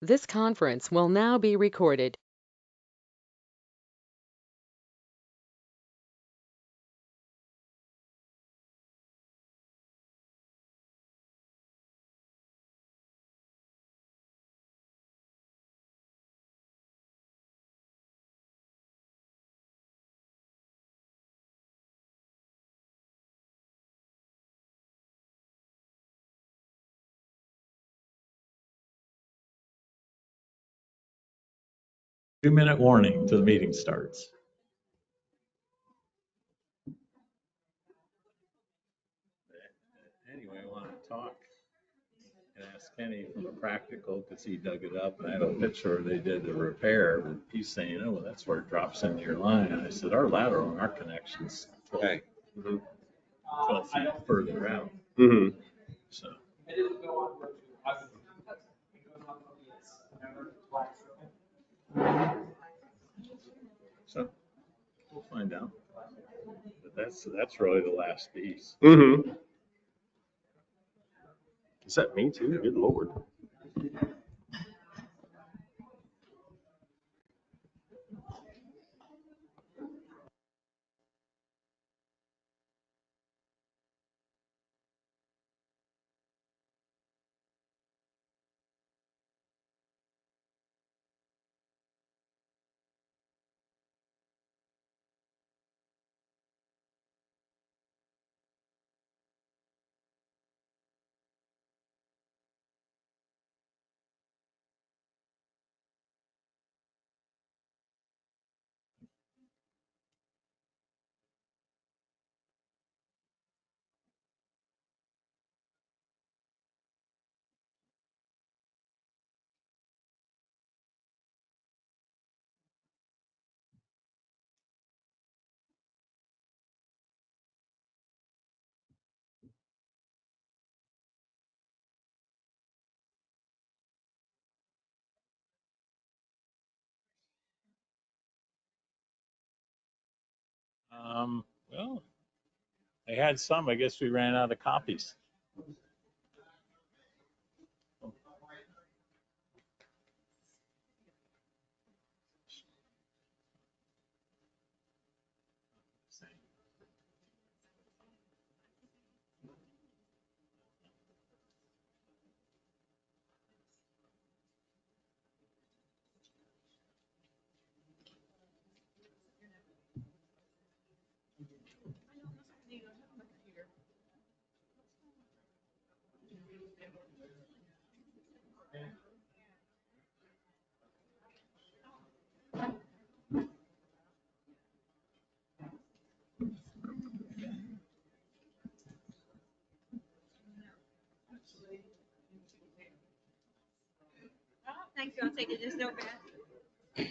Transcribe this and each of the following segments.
This conference will now be recorded. Two-minute warning till the meeting starts. Anyway, I want to talk and ask Kenny from a practical, because he dug it up, and I have a picture where they did the repair, and he's saying, oh, well, that's where it drops into your line. And I said, our lateral and our connection's 12, 12 feet further out. So. So we'll find out. But that's really the last piece. Is that me too? Good Lord. Well, they had some. I guess we ran out of copies. Thank you. I'll take it. There's no bad.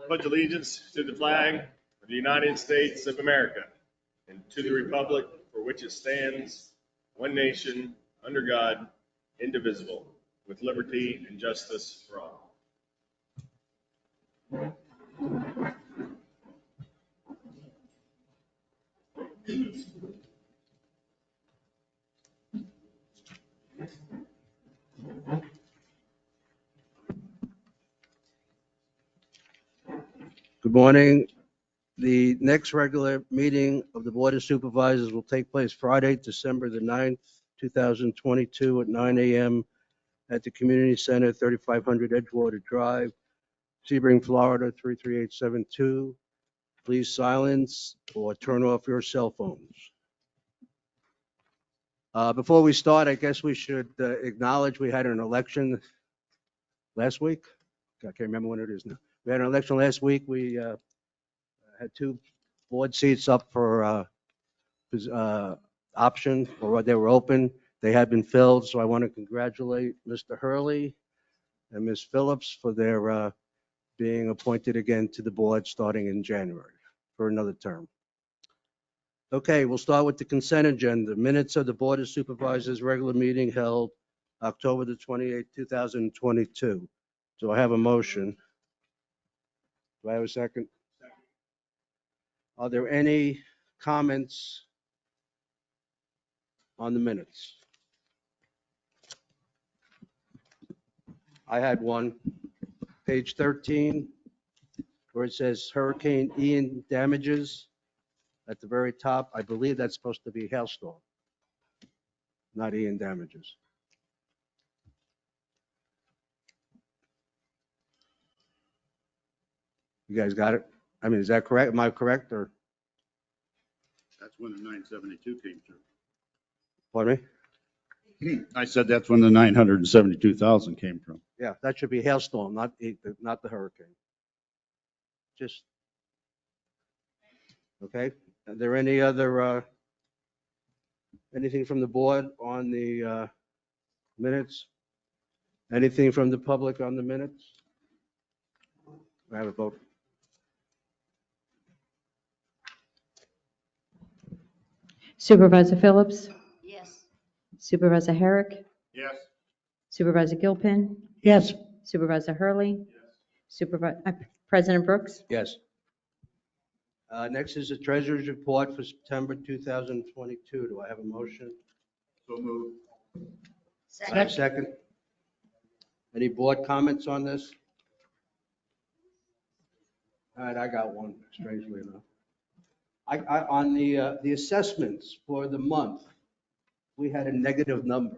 Pledge allegiance to the flag of the United States of America and to the republic for which it stands, one nation, under God, indivisible, with liberty and justice for all. Good morning. The next regular meeting of the Board of Supervisors will take place Friday, December the 9th, 2022 at 9 a.m. at the Community Center, 3500 Edgewater Drive, Sebring, Florida, 33872. Please silence or turn off your cell phones. Before we start, I guess we should acknowledge we had an election last week. I can't remember when it is now. We had an election last week. We had two board seats up for option, or they were open. They had been filled, so I want to congratulate Mr. Hurley and Ms. Phillips for their being appointed again to the board starting in January for another term. Okay, we'll start with the consent agenda. Minutes of the Board of Supervisors regular meeting held October the 28th, 2022. Do I have a motion? Do I have a second? Are there any comments on the minutes? I had one, page 13, where it says Hurricane Ian damages. At the very top, I believe that's supposed to be hailstorm, not Ian damages. You guys got it? I mean, is that correct? Am I correct, or, That's when the 972 came through. pardon me? I said that's when the 972,000 came from. Yeah, that should be hailstorm, not the hurricane. Just, okay. Are there any other, anything from the board on the minutes? Anything from the public on the minutes? I have a vote. Supervisor Phillips, Yes. Supervisor Herrick, Yes. Supervisor Gilpin, Yes. Supervisor Hurley, President Brooks. Yes. Next is the treasurer's report for September 2022. Do I have a motion? So move. I have a second. Any board comments on this? All right, I got one, strangely enough. On the assessments for the month, we had a negative number.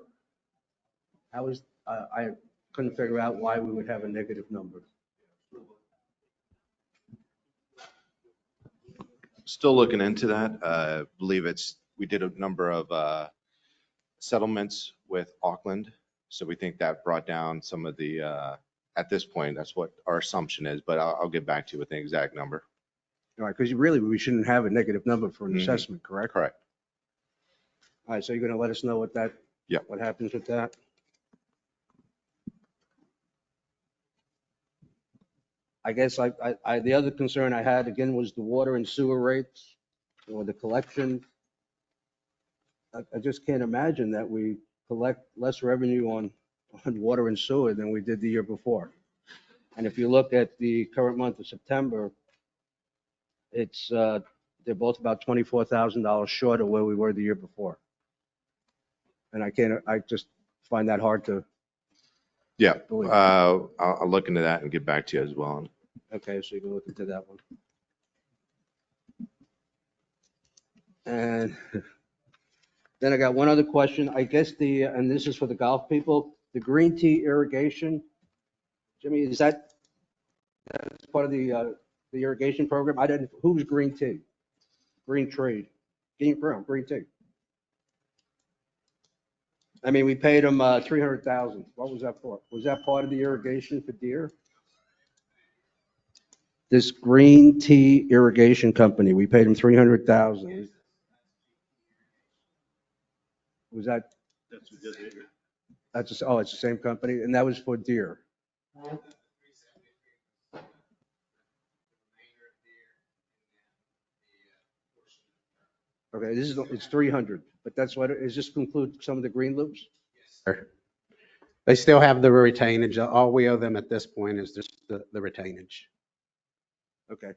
I couldn't figure out why we would have a negative number. Still looking into that. Believe we did a number of settlements with Auckland. So we think that brought down some of the, at this point, that's what our assumption is, but I'll get back to you with the exact number. All right, because really, we shouldn't have a negative number for an Mhm. assessment, correct? Correct. All right, so you're going to let us know Yeah. what happens with that? I guess the other concern I had, again, was the water and sewer rates or the collection. I just can't imagine that we collect less revenue on water and sewer than we did the year before. And if you look at the current month of September, they're both about $24,000 short of where we were the year before. And I just find that hard to Yeah. believe. I'll look into that and get back to you as well. Okay, so you can look into that one. And then I got one other question. I guess and this is for the golf people, the green tea irrigation. Jimmy, is that's part of the irrigation program? Who's green tea? Green trade, green tea. I mean, we paid them $300,000. What was that for? Was that part of the irrigation for deer? This green tea irrigation company, we paid them $300,000. Was that? That's what did it. It's the same company, and that was for deer. Okay, it's 300, but does this include some of the green loops? They still have the retainage. All we owe them at this point is just the retainage. Okay,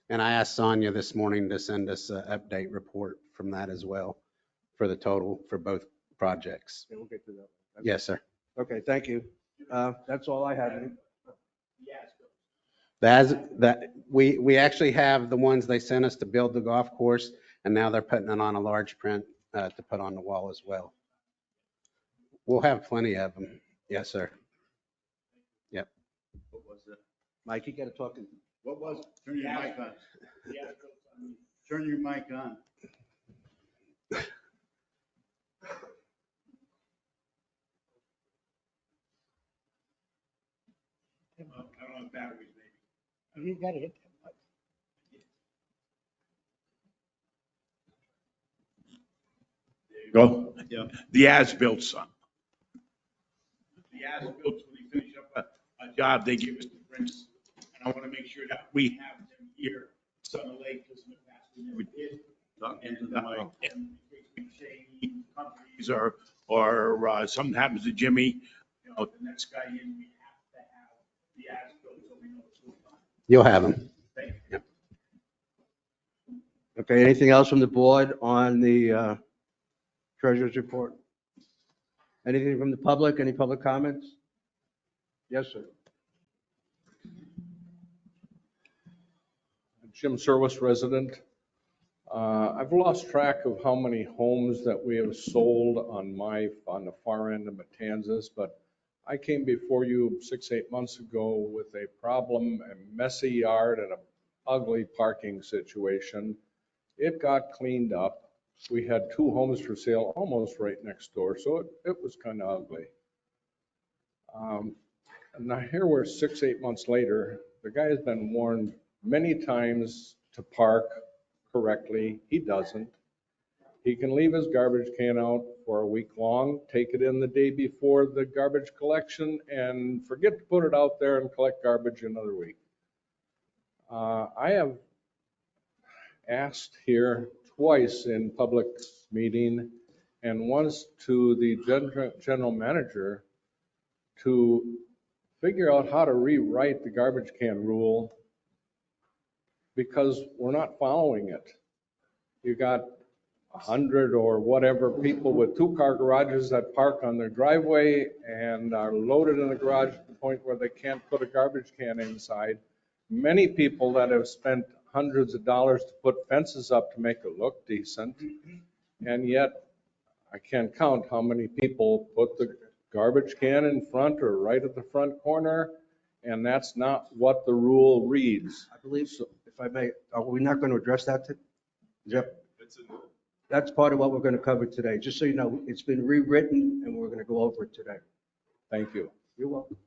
And I asked Sonia this morning to send us an update report from that as well for the total for both projects. yeah, we'll get to that. Yes, sir. Okay, thank you. That's all I had. We actually have the ones they sent us to build the golf course, and now they're putting it on a large print to put on the wall as well. We'll have plenty of them. Yes, sir. Yep. What was that? Mike, you got to talk. What was it? Turn your mic on. Turn your mic on. I don't have batteries, maybe. You gotta hit that button. Go. Yeah. The as-built, son. The as-built, when they finish up a job, they give us the prints. And I want to make sure that we have them here, Sun Lake, because in the past we never did. And in case we say companies or something happens to Jimmy, the next guy in, we have to have the as-built so we know what's going on. You'll have them. Thank you. Okay, anything else from the board on the treasurer's report? Anything from the public? Any public comments? Yes, sir. Jim Service resident. I've lost track of how many homes that we have sold on the far end of Matanzas, but I came before you 6, 8 months ago with a problem, a messy yard and an ugly parking situation. It got cleaned up. We had 2 homes for sale almost right next door, so it was kind of ugly. And now here we're 6, 8 months later. The guy has been warned many times to park correctly. He doesn't. He can leave his garbage can out for a week long, take it in the day before the garbage collection, and forget to put it out there and collect garbage another week. I have asked here twice in public meeting and once to the general manager to figure out how to rewrite the garbage can rule because we're not following it. You got 100 or whatever people with 2-car garages that park on their driveway and are loaded in the garage to the point where they can't put a garbage can inside. Many people that have spent hundreds of dollars to put fences up to make it look decent. And yet I can't count how many people put the garbage can in front or right at the front corner. And that's not what the rule reads. I believe so. If I may, are we not going to address that? That's part of what we're going to cover today. Just so you know, it's been rewritten and we're going to go over it today. Thank you. You're welcome.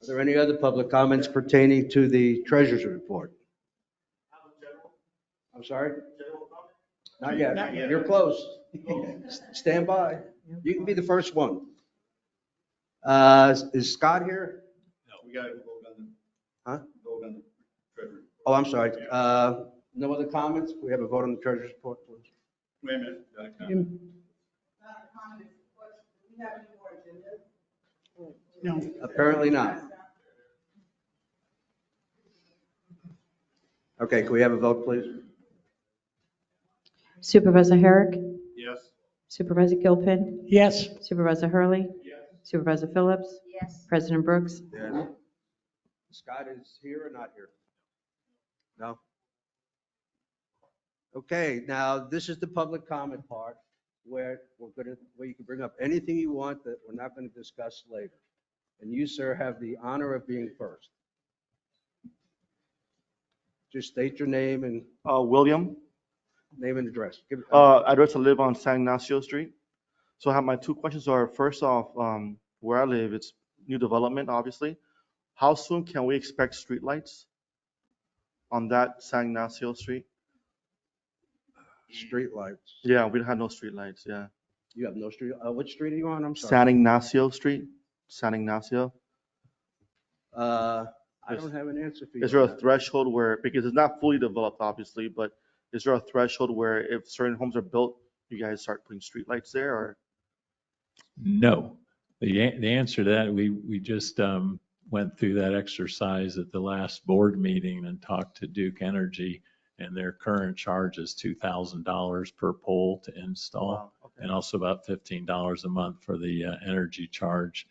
Are there any other public comments pertaining to the treasurer's report? I'm sorry? Not yet. Not yet. You're close. Stand by. You can be the first one. Is Scott here? No, we got to vote on the. Huh? Vote on the treasurer. Oh, I'm sorry. No other comments? We have a vote on the treasurer's report, please. Wait a minute. Got a comment. No. Apparently not. Okay, can we have a vote, please? Supervisor Herrick, Yes. Supervisor Gilpin, Yes. Supervisor Hurley, Yes. Supervisor Phillips, Yes. President Brooks. Yes. Scott is here or not here? No? Okay, now this is the public comment part where where you can bring up anything you want that we're not going to discuss later. And you, sir, have the honor of being first. Just state your name and William, name and address. address I live on San Ignacio Street. So I have my 2 questions are, first off, where I live, it's new development, obviously. How soon can we expect streetlights on that San Ignacio Street? Street lights. Yeah, we don't have no streetlights, yeah. You have no street. Which street are you on? I'm sorry. San Ignacio Street, San Ignacio. I don't have an answer for you. Is there on a that. threshold where, because it's not fully developed, obviously, but is there a threshold where if certain homes are built, you guys start putting streetlights there, or? No. The answer to that, we just went through that exercise at the last board meeting and talked to Duke Energy, and their current charge is $2,000 per pole to install, Wow, okay. and also about $15 a month for the energy charge.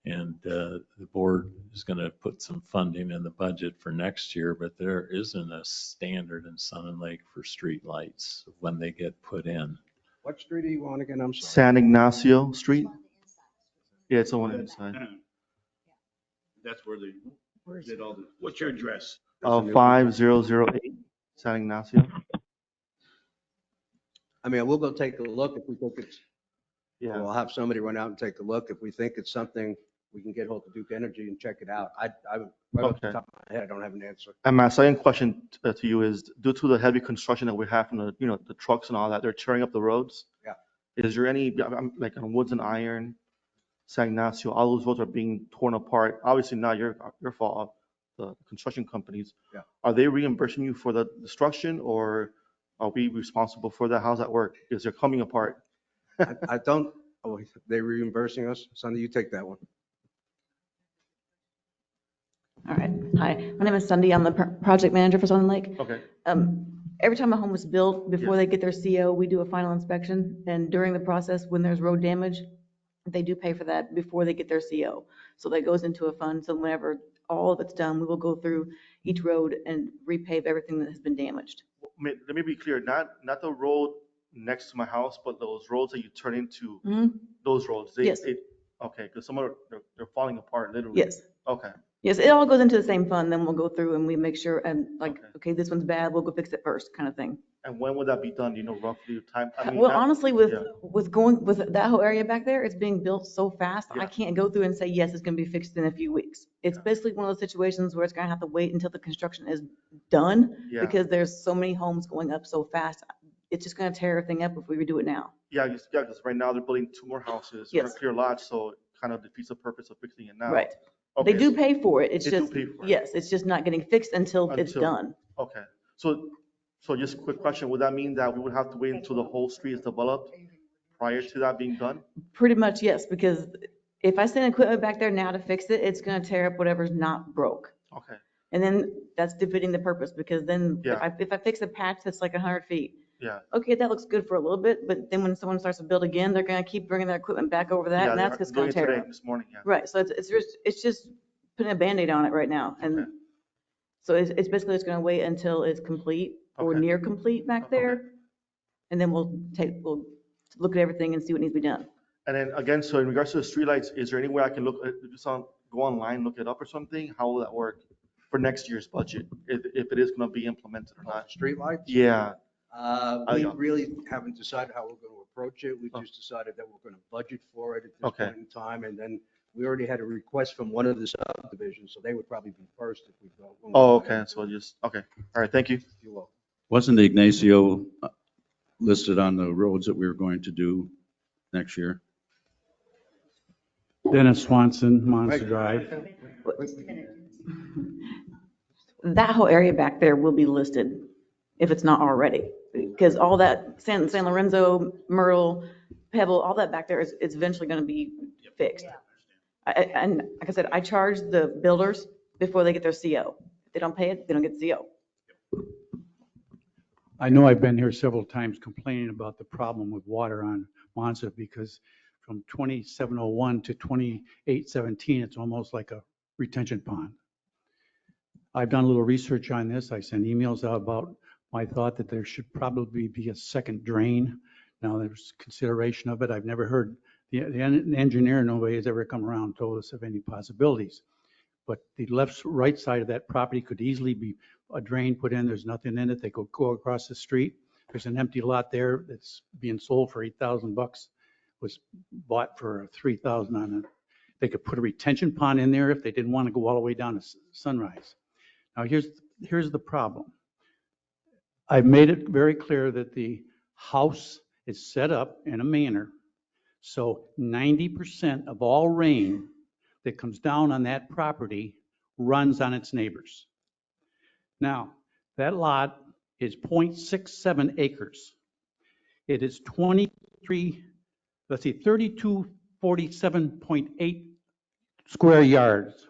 And the board is going to put some funding in the budget for next year, but there isn't a standard in Sun and Lake for street lights when they get put in. What street are you on again? I'm sorry. San Ignacio Street? Yeah, it's the one inside. That's where they did all the, what's your address? 5008 San Ignacio. I mean, we'll go take a look if we think it's, Yeah. we'll have somebody run out and take a look. If we think it's something, we can get hold of Duke Energy and check it out. Right off the Okay. top of my head, I don't have an answer. And my second question to you is, due to the heavy construction that we have from the, the trucks and all that, they're tearing up the roads. Yeah. Is there any, like on Woods and Iron, San Ignacio, all those roads are being torn apart? Obviously not your fault, the construction companies. Yeah. Are they reimbursing you for the destruction, or are we responsible for that? How's that work? Because they're coming apart. I don't, oh, they reimbursing us? Sonny, you take that one. All right. Hi, my name is Cindy. I'm the project manager for Sun Lake. Okay. Every time a home is built, before Yes. they get their CO, we do a final inspection. And during the process, when there's road damage, they do pay for that before they get their CO. So that goes into a fund. So whenever all of it's done, we will go through each road and repave everything that has been damaged. Let me be clear, not the road next to my house, but those roads that you turn into, Mhm. those roads. Yes. Okay, because some are, they're falling apart literally. Yes. Okay. Yes, it all goes into the same fund. Then we'll go through and we make sure, and like, okay, this one's bad, we'll go fix it first, kind of thing. And when would that be done? Do you know roughly the time? I mean, Well, not- honestly, yeah. with that whole area back there, it's being built so fast, I Yeah. can't go through and say, yes, it's gonna be fixed in a few weeks. It's basically one of those situations where it's gonna have to wait until the construction is done, Yeah. because there's so many homes going up so fast. It's just gonna tear everything up if we redo it now. Yeah, because right now they're building 2 more houses. They're gonna Yes. clear lots, so it kind of defeats the purpose of fixing it now. Right. Okay, They do so- pay for it. It's They do just, pay for it. yes, it's just not getting fixed until it's done. Okay, so just a quick question, would that mean that we would have to wait until the whole street is developed prior to that being done? Pretty much, yes, because if I send equipment back there now to fix it, it's gonna tear up whatever's not broke. Okay, And then that's defeating the purpose, because then Yeah. if I fix a patch that's like 100 feet, yeah. okay, that looks good for a little bit, but then when someone starts to build again, they're gonna keep bringing their equipment back over that, Yeah, and they that's are just doing gonna it tear today, up. this morning, yeah. Right, so it's just putting a Band-Aid on it right now, Okay. and so it's basically just gonna wait until it's complete or Okay. near complete back Okay. there, and then we'll look at everything and see what needs to be done. And then again, so in regards to the streetlights, is there any way I can go online, look it up or something? How will that work for next year's budget, if it is gonna be implemented or not? Streetlights? Yeah, We yeah. really haven't decided how we're going to approach it. We just decided that we're going to budget for it at this Okay. point in time. And then we already had a request from one of the subdivisions, so they would probably be first if we go. Oh, okay, so okay, all right, thank you. You're welcome. Wasn't Ignacio listed on the roads that we were going to do next year? Dennis Swanson, Monster Drive. That whole area back there will be listed, if it's not already, because all that San Lorenzo, Myrtle, Pebble, all that back there is eventually going to be fixed. And like I said, I charge the builders before they get their CO. If they don't pay it, they don't get the CO. I know I've been here several times complaining about the problem with water on Monza, because from 2701 to 2817, it's almost like a retention pond. I've done a little research on this. I sent emails out about my thought that there should probably be a second drain. Now, there's consideration of it. I've never heard, the engineer, nobody has ever come around and told us of any possibilities. But the right side of that property could easily be a drain put in. There's nothing in it. They could go across the street. There's an empty lot there that's being sold for $8,000. Was bought for $3,000 on it. They could put a retention pond in there if they didn't want to go all the way down to Sunrise. Now, here's the problem. I've made it very clear that the house is set up in a manner so 90% of all rain that comes down on that property runs on its neighbors. Now, that lot is 0.67 acres. It is 3247.8 square yards.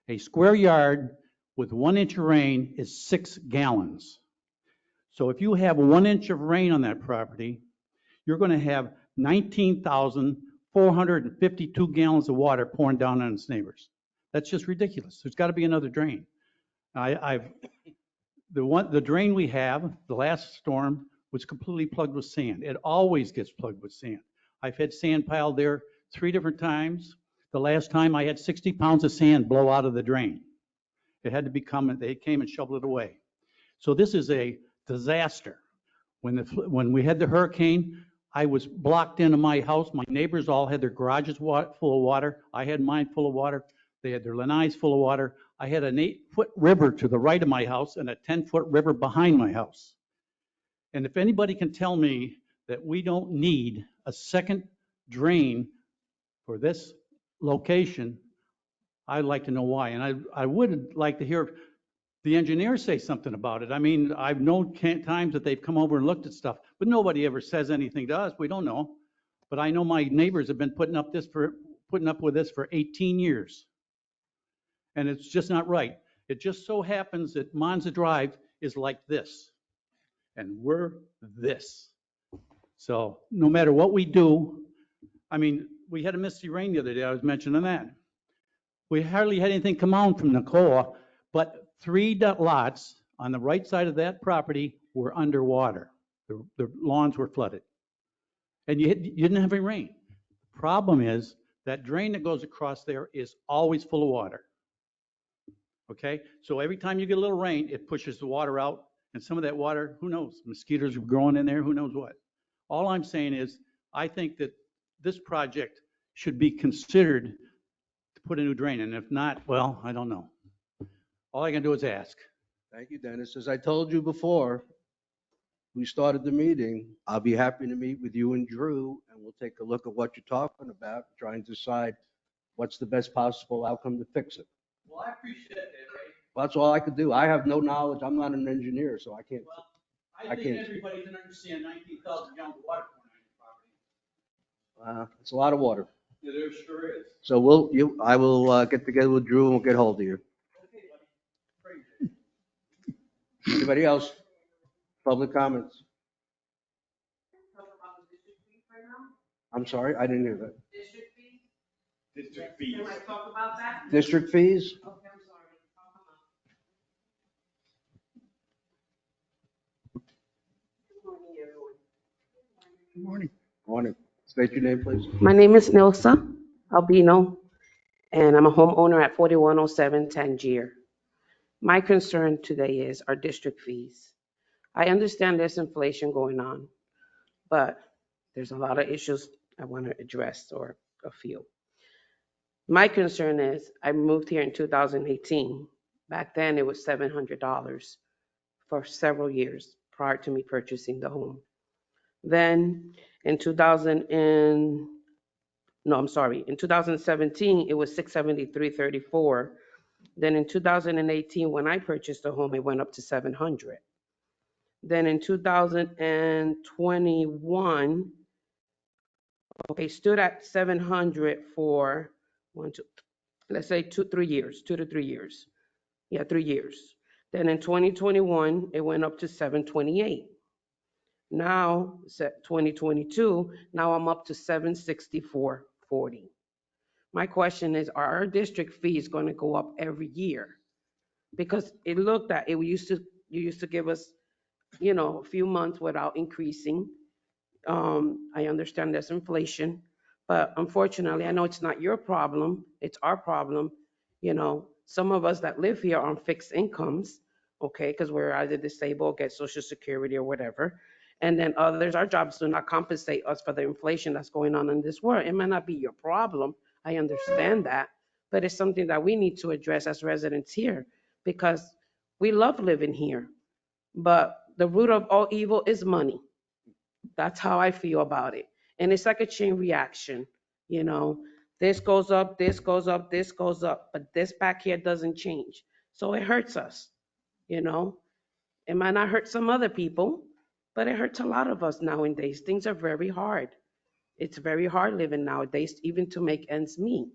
A square yard with 1 inch of rain is 6 gallons. So if you have 1 inch of rain on that property, you're going to have 19,452 gallons of water pouring down on its neighbors. That's just ridiculous. There's got to be another drain. The drain we have, the last storm, was completely plugged with sand. It always gets plugged with sand. I've had sand piled there 3 different times. The last time I had 60 pounds of sand blow out of the drain. It had to they came and shoveled it away. So this is a disaster. When we had the hurricane, I was blocked into my house. My neighbors all had their garages full of water. I had mine full of water. They had their lanais full of water. I had an 8-foot river to the right of my house and a 10-foot river behind my house. And if anybody can tell me that we don't need a second drain for this location, I'd like to know why. And I would like to hear the engineer say something about it. I mean, I've known times that they've come over and looked at stuff, but nobody ever says anything to us. We don't know. But I know my neighbors have been putting up with this for 18 years. And it's just not right. It just so happens that Monza Drive is like this, and we're this. So no matter what we do, I mean, we had a misty rain the other day, I was mentioning that. We hardly had anything come on from Nicola, but 3 lots on the right side of that property were underwater. The lawns were flooded. And you didn't have any rain. Problem is, that drain that goes across there is always full of water. Okay? So every time you get a little rain, it pushes the water out. And some of that water, who knows? Mosquitoes are growing in there, who knows what? All I'm saying is, I think that this project should be considered to put a new drain. And if not, well, I don't know. All I can do is ask. Thank you, Dennis. As I told you before, we started the meeting. I'll be happy to meet with you and Drew, and we'll take a look at what you're talking about, try and decide what's the best possible outcome to fix it. Well, I appreciate that, Ray. That's all I could do. I have no knowledge. I'm not an engineer, so I can't. Well, I I think can't. everybody can understand 19,000 gallons of water pouring on your property. It's a lot of water. Yeah, there sure is. So I will get together with Drew and we'll get hold of you. Okay, buddy. Great. Anybody else? Public comments? I'm sorry, I didn't hear that. District fees? District fees. Can I talk about that? District fees? Okay, I'm sorry. Talk about it. Good morning, everyone. Good morning. Morning. State your name, please. My name is Nilsa Albino, and I'm a homeowner at 4107 Tangier. My concern today is our district fees. I understand there's inflation going on, but there's a lot of issues I want to address, or a few. My concern is I moved here in 2018. Back then it was $700 for several years prior to me purchasing the home. Then in 2017 it was $673.34. Then in 2018 when I purchased the home it went up to $700. Then in 2021, okay, stood at 700 for 2 to 3 years. Yeah, 3 years. Then in 2021, it went up to 728. Now, 2022, now I'm up to 764.40. My question is, are our district fees going to go up every year? Because it looked at, you used to give us, a few months without increasing. I understand there's inflation, but unfortunately, I know it's not your problem, it's our problem. Some of us that live here on fixed incomes, okay, because we're either disabled, get Social Security or whatever. And then others, our jobs do not compensate us for the inflation that's going on in this world. It might not be your problem, I understand that, but it's something that we need to address as residents here, because we love living here. But the root of all evil is money. That's how I feel about it. And it's like a chain reaction. This goes up, this goes up, this goes up, but this back here doesn't change. So it hurts us. It might not hurt some other people, but it hurts a lot of us nowadays. Things are very hard. It's very hard living nowadays, even to make ends meet.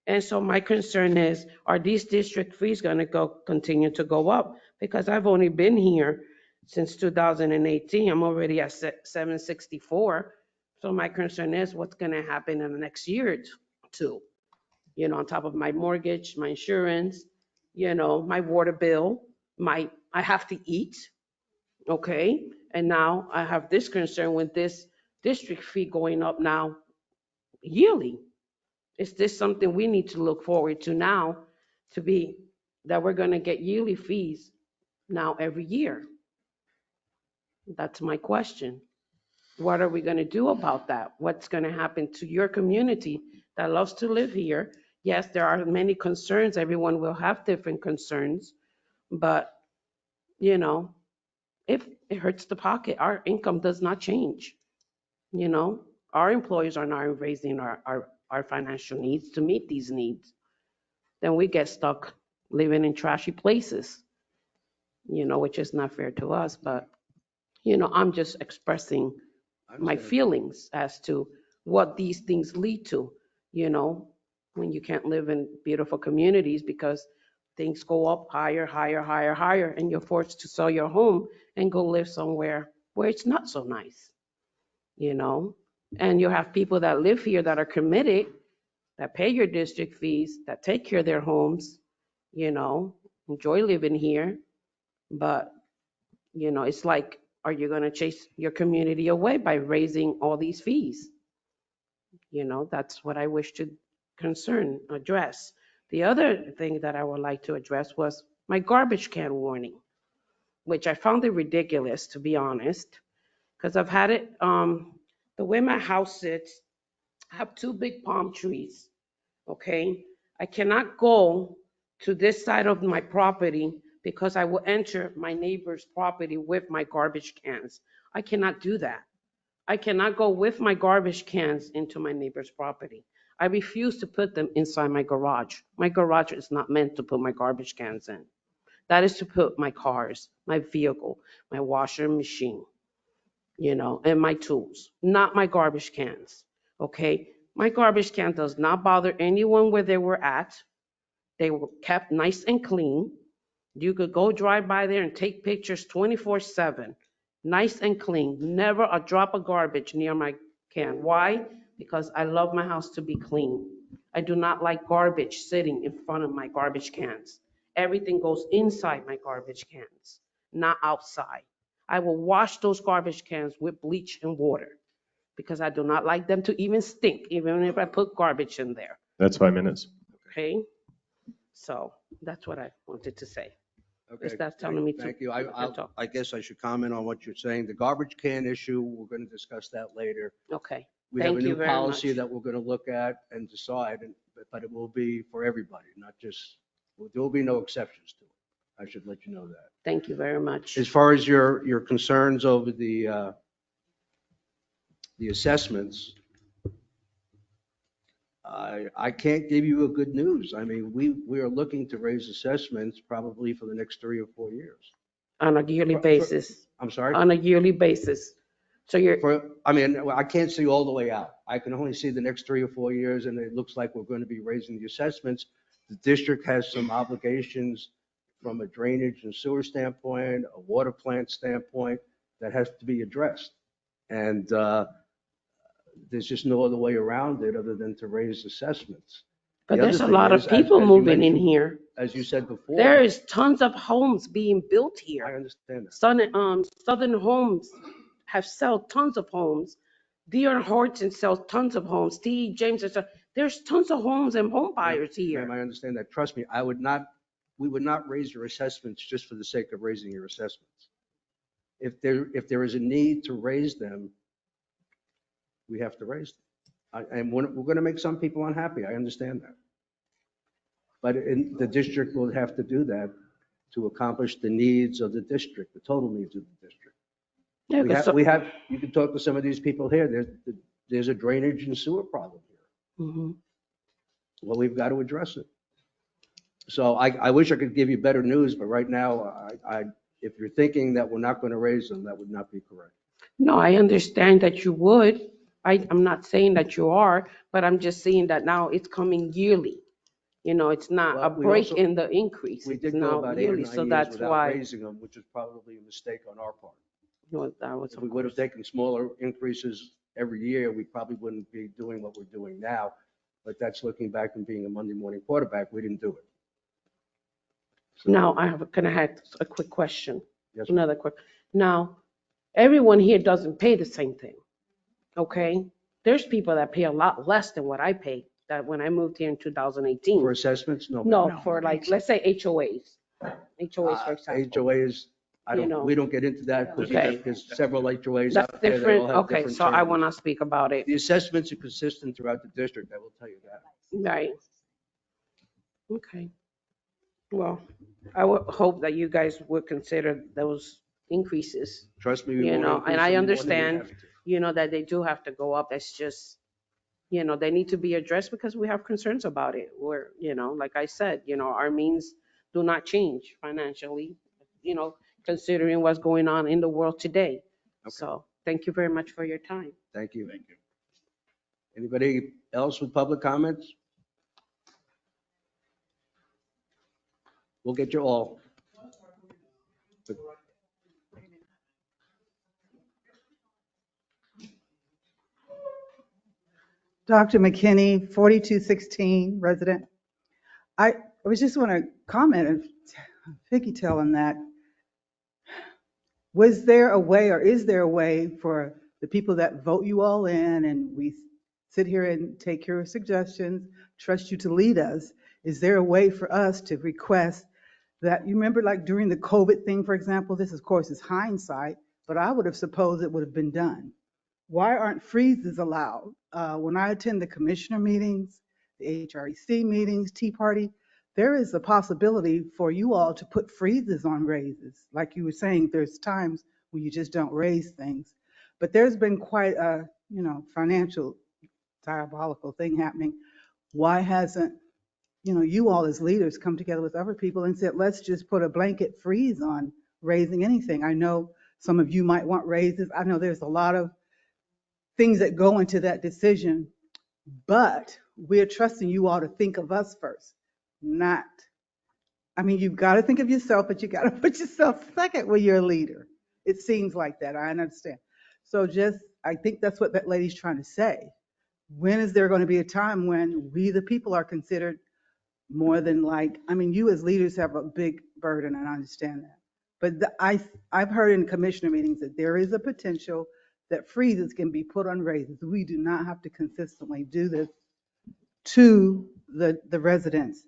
And so my concern is, are these district fees going to continue to go up? Because I've only been here since 2018. I'm already at 764. So my concern is what's going to happen in the next year or two, on top of my mortgage, my insurance, my water bill, I have to eat. Okay. And now I have this concern with this district fee going up now yearly. Is this something we need to look forward to now, that we're going to get yearly fees now every year? That's my question. What are we going to do about that? What's going to happen to your community that loves to live here? Yes, there are many concerns. Everyone will have different concerns, but if it hurts the pocket, our income does not change. Our employees are not raising our financial needs to meet these needs. Then we get stuck living in trashy places, which is not fair to us. But, I'm just expressing my feelings as to what these things lead to, when you can't live in beautiful communities because things go up higher, higher, higher, higher, and you're forced to sell your home and go live somewhere where it's not so nice, you know? And you have people that live here that are committed, that pay your district fees, that take care of their homes, you know, enjoy living here. But, you know, it's like, are you going to chase your community away by raising all these fees? You know, that's what I wish to address. The other thing that I would like to address was my garbage can warning, which I found it ridiculous, to be honest, because I've had it, the way my house sits, I have two big palm trees, okay? I cannot go to this side of my property because I will enter my neighbor's property with my garbage cans. I cannot do that. I cannot go with my garbage cans into my neighbor's property. I refuse to put them inside my garage. My garage is not meant to put my garbage cans in. That is to put my cars, my vehicle, my washer machine, you know, and my tools, not my garbage cans, okay? My garbage can does not bother anyone where they were at. They were kept nice and clean. You could go drive by there and take pictures 24/7. Nice and clean. Never a drop of garbage near my can. Why? Because I love my house to be clean. I do not like garbage sitting in front of my garbage cans. Everything goes inside my garbage cans, not outside. I will wash those garbage cans with bleach and water because I do not like them to even stink, even if I put garbage in there. That's 5 minutes. Okay? So that's what I wanted to say. Okay, That's telling me to. thank you. I guess I should comment on what you're saying. The garbage can issue, we're going to discuss that later. Okay. We have a Thank you new very policy much. that we're going to look at and decide, but it will be for everybody, not just, there will be no exceptions to it. I should let you know that. Thank you very much. As far as your concerns over the assessments, I can't give you a good news. I mean, we are looking to raise assessments probably for the next 3 or 4 years. On a yearly basis. I'm sorry? On a yearly basis. So I mean, I can't see all the way out. I can only see the next 3 or 4 years, and it looks like we're going to be raising the assessments. The district has some obligations from a drainage and sewer standpoint, a water plant standpoint, that has to be addressed. And there's just no other way around it other than to raise assessments. But there's a lot of people moving in here. As you said before. There is tons of homes being built here. I understand that. Southern Homes have sold tons of homes. D.R. Horton sells tons of homes. T.E. James, there's tons of homes and home buyers here. Ma'am, I understand that. Trust me, we would not raise your assessments just for the sake of raising your assessments. If there is a need to raise them, we have to raise them. And we're going to make some people unhappy. I understand that. But the district will have to do that to accomplish the needs of the district, the total needs of the district. Yeah, you can talk to some of these people here. There's a drainage and sewer problem here. Mhm. Well, we've got to address it. So I wish I could give you better news, but right now, if you're thinking that we're not going to raise them, that would not be correct. No, I understand that you would. I'm not saying that you are, but I'm just saying that now it's coming yearly. You know, it's not Well, a break in the increase. We It's did go now about 8 or yearly, 9 so years that's without why. raising them, which is probably a mistake on our part. No, that was, If we would have taken smaller increases every year, we probably wouldn't be doing what we're doing now. But that's looking back and being a Monday morning quarterback, we didn't do it. So- Now, can I have a quick question? Yes, ma'am. Another quick. Now, everyone here doesn't pay the same thing, okay? There's people that pay a lot less than what I pay, that when I moved here in 2018. For assessments, no. No, ma'am. for like, let's say HOAs. HOAs, for example. HOAs, You know. we don't get into that because Okay. there's several HOAs That's out there. They all different, have okay, different so I terms. will not speak about it. The assessments are consistent throughout the district, I will tell you that. Right. Okay. Well, I would hope that you guys would consider those increases, Trust me, we you won't know, increase and I them more than we understand, have to. you know, that they do have to go up. That's just, you know, they need to be addressed because we have concerns about it. We're, you know, like I said, you know, our means do not change financially, you know, considering what's going on in the world today. So thank you very much for your time. Thank you. Anybody else with public comments? We'll get you all. Dr. McKinney, 4216 resident. I was just want to comment and Vicky telling that. Was there a way or is there a way for the people that vote you all in and we sit here and take your suggestions, trust you to lead us? Is there a way for us to request that, you remember like during the COVID thing, for example, this of course is hindsight, but I would have supposed it would have been done. Why aren't freezes allowed? When I attend the commissioner meetings, the HREC meetings, Tea Party, there is a possibility for you all to put freezes on raises. Like you were saying, there's times when you just don't raise things. But there's been quite a, financial diabolical thing happening. Why hasn't, you all as leaders come together with other people and said, let's just put a blanket freeze on raising anything? I know some of you might want raises. I know there's a lot of things that go into that decision, but we're trusting you all to think of us first, not, you've got to think of yourself, but you got to put yourself second when you're a leader. It seems like that, I understand. So I think that's what that lady's trying to say. When is there going to be a time when we, the people, are considered more than you as leaders have a big burden, and I understand that. But I've heard in commissioner meetings that there is a potential that freezes can be put on raises. We do not have to consistently do this to the residents,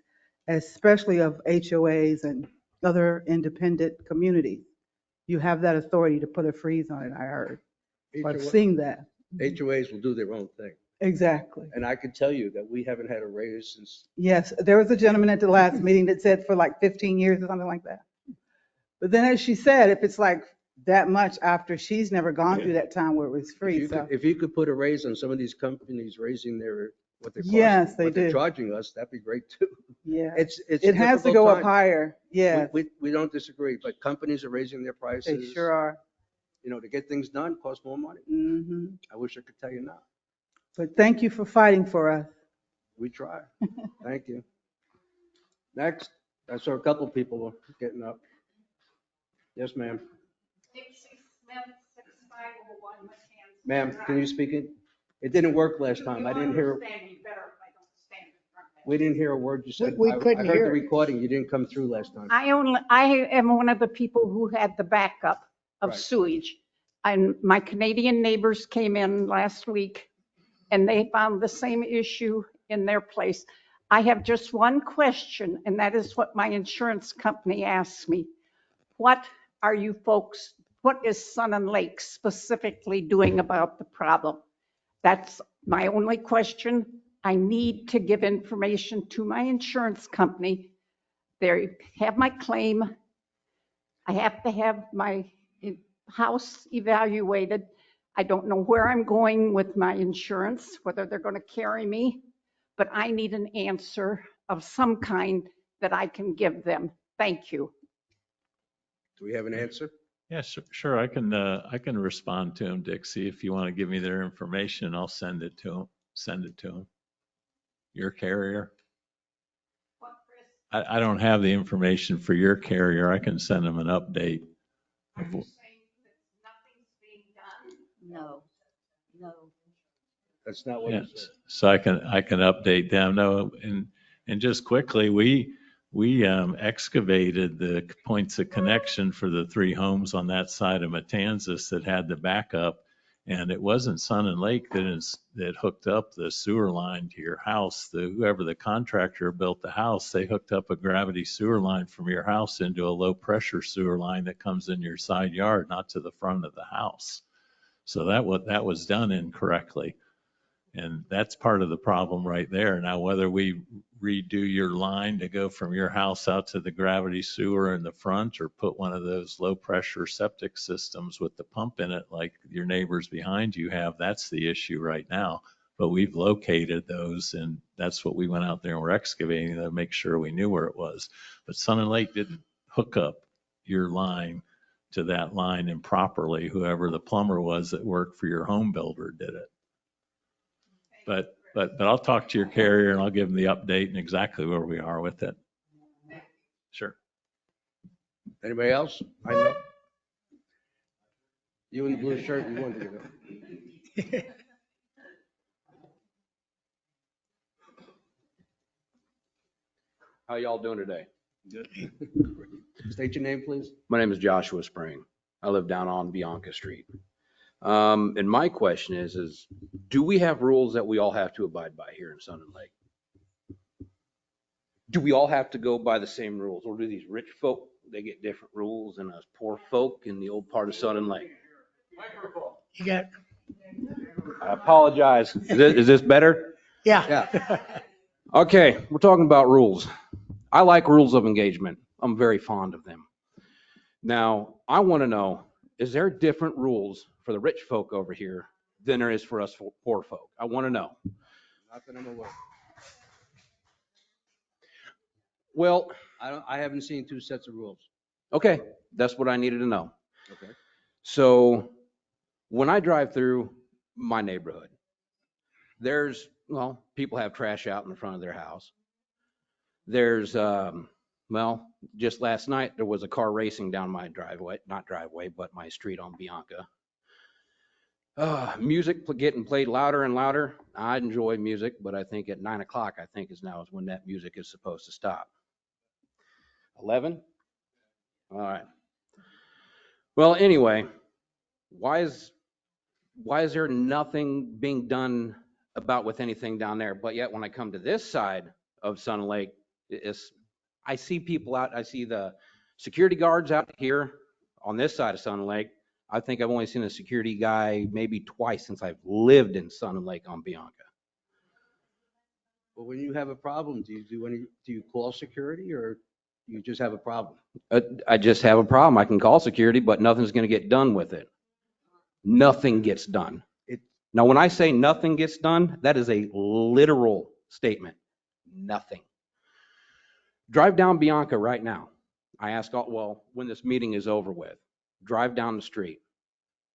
especially of HOAs and other independent communities. You have that authority to put a freeze on it, I heard. I've seen that. HOAs will do their own thing. Exactly. And I can tell you that we haven't had a raise since. Yes, there was a gentleman at the last meeting that said for like 15 years or something like that. But then as she said, if it's like that much after, she's never gone through that time where it was free. If you could put a raise on some of these companies raising what they're costing, yes, they what they're do. charging us, that'd be great too. Yeah, it has to go up higher. Yeah, we don't disagree, but companies are raising their prices. They sure are. To get things done costs more money. Mm-hmm. I wish I could tell you not. But thank you for fighting for us. We try. Thank you. Next, I saw a couple people getting up. Yes, ma'am. Ma'am, can you speak it? It didn't work last time. I didn't hear. We didn't hear a word you said. We couldn't I heard hear the it. recording. You didn't come through last time. I am one of the people who had the backup of Right. sewage. And my Canadian neighbors came in last week and they found the same issue in their place. I have just one question, and that is what my insurance company asked me. What is Sun and Lake specifically doing about the problem? That's my only question. I need to give information to my insurance company. They have my claim. I have to have my house evaluated. I don't know where I'm going with my insurance, whether they're going to carry me, but I need an answer of some kind that I can give them. Thank you. Do we have an answer? Yeah, sure. I can respond to him, Dixie. If you want to give me their information, I'll send it to him. Your carrier. I don't have the information for your carrier. I can send them an update. Are you saying that nothing's being done? No. That's not what Yeah, he said. so I can update them. No, and just quickly, we excavated the points of connection for the 3 homes on that side of Matanzas that had the backup, and it wasn't Sun and Lake that hooked up the sewer line to your house. Whoever the contractor built the house, they hooked up a gravity sewer line from your house into a low pressure sewer line that comes in your side yard, not to the front of the house. So that was done incorrectly. And that's part of the problem right there. Now, whether we redo your line to go from your house out to the gravity sewer in the front or put one of those low pressure septic systems with the pump in it like your neighbors behind you have, that's the issue right now. But we've located those, and that's what we went out there and we're excavating to make sure we knew where it was. But Sun and Lake didn't hook up your line to that line improperly. Whoever the plumber was that worked for your home builder did it. But I'll talk to your carrier and I'll give them the update and exactly where we are with it. Sure. Anybody else? I know. You in the blue shirt, you wanted to get up. How y'all doing today? Good. State your name, please. My name is Joshua Spring. I live down on Bianca Street. And my question is do we have rules that we all have to abide by here in Sun and Lake? Do we all have to go by the same rules, or do these rich folk, they get different rules than us poor folk in the old part of Sun and Lake? You got, I apologize. Is this better? yeah. Okay, we're talking about rules. I like rules of engagement. I'm very fond of them. Now, I want to know, is there different rules for the rich folk over here than there is for us poor folk? I want to know. Not that I'm aware. Well, I haven't seen two sets of rules. okay, that's what I needed to know. Okay. So when I drive through my neighborhood, there's, well, people have trash out in the front of their house. There's, well, just last night, there was a car racing down my driveway, not driveway, but my street on Bianca. Music getting played louder and louder. I enjoy music, but I think at 9 o'clock, I think is now is when that music is supposed to stop. 11? All right. Well, anyway, why is there nothing being done about with anything down there? But yet when I come to this side of Sun Lake, I see people out, I see the security guards out here on this side of Sun Lake. I think I've only seen a security guy maybe twice since I've lived in Sun Lake on Bianca. But when you have a problem, do you call security, or you just have a problem? I just have a problem. I can call security, but nothing's going to get done with it. Nothing gets done. Now, when I say nothing gets done, that is a literal statement. Nothing. Drive down Bianca right now. I ask, well, when this meeting is over with, drive down the street.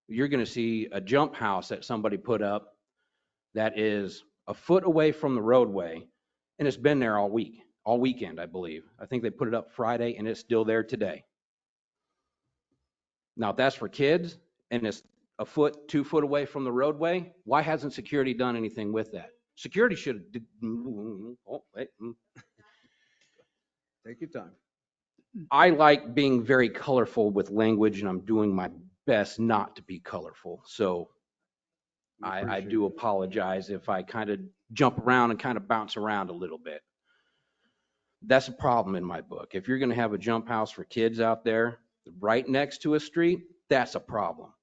You're going to see a jump house that somebody put up that is a foot away from the roadway, and it's been there all weekend, I believe. I think they put it up Friday, and it's still there today. Now, if that's for kids, and it's a foot, 2 foot away from the roadway, why hasn't security done anything with that? Security should have. Oh, wait. Take your time. I like being very colorful with language, and I'm doing my best not to be colorful. So I do apologize if I kind of jump around and kind of bounce around a little bit. That's a problem in my book. If you're going to have a jump house for kids out there right next to a street, that's a problem.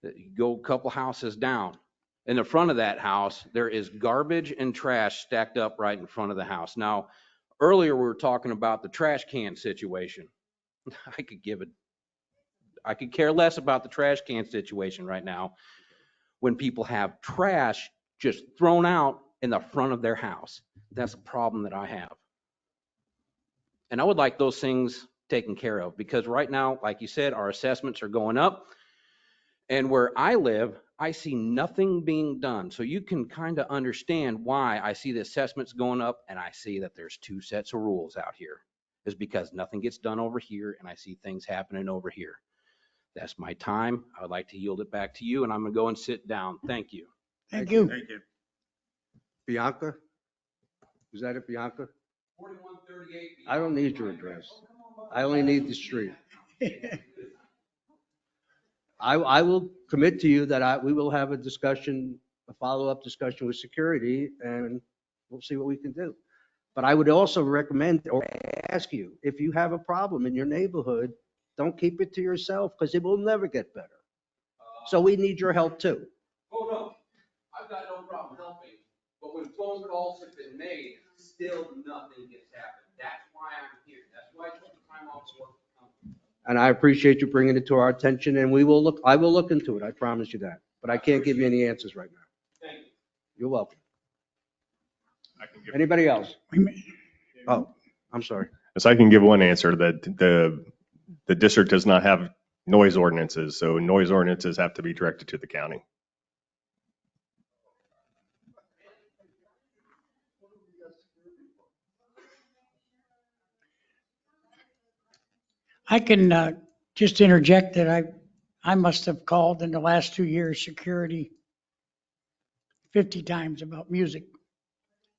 You go a couple houses down. In the front of that house, there is garbage and trash stacked up right in front of the house. Now, earlier we were talking about the trash can situation. I could care less about the trash can situation right now when people have trash just thrown out in the front of their house. That's a problem that I have. And I would like those things taken care of, because right now, like you said, our assessments are going up. And where I live, I see nothing being done. So you can kind of understand why I see the assessments going up and I see that there's 2 sets of rules out here. Is because nothing gets done over here and I see things happening over here. That's my time. I would like to yield it back to you, and I'm going to go and sit down. Thank you. Thank you. Thank you. Bianca? Is that it, Bianca? 4138. I don't need your address. I only need the street. I will commit to you that we will have a discussion, a follow-up discussion with security, and we'll see what we can do. But I would also recommend or ask you, if you have a problem in your neighborhood, don't keep it to yourself, because it will never get better. So we need your help too. Oh, no. I've got no problem helping. But when phone calls have been made, still nothing gets happened. That's why I'm here. That's why I took the time off work to come. And I appreciate you bringing it to our attention, and I will look into it. I promise you that. But I can't give you any answers right now. Thank you. You're welcome. Anybody else? Oh, I'm sorry. So I can give one answer, that the district does not have noise ordinances, so noise ordinances have to be directed to the county. I can just interject that I must have called in the last 2 years security 50 times about music,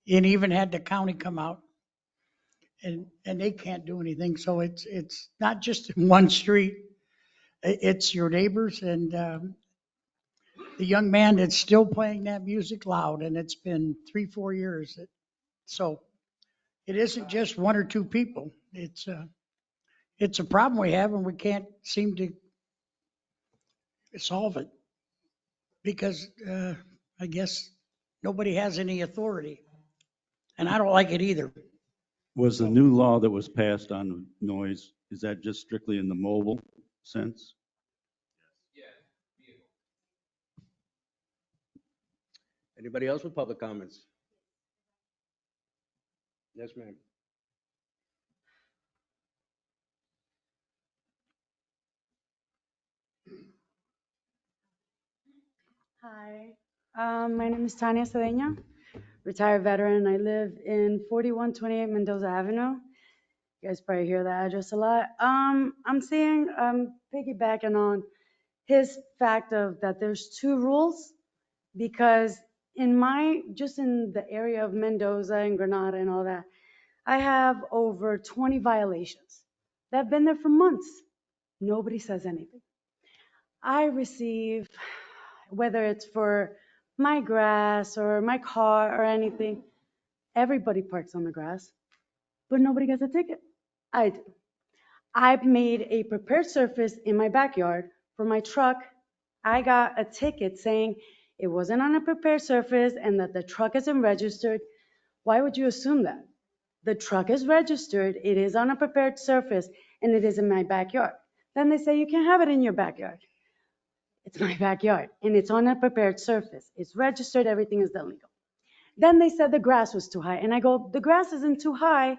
and even had the county come out, and they can't do anything. So it's not just in one street, it's your neighbors, and the young man that's still playing that music loud, and it's been 3-4 years. So it isn't just one or two people. It's a problem we have, and we can't seem to solve it because I guess nobody has any authority, and I don't like it either. Was the new law that was passed on noise, is that just strictly in the mobile sense? Anybody else with public comments? Yes, ma'am. Hi, my name is Tania Cedeño, retired veteran. I live in 4128 Mendoza Avenue. You guys probably hear that address a lot. I'm piggybacking on his fact of that there's two rules, because just in the area of Mendoza and Granada and all that, I have over 20 violations that have been there for months. Nobody says anything. I receive, whether it's for my grass or my car or anything, everybody parks on the grass, but nobody gets a ticket. I do. I've made a prepared surface in my backyard for my truck. I got a ticket saying it wasn't on a prepared surface and that the truck isn't registered. Why would you assume that? The truck is registered, it is on a prepared surface, and it is in my backyard. Then they say you can't have it in your backyard. It's my backyard, and it's on a prepared surface. It's registered, everything is done legal. Then they said the grass was too high, and I go, the grass isn't too high.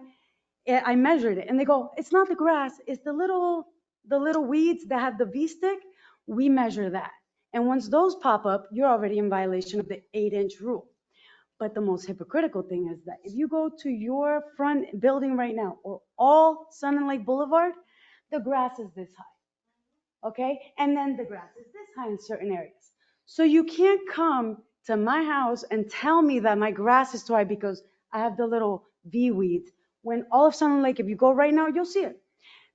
I measured it, and they go, it's not the grass, it's the little weeds that have the V-stick. We measure that. And once those pop up, you're already in violation of the 8-inch rule. But the most hypocritical thing is that if you go to your front building right now, or all Sun and Lake Boulevard, the grass is this high, okay? And then the grass is this high in certain areas. So you can't come to my house and tell me that my grass is too high because I have the little V weeds, when all of Sun and Lake, if you go right now, you'll see it.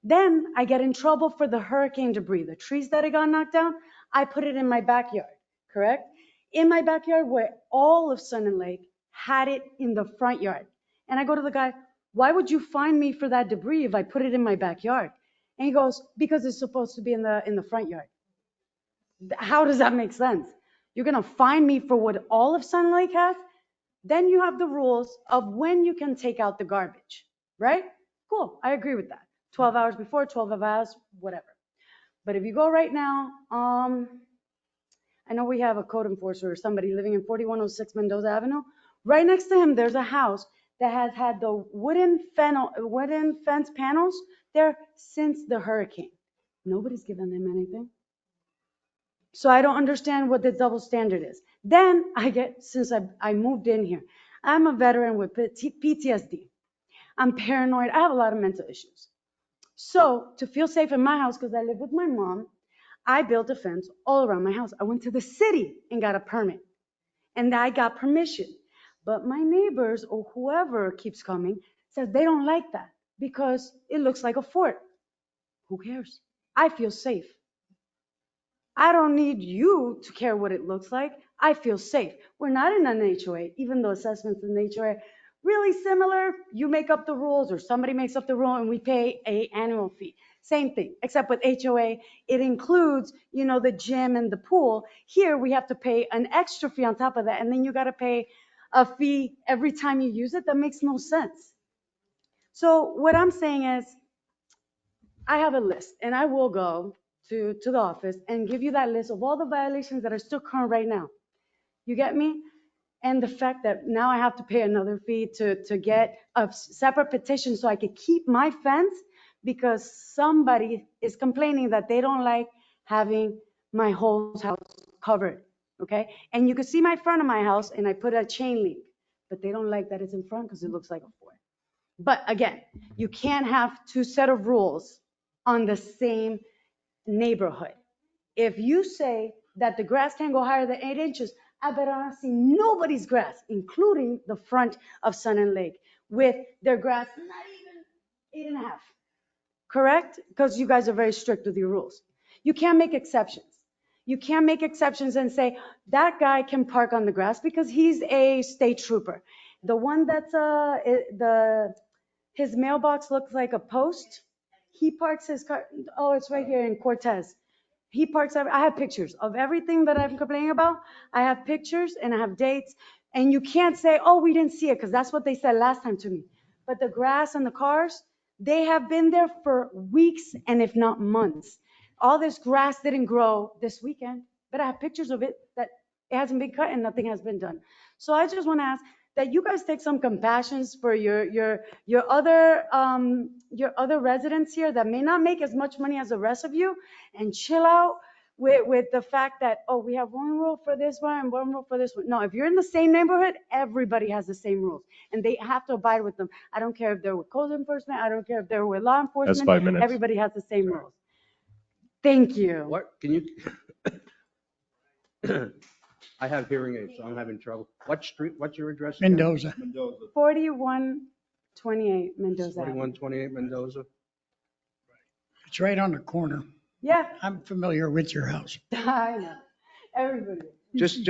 Then I get in trouble for the hurricane debris, the trees that got knocked down. I put it in my backyard, correct? In my backyard where all of Sun and Lake had it in the front yard. And I go to the guy, why would you fine me for that debris if I put it in my backyard? And he goes, because it's supposed to be in the front yard. How does that make sense? You're gonna fine me for what all of Sun Lake has? Then you have the rules of when you can take out the garbage, right? Cool, I agree with that. 12 hours before, 12 hours, whatever. But if you go right now, I know we have a code enforcer or somebody living in 4106 Mendoza Avenue. Right next to him, there's a house that has had the wooden fence panels there since the hurricane. Nobody's given them anything. So I don't understand what the double standard is. Then since I moved in here, I'm a veteran with PTSD. I'm paranoid. I have a lot of mental issues. So to feel safe in my house, because I live with my mom, I built a fence all around my house. I went to the city and got a permit, and I got permission. But my neighbors or whoever keeps coming says they don't like that because it looks like a fort. Who cares? I feel safe. I don't need you to care what it looks like. I feel safe. We're not in an HOA, even though assessments in the HOA really similar. You make up the rules or somebody makes up the rule and we pay an annual fee. Same thing, except with HOA, it includes, the gym and the pool. Here we have to pay an extra fee on top of that, and then you got to pay a fee every time you use it. That makes no sense. So what I'm saying is, I have a list, and I will go to the office and give you that list of all the violations that are still current right now. You get me? And the fact that now I have to pay another fee to get a separate petition so I could keep my fence because somebody is complaining that they don't like having my whole house covered, okay? And you can see my front of my house, and I put a chain link, but they don't like that it's in front because it looks like a fort. But again, you can't have two set of rules on the same neighborhood. If you say that the grass can't go higher than 8 inches, I bet I don't see nobody's grass, including the front of Sun and Lake, with their grass not even 8.5. Correct? Because you guys are very strict with your rules. You can't make exceptions. You can't make exceptions and say that guy can park on the grass because he's a state trooper. The one that's his mailbox looks like a post. He parks his car. Oh, it's right here in Cortez. He parks. I have pictures of everything that I'm complaining about. I have pictures and I have dates. And you can't say, oh, we didn't see it, because that's what they said last time to me. But the grass and the cars, they have been there for weeks and if not months. All this grass didn't grow this weekend, but I have pictures of it that it hasn't been cut and nothing has been done. So I just want to ask that you guys take some compassion for your other residents here that may not make as much money as the rest of you, and chill out with the fact that, oh, we have one rule for this one and one rule for this one. No, if you're in the same neighborhood, everybody has the same rules and they have to abide with them. I don't care if they're with code enforcement. I don't care if they're with law enforcement. That's 5 minutes. Everybody has the same rules. Thank you. What, can you? I have hearing aids, so I'm having trouble. What street, what's your address? again? Mendoza. 4128 Mendoza. 4128 Mendoza. It's right on the corner. Yeah, I'm familiar with your house. I know. Everybody. Just,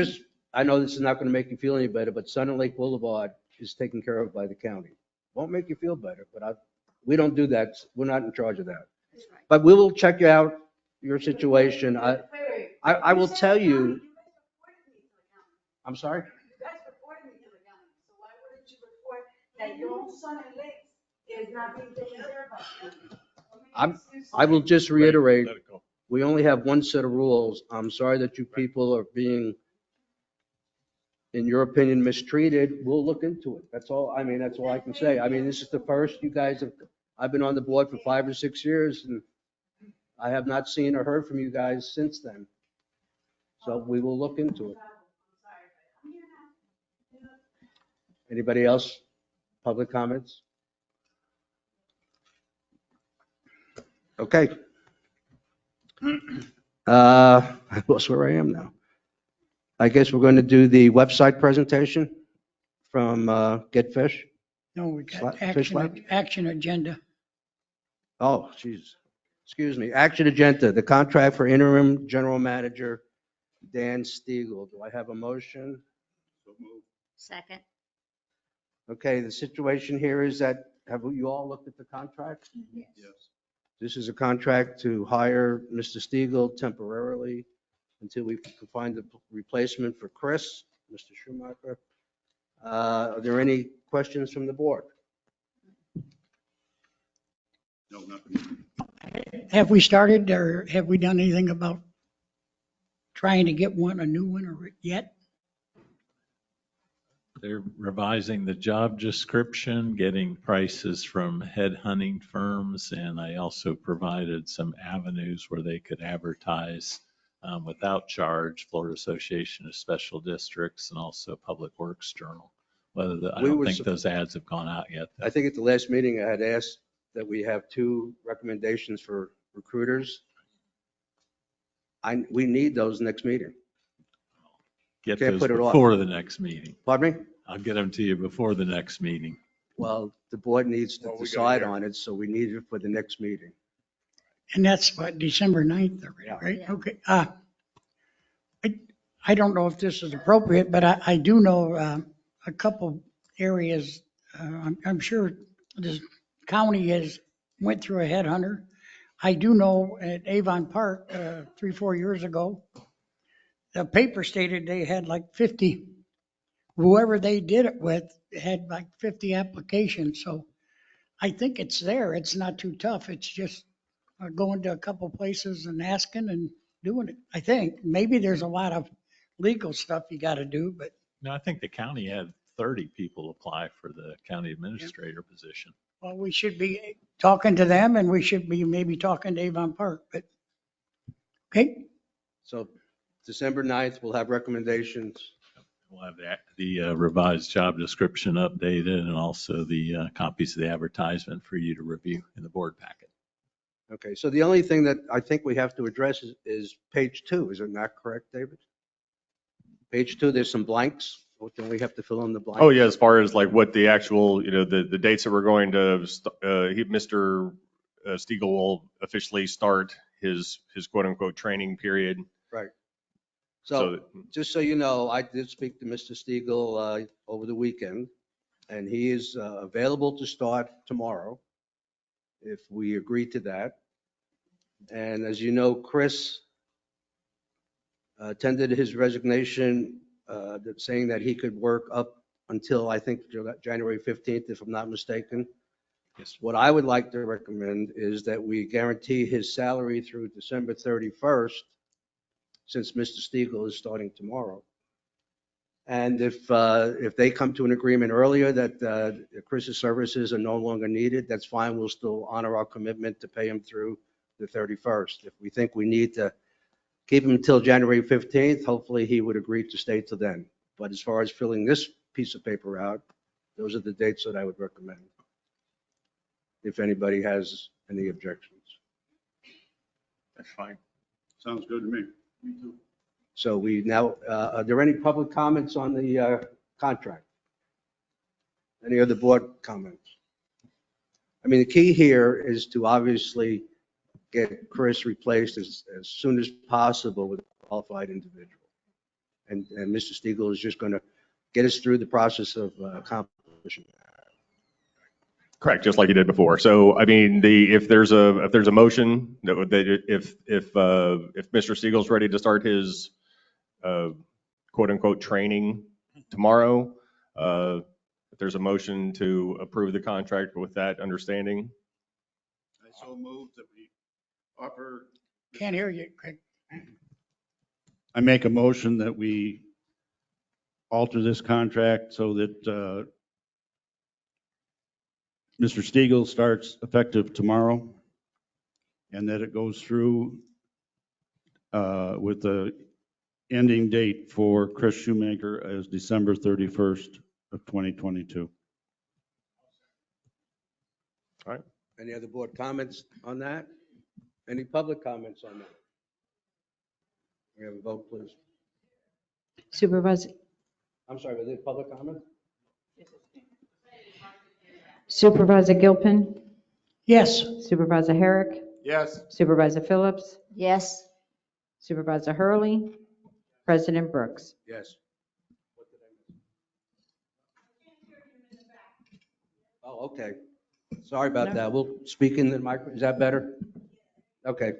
I know this is not going to make you feel any better, but Sun and Lake Boulevard is taken care of by the county. Won't make you feel better, but we don't do that. We're not in charge of that. But we will check you out, your situation. I will tell you. I'm sorry? You guys reported me to the county, so why wouldn't you report that your own Sun and Lake is not being taken care of? I will just reiterate, we only have one set of rules. I'm sorry that you people are being, in your opinion, mistreated. We'll look into it. That's all. I mean, that's all I can say. I mean, this is the first you guys have, I've been on the board for 5 or 6 years and I have not seen or heard from you guys since then. So we will look into it. Anybody else? Public comments? Okay. I lost where I am now. I guess we're going to do the website presentation from Get Fish. No, we got Fish Lab? action agenda. Oh, jeez. Excuse me. Action agenda, the contract for interim general manager Dan Stiegel. Do I have a motion? Second. Okay, the situation here is that, have you all looked at the contract? Yes. This is a contract to hire Mr. Stiegel temporarily until we can find a replacement for Chris, Mr. Schumacher. Are there any questions from the board? No, nothing. Have we started or have we done anything about trying to get a new one or yet? They're revising the job description, getting prices from headhunting firms, and I also provided some avenues where they could advertise without charge, Florida Association of Special Districts and also Public Works Journal. I don't think those ads have gone out yet. I think at the last meeting I had asked that we have 2 recommendations for recruiters. We need those next meeting. Get Can't those put it off. before the next meeting. Pardon me? I'll get them to you before the next meeting. Well, the board needs to Well, we gotta decide hear. on it, so we need it for the next meeting. And that's what, December 9th, right? Yeah. Okay. I don't know if this is appropriate, but I do know a couple areas. I'm sure this county went through a headhunter. I do know at Avon Park 3-4 years ago, the paper stated they had like 50, whoever they did it with had like 50 applications. So I think it's there. It's not too tough. It's just going to a couple places and asking and doing it. I think maybe there's a lot of legal stuff you got to do, but No, I think the county had 30 people apply for the county administrator position. well, we should be talking to them and we should be maybe talking to Avon Park, but okay. So December 9th, we'll have recommendations. We'll have the revised job description updated and also the copies of the advertisement for you to review in the board packet. Okay, so the only thing that I think we have to address is page 2. Is it not correct, David? Page 2, there's some blanks. Don't we have to fill in the blanks? Oh, yeah, as far as like what the actual, the dates that we're going to, Mr. Stiegel will officially start his quote unquote training period. Right. So just so you know, I did speak to Mr. Stiegel over the weekend, and he is available to start tomorrow if we agree to that. And as you know, Chris tendered his resignation, saying that he could work up until, I think, January 15th, if I'm not mistaken. Yes. What I would like to recommend is that we guarantee his salary through December 31st, since Mr. Stiegel is starting tomorrow. And if they come to an agreement earlier that Chris's services are no longer needed, that's fine. We'll still honor our commitment to pay him through the 31st. If we think we need to keep him until January 15th, hopefully he would agree to stay till then. But as far as filling this piece of paper out, those are the dates that I would recommend, if anybody has any objections. That's fine. Sounds good to me. Me too. So we now, are there any public comments on the contract? Any other board comments? I mean, the key here is to obviously get Chris replaced as soon as possible with a qualified individual. And Mr. Stiegel is just going to get us through the process of accomplishing that. Correct, just like you did before. So, I mean, if there's a motion that if Mr. Stiegel's ready to start his quote unquote training tomorrow, if there's a motion to approve the contract with that understanding. I so moved that we offer. Can't hear you, Craig. I make a motion that we alter this contract so that Mr. Stiegel starts effective tomorrow, and that it goes through with the ending date for Chris Shoemaker as December 31st of 2022. All right. Any other board comments on that? Any public comments on that? We have a vote, please. Supervisor, I'm sorry, was it public comment? Supervisor Gilpin, Yes. Supervisor Herrick, Yes. Supervisor Phillips, Yes. Supervisor Hurley, President Brooks. Yes. Oh, okay. Sorry about that. We'll speak in the microphone. Is that better? Okay.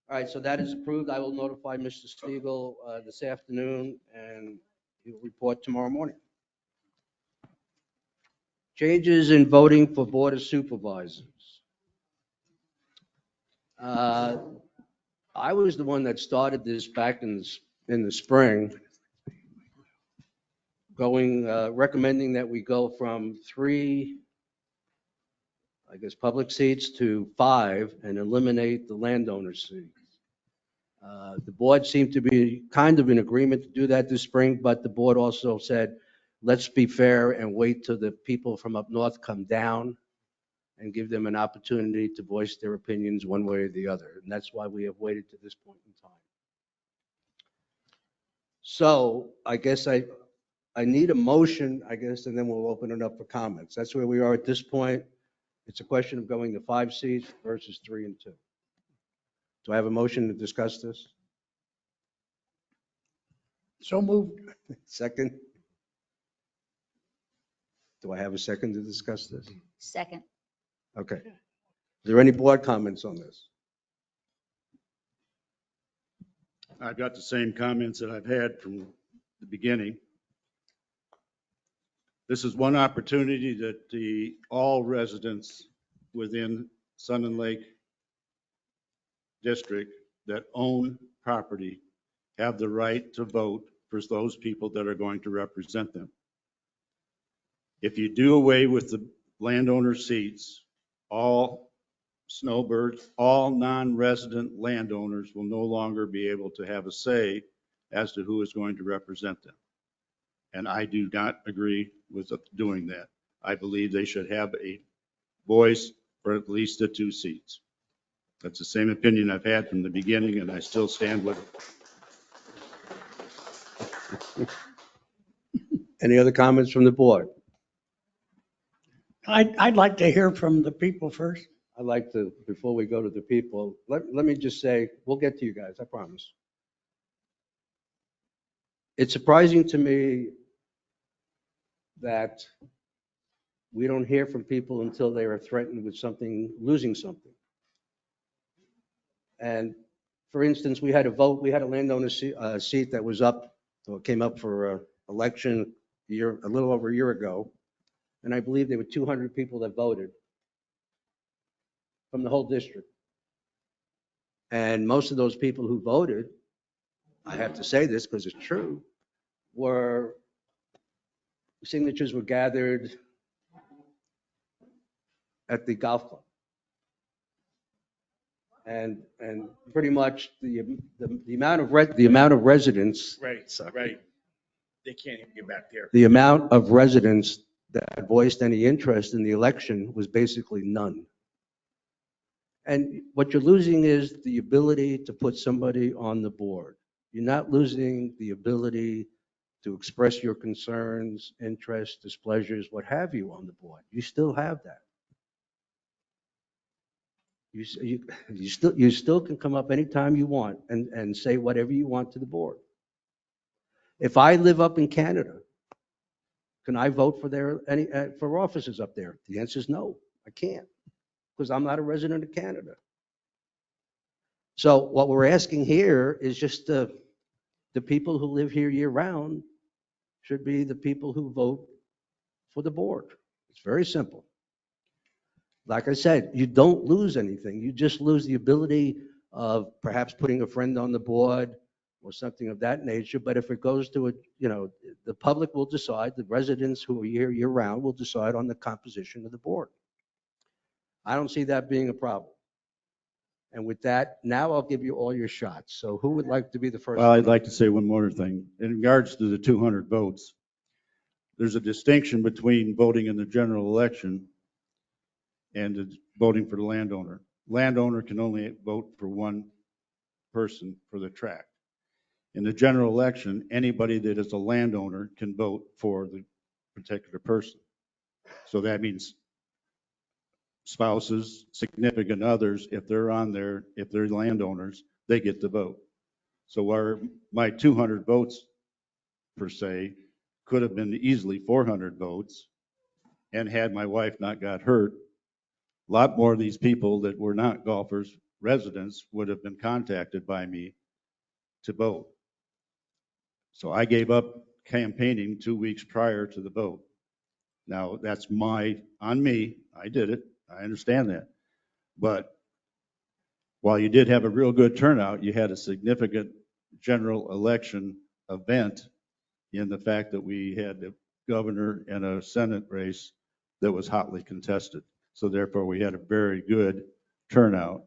All right, so that is approved. I will notify Mr. Stiegel this afternoon, and he'll report tomorrow morning. Changes in voting for Board of Supervisors. I was the one that started this back in the spring, recommending that we go from 3, I guess, public seats to 5 and eliminate the landowner seats. The board seemed to be kind of in agreement to do that this spring, but the board also said, let's be fair and wait till the people from up north come down and give them an opportunity to voice their opinions one way or the other. And that's why we have waited to this point in time. So I guess I need a motion, I guess, and then we'll open it up for comments. That's where we are at this point. It's a question of going to 5 seats versus 3 and 2. Do I have a motion to discuss this? So moved. Second? Do I have a second to discuss this? Second. Okay. Is there any board comments on this? I've got the same comments that I've had from the beginning. This is one opportunity that all residents within Sun and Lake District that own property have the right to vote for those people that are going to represent them. If you do away with the landowner seats, all snowbirds, all non-resident landowners will no longer be able to have a say as to who is going to represent them. And I do not agree with doing that. I believe they should have a voice for at least the 2 seats. That's the same opinion I've had from the beginning, and I still stand with it. Any other comments from the board? I'd like to hear from the people first. I'd like to, before we go to the people, let me just say, we'll get to you guys, I promise. It's surprising to me that we don't hear from people until they are threatened with something, losing something. And for instance, we had a landowner seat that was up, or came up for election a little over a year ago. And I believe there were 200 people that voted from the whole district. And most of those people who voted, I have to say this because it's true, signatures were gathered at the golf club. And pretty much the amount of residents. Right. They can't even get back there. The amount of residents that voiced any interest in the election was basically none. And what you're losing is the ability to put somebody on the board. You're not losing the ability to express your concerns, interests, displeasures, what have you on the board. You still have that. You still can come up anytime you want and say whatever you want to the board. If I live up in Canada, can I vote for offices up there? The answer is no, I can't, because I'm not a resident of Canada. So what we're asking here is just the people who live here year round should be the people who vote for the board. It's very simple. Like I said, you don't lose anything. You just lose the ability of perhaps putting a friend on the board or something of that nature. But if it goes to the public will decide, the residents who are here year round will decide on the composition of the board. I don't see that being a problem. And with that, now I'll give you all your shots. So who would like to be the first? Well, I'd like to say one more thing. In regards to the 200 votes, there's a distinction between voting in the general election and voting for the landowner. Landowner can only vote for one person for the tract. In the general election, anybody that is a landowner can vote for the particular person. So that means spouses, significant others, if they're on there, if they're landowners, they get to vote. So my 200 votes, per se, could have been easily 400 votes, and had my wife not got hurt, a lot more of these people that were not golfers, residents, would have been contacted by me to vote. So I gave up campaigning 2 weeks prior to the vote. Now, that's on me. I did it. I understand that. But while you did have a real good turnout, you had a significant general election event in the fact that we had a governor and a Senate race that was hotly contested. So therefore, we had a very good turnout.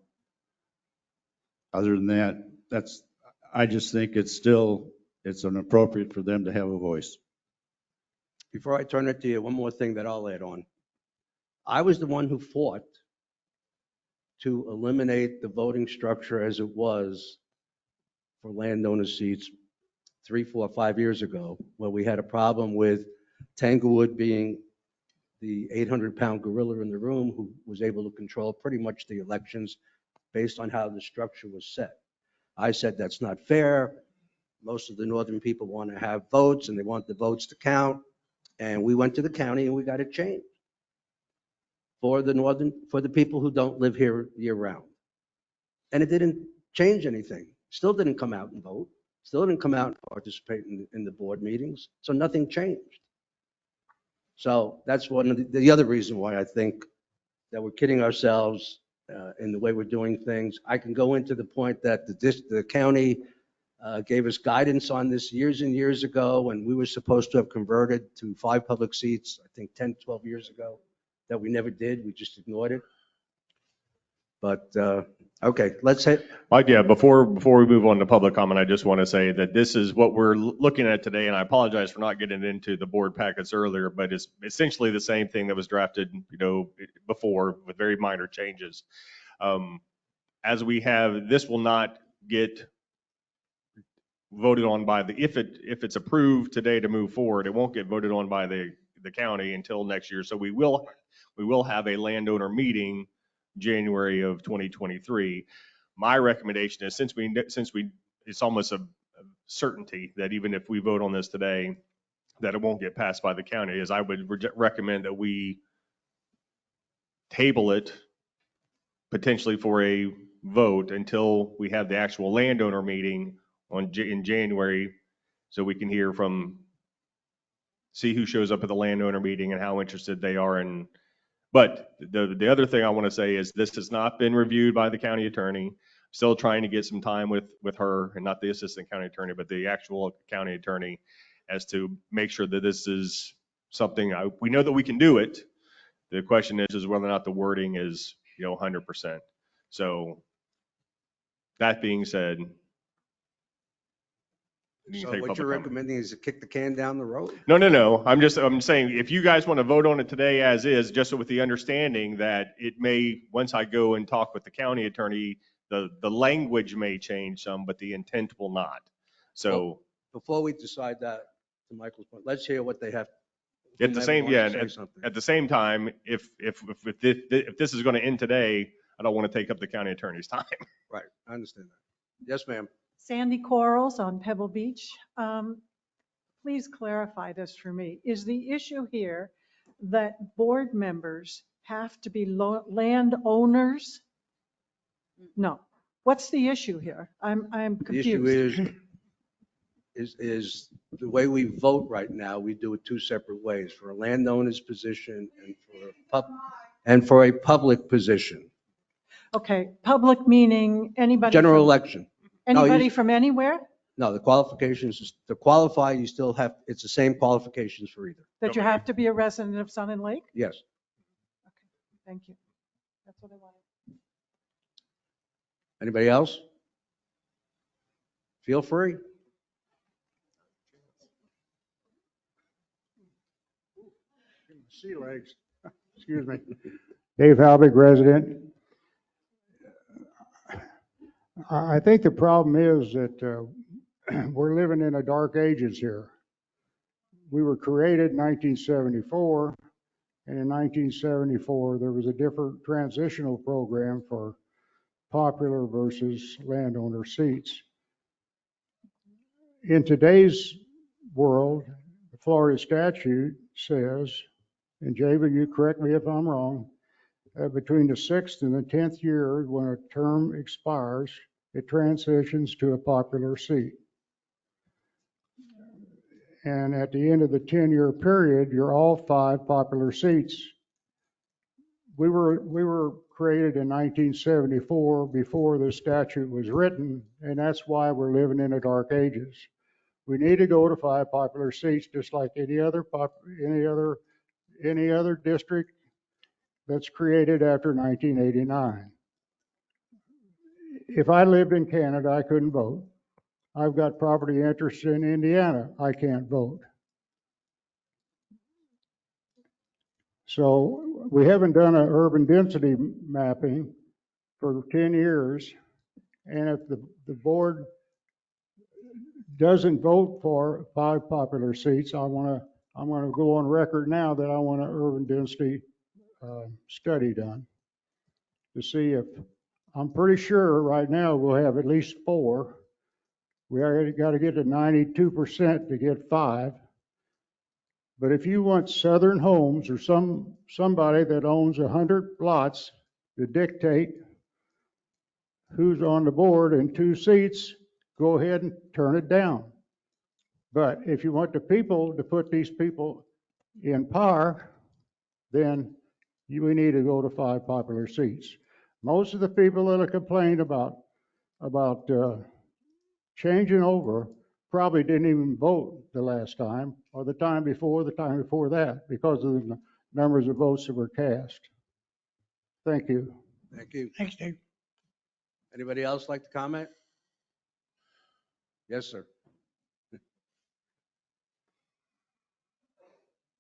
Other than that, I just think it's inappropriate for them to have a voice. Before I turn it to you, one more thing that I'll add on. I was the one who fought to eliminate the voting structure as it was for landowner seats 3, 4, 5 years ago, where we had a problem with Tanglewood being the 800-pound gorilla in the room who was able to control pretty much the elections based on how the structure was set. I said that's not fair. Most of the northern people want to have votes and they want the votes to count. And we went to the county and we got it changed for the people who don't live here year round. And it didn't change anything. Still didn't come out and vote. Still didn't come out and participate in the board meetings. So nothing changed. So that's one of the other reason why I think that we're kidding ourselves in the way we're doing things. I can go into the point that the county gave us guidance on this years and years ago, and we were supposed to have converted to 5 public seats, I think 10, 12 years ago, that we never did. We just ignored it. But, okay, let's hit, Yeah, before we move on to public comment, I just want to say that this is what we're looking at today, and I apologize for not getting into the board packets earlier, but it's essentially the same thing that was drafted, before with very minor changes. As we have, this will not get voted on by if it's approved today to move forward, it won't get voted on by the county until next year. So we will have a landowner meeting January of 2023. My recommendation is since it's almost a certainty that even if we vote on this today, that it won't get passed by the county, is I would recommend that we table it potentially for a vote until we have the actual landowner meeting in January, so we can see who shows up at the landowner meeting and how interested they are in. But the other thing I want to say is this has not been reviewed by the county attorney. Still trying to get some time with her, and not the assistant county attorney, but the actual county attorney, as to make sure that this is something we know that we can do it. The question is whether or not the wording is 100%. So that being said, so what you're recommending is to kick the can down the road? No. I'm saying if you guys want to vote on it today as is, just with the understanding that it may, once I go and talk with the county attorney, the language may change some, but the intent will not. So well, before we decide that, to Michael's point, let's hear what they have. At the same time, if this is going to end today, I don't want to take up the county attorney's time. Right, I understand that. Yes, ma'am. Sandy Quarles on Pebble Beach. Please clarify this for me. Is the issue here that board members have to be landowners? No. What's the issue here? I'm confused. The issue is the way we vote right now, we do it two separate ways, for a landowner's position and for a public position. Okay, public meaning anybody? General election. Anybody from anywhere? No, the qualifications, to qualify, you still have, it's the same qualifications for either. That you have to be a resident of Sun and Lake? Yes. Okay, thank you. That's what I wanted. Anybody else? Feel free. Sea legs. Excuse me. Dave Halbig, resident. I think the problem is that we're living in a dark ages here. We were created in 1974, and in 1974 there was a different transitional program for popular versus landowner seats. In today's world, the Florida statute says, and Java, you correct me if I'm wrong, between the 6th and the 10th year, when a term expires, it transitions to a popular seat. And at the end of the 10-year period, you're all 5 popular seats. We were created in 1974 before the statute was written, and that's why we're living in the dark ages. We need to go to 5 popular seats, just like any other district that's created after 1989. If I lived in Canada, I couldn't vote. I've got property interests in Indiana. I can't vote. So we haven't done an urban density mapping for 10 years. And if the board doesn't vote for 5 popular seats, I'm going to go on record now that I want an urban density study done to see if, I'm pretty sure right now we'll have at least 4. We already got to get to 92% to get 5. But if you want Southern Homes or somebody that owns 100 lots to dictate who's on the board and 2 seats, go ahead and turn it down. But if you want the people to put these people in power, then we need to go to 5 popular seats. Most of the people that have complained about changing over probably didn't even vote the last time, or the time before that, because of the numbers of votes that were cast. Thank you. Thank you. Thanks, Dave. Anybody else like to comment? Yes, sir.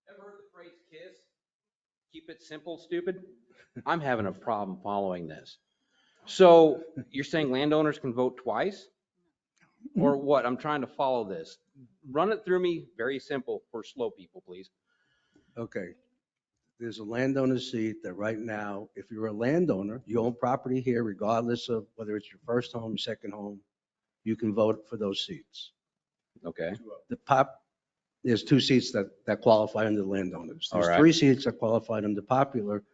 Ever heard the phrase KISS? Keep it simple, stupid? I'm having a problem following this. So you're saying landowners can vote twice? Or what? I'm trying to follow this. Run it through me, very simple for slow people, please. Okay. There's a landowner seat that right now, if you're a landowner, you own property here regardless of whether it's your first home, second home, you can vote for those seats. Okay. There's 2 seats that qualify under landowners. There's All right. 3 seats that qualified under popular,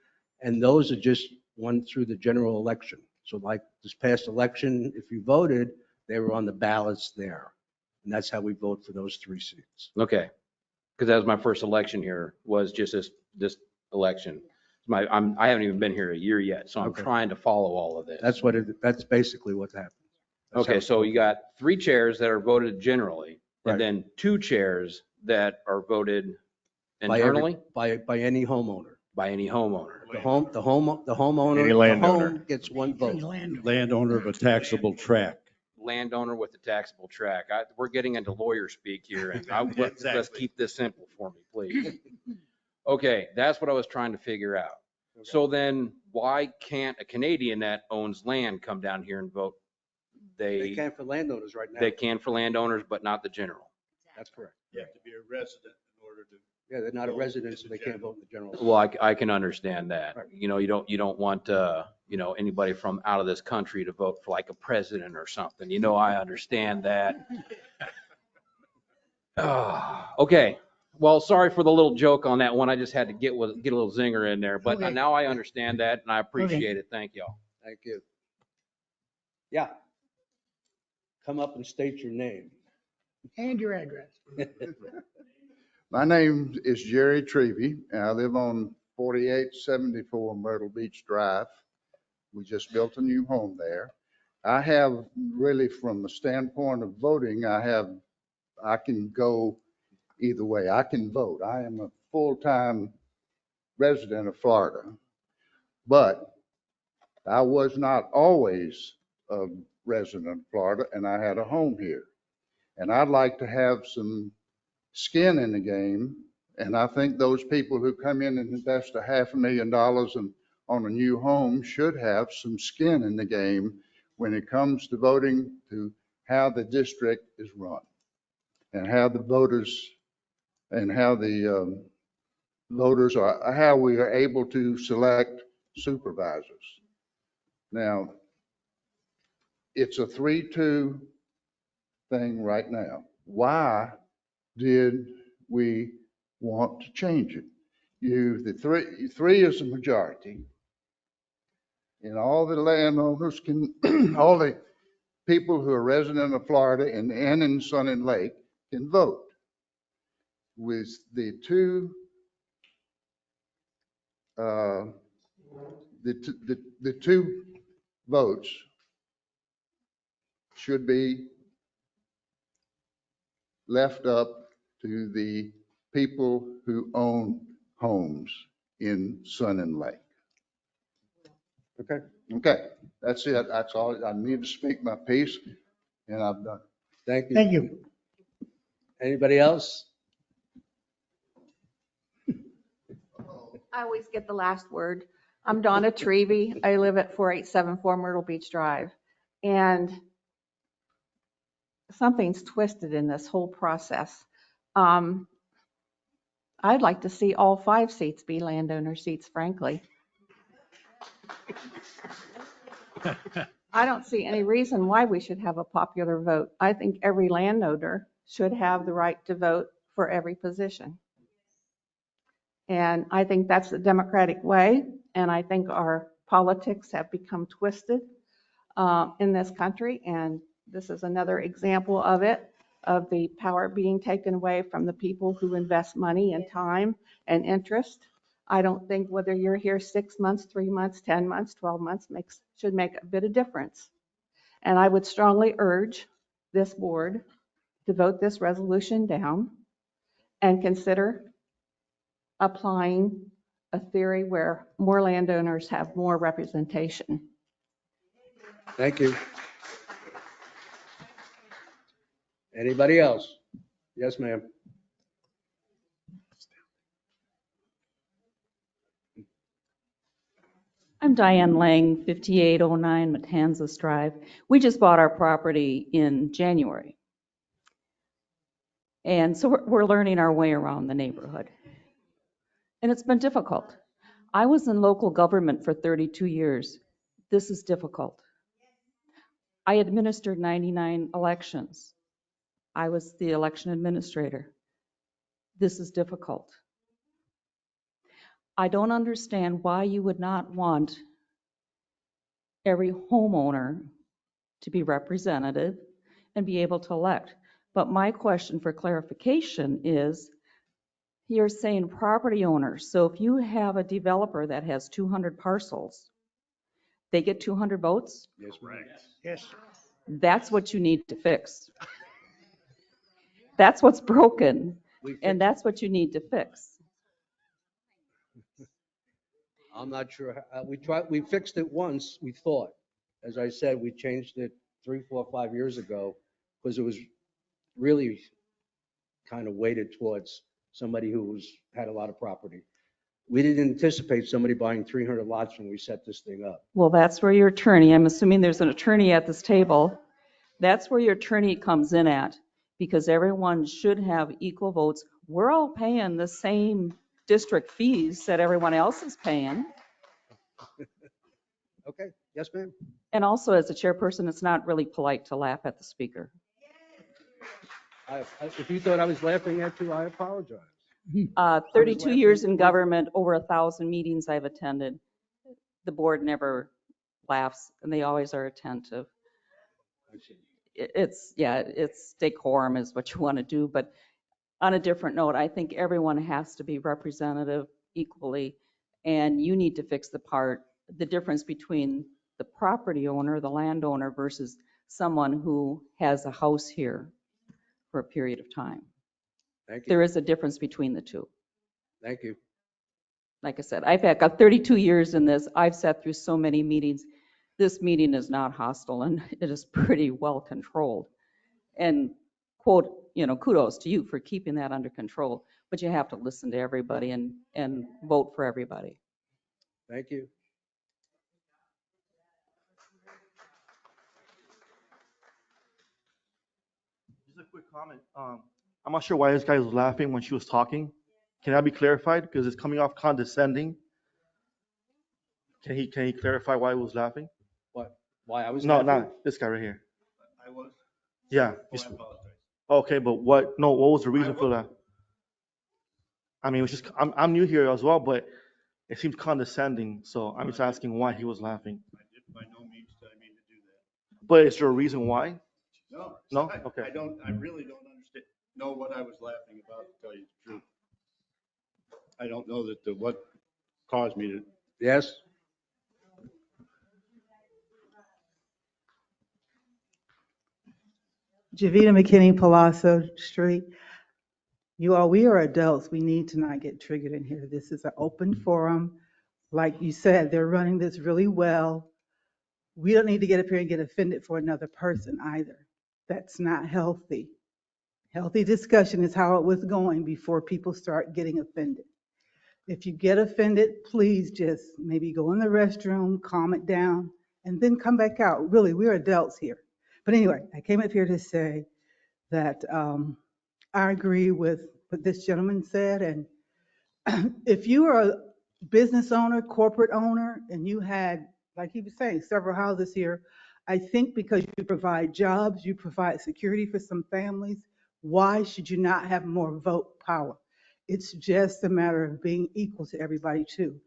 and those are just won through the general election. So like this past election, if you voted, they were on the ballots there. And that's how we vote for those 3 seats. Okay. Because that was my first election here, was just this election. I haven't even been here a year yet, so I'm Okay. trying to follow all of this. That's basically what happened. That's Okay, how- so you got 3 chairs that are voted generally, Right. and then 2 chairs that are voted by internally by any homeowner. by any homeowner. The homeowner, Any the landowner. home gets 1 vote. Landowner of a taxable tract. Landowner with a taxable tract. We're getting into lawyer speak here, and let's Exactly. keep this simple for me, please. Okay, that's what I was trying to figure out. So then why can't a Canadian that owns land come down here and vote? They can for landowners right now. They can for landowners, but not the general. That's correct. You have to be a resident in order to. Yeah, they're not a resident, so they can't vote in the general. Well, I can understand that. You know, you don't want, anybody from out of this country to vote for like a president or something. You know, I understand that. Okay. Well, sorry for the little joke on that one. I just had to get a little zinger in there, but Okay. now I understand that and I appreciate it. Thank y'all. Thank you. Yeah. Come up and state your name. And your address. My name is Jerry Trevey, and I live on 4874 Myrtle Beach Drive. We just built a new home there. I have really, from the standpoint of voting, I can go either way. I can vote. I am a full-time resident of Florida, but I was not always a resident of Florida, and I had a home here. And I'd like to have some skin in the game. And I think those people who come in and invest $500,000 on a new home should have some skin in the game when it comes to voting to how the district is run and how the voters are, how we are able to select supervisors. Now, it's a 3-2 thing right now. Why did we want to change it? Three is the majority. And all the landowners can, all the people who are resident of Florida and in Sun and Lake can vote. With the two votes should be left up to the people who own homes in Sun and Lake. Okay, that's it. That's all. I need to speak my piece, and I've done. Thank you. Thank you. Anybody else? I always get the last word. I'm Donna Trevey. I live at 4874 Myrtle Beach Drive. And something's twisted in this whole process. I'd like to see all 5 seats be landowner seats, frankly. I don't see any reason why we should have a popular vote. I think every landowner should have the right to vote for every position. And I think that's the democratic way. And I think our politics have become twisted in this country. And this is another example of it, of the power being taken away from the people who invest money and time and interest. I don't think whether you're here 6 months, 3 months, 10 months, 12 months should make a bit of difference. And I would strongly urge this board to vote this resolution down and consider applying a theory where more landowners have more representation. Thank you. Anybody else? Yes, ma'am. I'm Diane Lang, 5809 Matanzas Drive. We just bought our property in January. And so we're learning our way around the neighborhood. And it's been difficult. I was in local government for 32 years. This is difficult. I administered 99 elections. I was the election administrator. This is difficult. I don't understand why you would not want every homeowner to be representative and be able to elect. But my question for clarification is, you're saying property owners. So if you have a developer that has 200 parcels, they get 200 votes? Yes, ma'am. Yes. That's what you need to fix. That's what's broken, and that's what you need to fix. I'm not sure. We fixed it once, we thought. As I said, we changed it 3, 4, 5 years ago because it was really kind of weighted towards somebody who had a lot of property. We didn't anticipate somebody buying 300 lots when we set this thing up. Well, that's where your attorney, I'm assuming there's an attorney at this table. That's where your attorney comes in at, because everyone should have equal votes. We're all paying the same district fees that everyone else is paying. Okay, yes, ma'am. And also, as a chairperson, it's not really polite to laugh at the speaker. If you thought I was laughing at you, I apologize. 32 years in government, over 1,000 meetings I've attended. The board never laughs, and they always are attentive. It's decorum is what you want to do, but on a different note, I think everyone has to be representative equally, and you need to fix the difference between the property owner, the landowner, versus someone who has a house here for a period of time. Thank you. There is a difference between the two. Thank you. Like I said, I've got 32 years in this. I've sat through so many meetings. This meeting is not hostile, and it is pretty well controlled. And kudos to you for keeping that under control. But you have to listen to everybody and vote for everybody. Thank you. Just a quick comment. I'm not sure why this guy was laughing when she was talking. Can that be clarified? Because it's coming off condescending. Can he clarify why he was laughing? What? Why I was No, laughing? not this guy right here. I was. Yeah. Oh, I apologize. Okay, but what was the reason for that? I mean, it was just, I'm new here as well, but it seems condescending, so I'm just asking why he was laughing. I did by no means tell me to do that. But is there a reason why? No. No? Okay. I really don't know what I was laughing about, to tell you the truth. I don't know what caused me to. Yes? Javita McKinney, Palazzo Street. We are adults. We need to not get triggered in here. This is an open forum. Like you said, they're running this really well. We don't need to get up here and get offended for another person either. That's not healthy. Healthy discussion is how it was going before people start getting offended. If you get offended, please just maybe go in the restroom, calm it down, and then come back out. Really, we're adults here. But anyway, I came up here to say that I agree with what this gentleman said. And if you are a business owner, corporate owner, and you had, like he was saying, several houses here, I think because you provide jobs, you provide security for some families, why should you not have more vote power? It's just a matter of being equal to everybody too.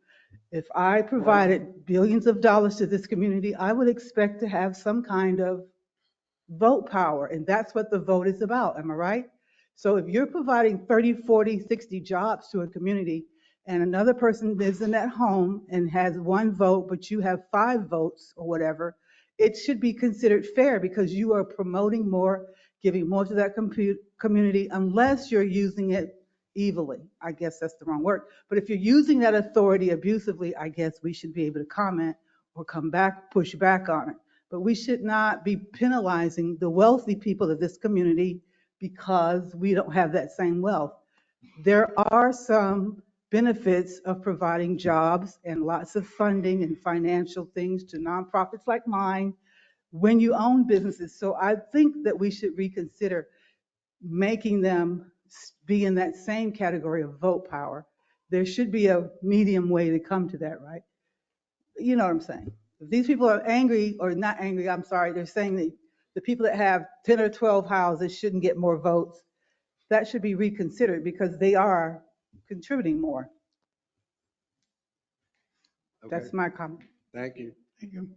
If I provided billions of dollars to this community, I would expect to have some kind of vote power, and that's what the vote is about. Am I right? So if you're providing 30, 40, 60 jobs to a community and another person lives in that home and has 1 vote, but you have 5 votes or whatever, it should be considered fair because you are promoting more, giving more to that community, unless you're using it evilly. I guess that's the wrong word. But if you're using that authority abusively, I guess we should be able to comment or come back, push back on it. But we should not be penalizing the wealthy people of this community because we don't have that same wealth. There are some benefits of providing jobs and lots of funding and financial things to nonprofits like mine when you own businesses. So I think that we should reconsider making them be in that same category of vote power. There should be a medium way to come to that, right? You know what I'm saying? If these people are angry, or not angry, I'm sorry, they're saying that the people that have 10 or 12 houses shouldn't get more votes. That should be reconsidered because they are contributing more. Okay. That's my comment. Thank you. Thank you.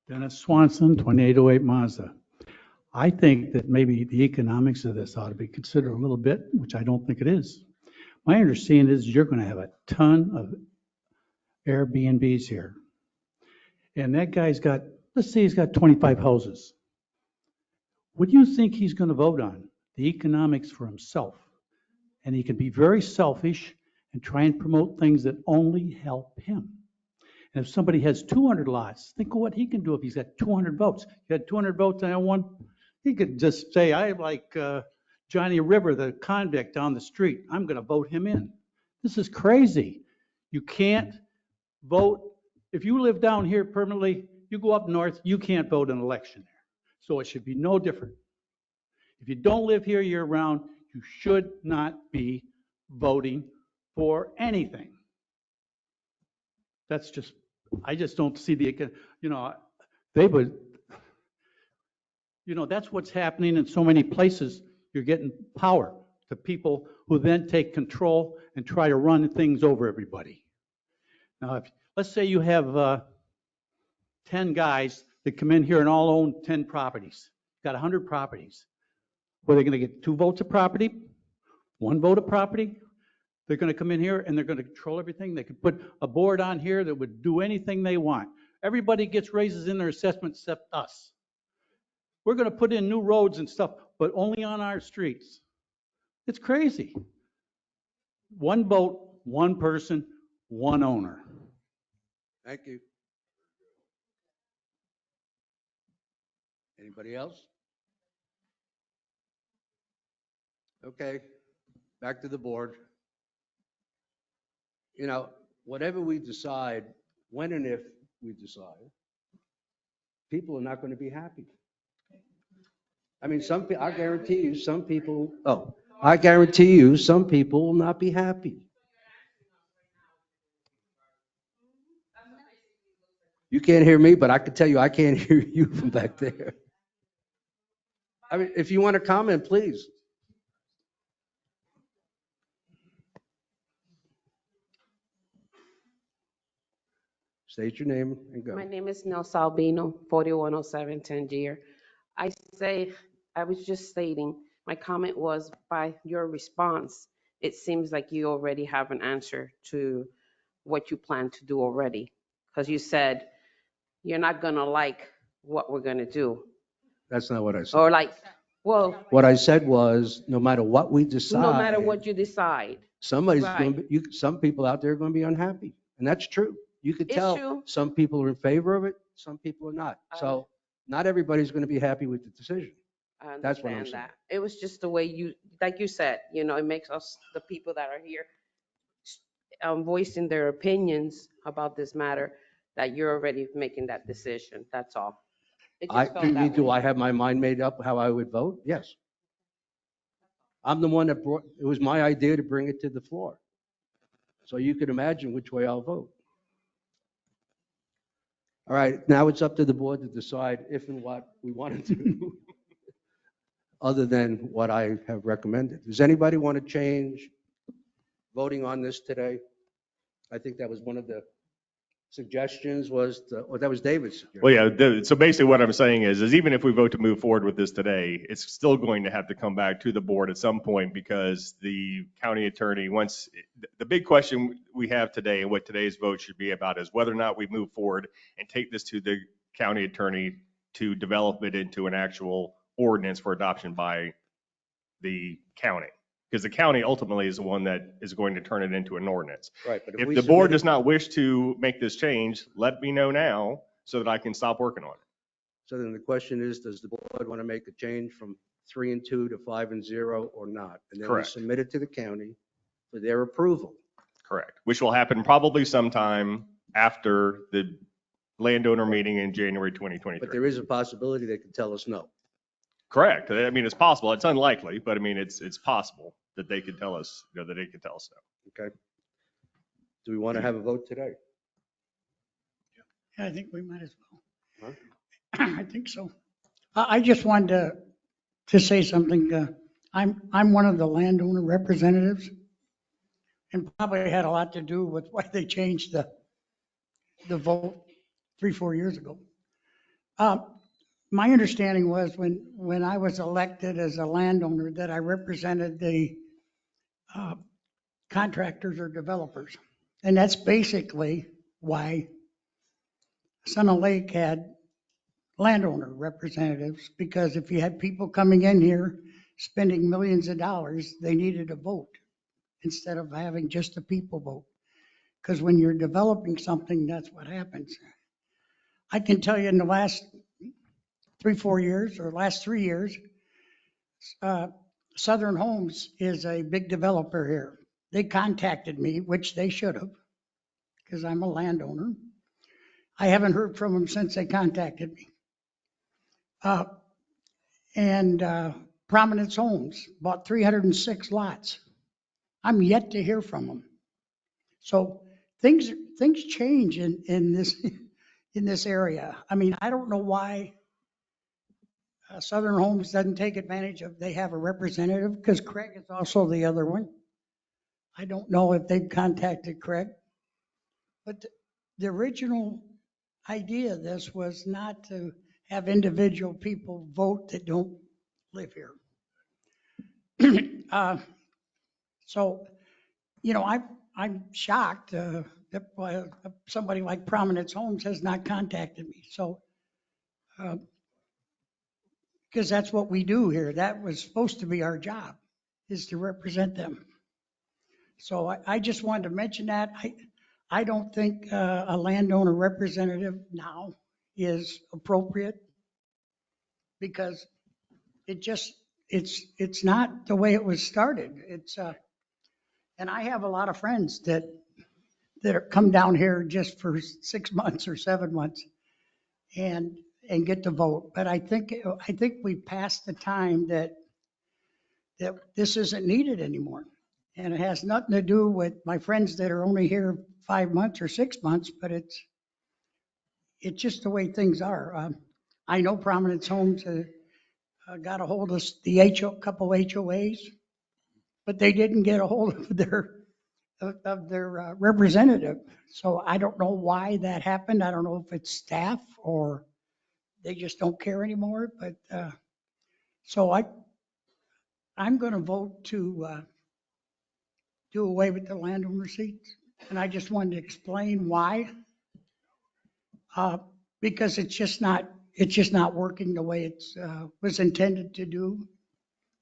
Dennis Swanson, 2808 Mazda. I think that maybe the economics of this ought to be considered a little bit, which I don't think it is. My understanding is you're going to have a ton of Airbnbs here. And that guy's got, let's say he's got 25 houses. What do you think he's going to vote on? The economics for himself. And he can be very selfish and try and promote things that only help him. And if somebody has 200 lots, think of what he can do if he's got 200 votes. He had 200 votes on that one. He could just say, I like Johnny River, the convict down the street. I'm going to vote him in. This is crazy. You can't vote. If you live down here permanently, you go up north, you can't vote in an election there. So it should be no different. If you don't live here year round, you should not be voting for anything. That's just, I just don't see the, they would, that's what's happening in so many places. You're getting power to people who then take control and try to run things over everybody. Now, let's say you have 10 guys that come in here and all own 10 properties. You've got 100 properties. Were they going to get 2 votes a property? 1 vote a property? They're going to come in here and they're going to control everything. They could put a board on here that would do anything they want. Everybody gets raises in their assessment except us. We're going to put in new roads and stuff, but only on our streets. It's crazy. 1 vote, 1 person, 1 owner. Thank you. Anybody else? Okay, back to the board. Whatever we decide, when and if we decide, people are not going to be happy. I mean, I guarantee you, some people will not be happy. You can't hear me, but I can tell you I can't hear you from back there. I mean, if you want to comment, please. State your name and go. My name is Nelsa Albino, 4107 Tangier. I was just stating, my comment was by your response, it seems like you already have an answer to what you plan to do already. Because you said you're not going to like what we're going to do. That's not what I said. Or like, well, What I said was, no matter what we decide. no matter what you decide. Somebody's Right. going to be, some people out there are going to be unhappy. And that's true. You could tell Issue. some people are in favor of it, some people are not. So not everybody's going to be happy with the decision. I That's what I'm understand saying. that. It was just the way you, like you said, it makes us, the people that are here, voicing their opinions about this matter, that you're already making that decision. That's all. It just felt that Do way. I have my mind made up how I would vote? Yes. I'm the one that it was my idea to bring it to the floor. So you can imagine which way I'll vote. All right, now it's up to the board to decide if and what we want to do, other than what I have recommended. Does anybody want to change voting on this today? I think that was one of the suggestions or that was David's suggestion. Well, yeah, so basically what I'm saying is even if we vote to move forward with this today, it's still going to have to come back to the board at some point because the county attorney, the big question we have today and what today's vote should be about is whether or not we move forward and take this to the county attorney to develop it into an actual ordinance for adoption by the county. Because the county ultimately is the one that is going to turn it into an ordinance. Right, but If we the board submitted- does not wish to make this change, let me know now so that I can stop working on it. So then the question is, does the board want to make a change from 3 and 2 to 5 and 0 or not? And then we Correct. submit it to the county for their approval. Correct. Which will happen probably sometime after the landowner meeting in January 2023. But there is a possibility they could tell us no. Correct. I mean, it's possible. It's unlikely, but I mean, it's possible that they could tell us, that they could tell us no. Okay. Do we want to have a vote today? I think we might as well. Huh? I think so. I just wanted to say something. I'm one of the landowner representatives and probably had a lot to do with why they changed the vote 3-4 years ago. My understanding was when I was elected as a landowner that I represented the contractors or developers. And that's basically why Sun Lake had landowner representatives, because if you had people coming in here spending millions of dollars, they needed a vote instead of having just the people vote. Because when you're developing something, that's what happens. I can tell you in the last 3-4 years or last 3 years, Southern Homes is a big developer here. They contacted me, which they should have, because I'm a landowner. I haven't heard from them since they contacted me. Prominence Homes bought 306 lots. I'm yet to hear from them. So things change in this area. I mean, I don't know why Southern Homes doesn't take advantage of, they have a representative, because Craig is also the other one. I don't know if they've contacted Craig. But the original idea of this was not to have individual people vote that don't live here. So, you know, I'm shocked that somebody like Prominence Homes has not contacted me. So, because that's what we do here. That was supposed to be our job, is to represent them. So I just wanted to mention that. I don't think a landowner representative now is appropriate, because it's not the way it was started. And I have a lot of friends that come down here just for 6 months or 7 months and get to vote. But I think we passed the time that this isn't needed anymore. And it has nothing to do with my friends that are only here 5 months or 6 months, but it's just the way things are. I know Prominence Homes got a hold of the couple HOAs, but they didn't get a hold of their representative. So I don't know why that happened. I don't know if it's staff or they just don't care anymore. But so I'm going to vote to do away with the landowner seats. And I just wanted to explain why. Because it's just not working the way it was intended to do.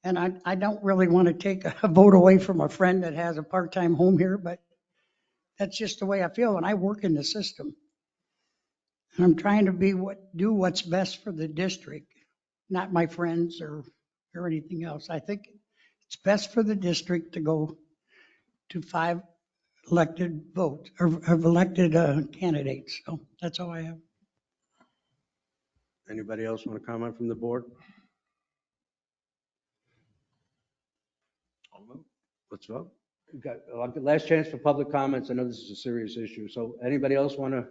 And I don't really want to take a vote away from a friend that has a part-time home here, but that's just the way I feel. And I work in the system. And I'm trying to do what's best for the district, not my friends or anything else. I think it's best for the district to go to 5 elected votes or elected candidates. So that's all I have. Anybody else want to comment from the board? Let's vote. We've got last chance for public comments. I know this is a serious issue. So anybody else want to?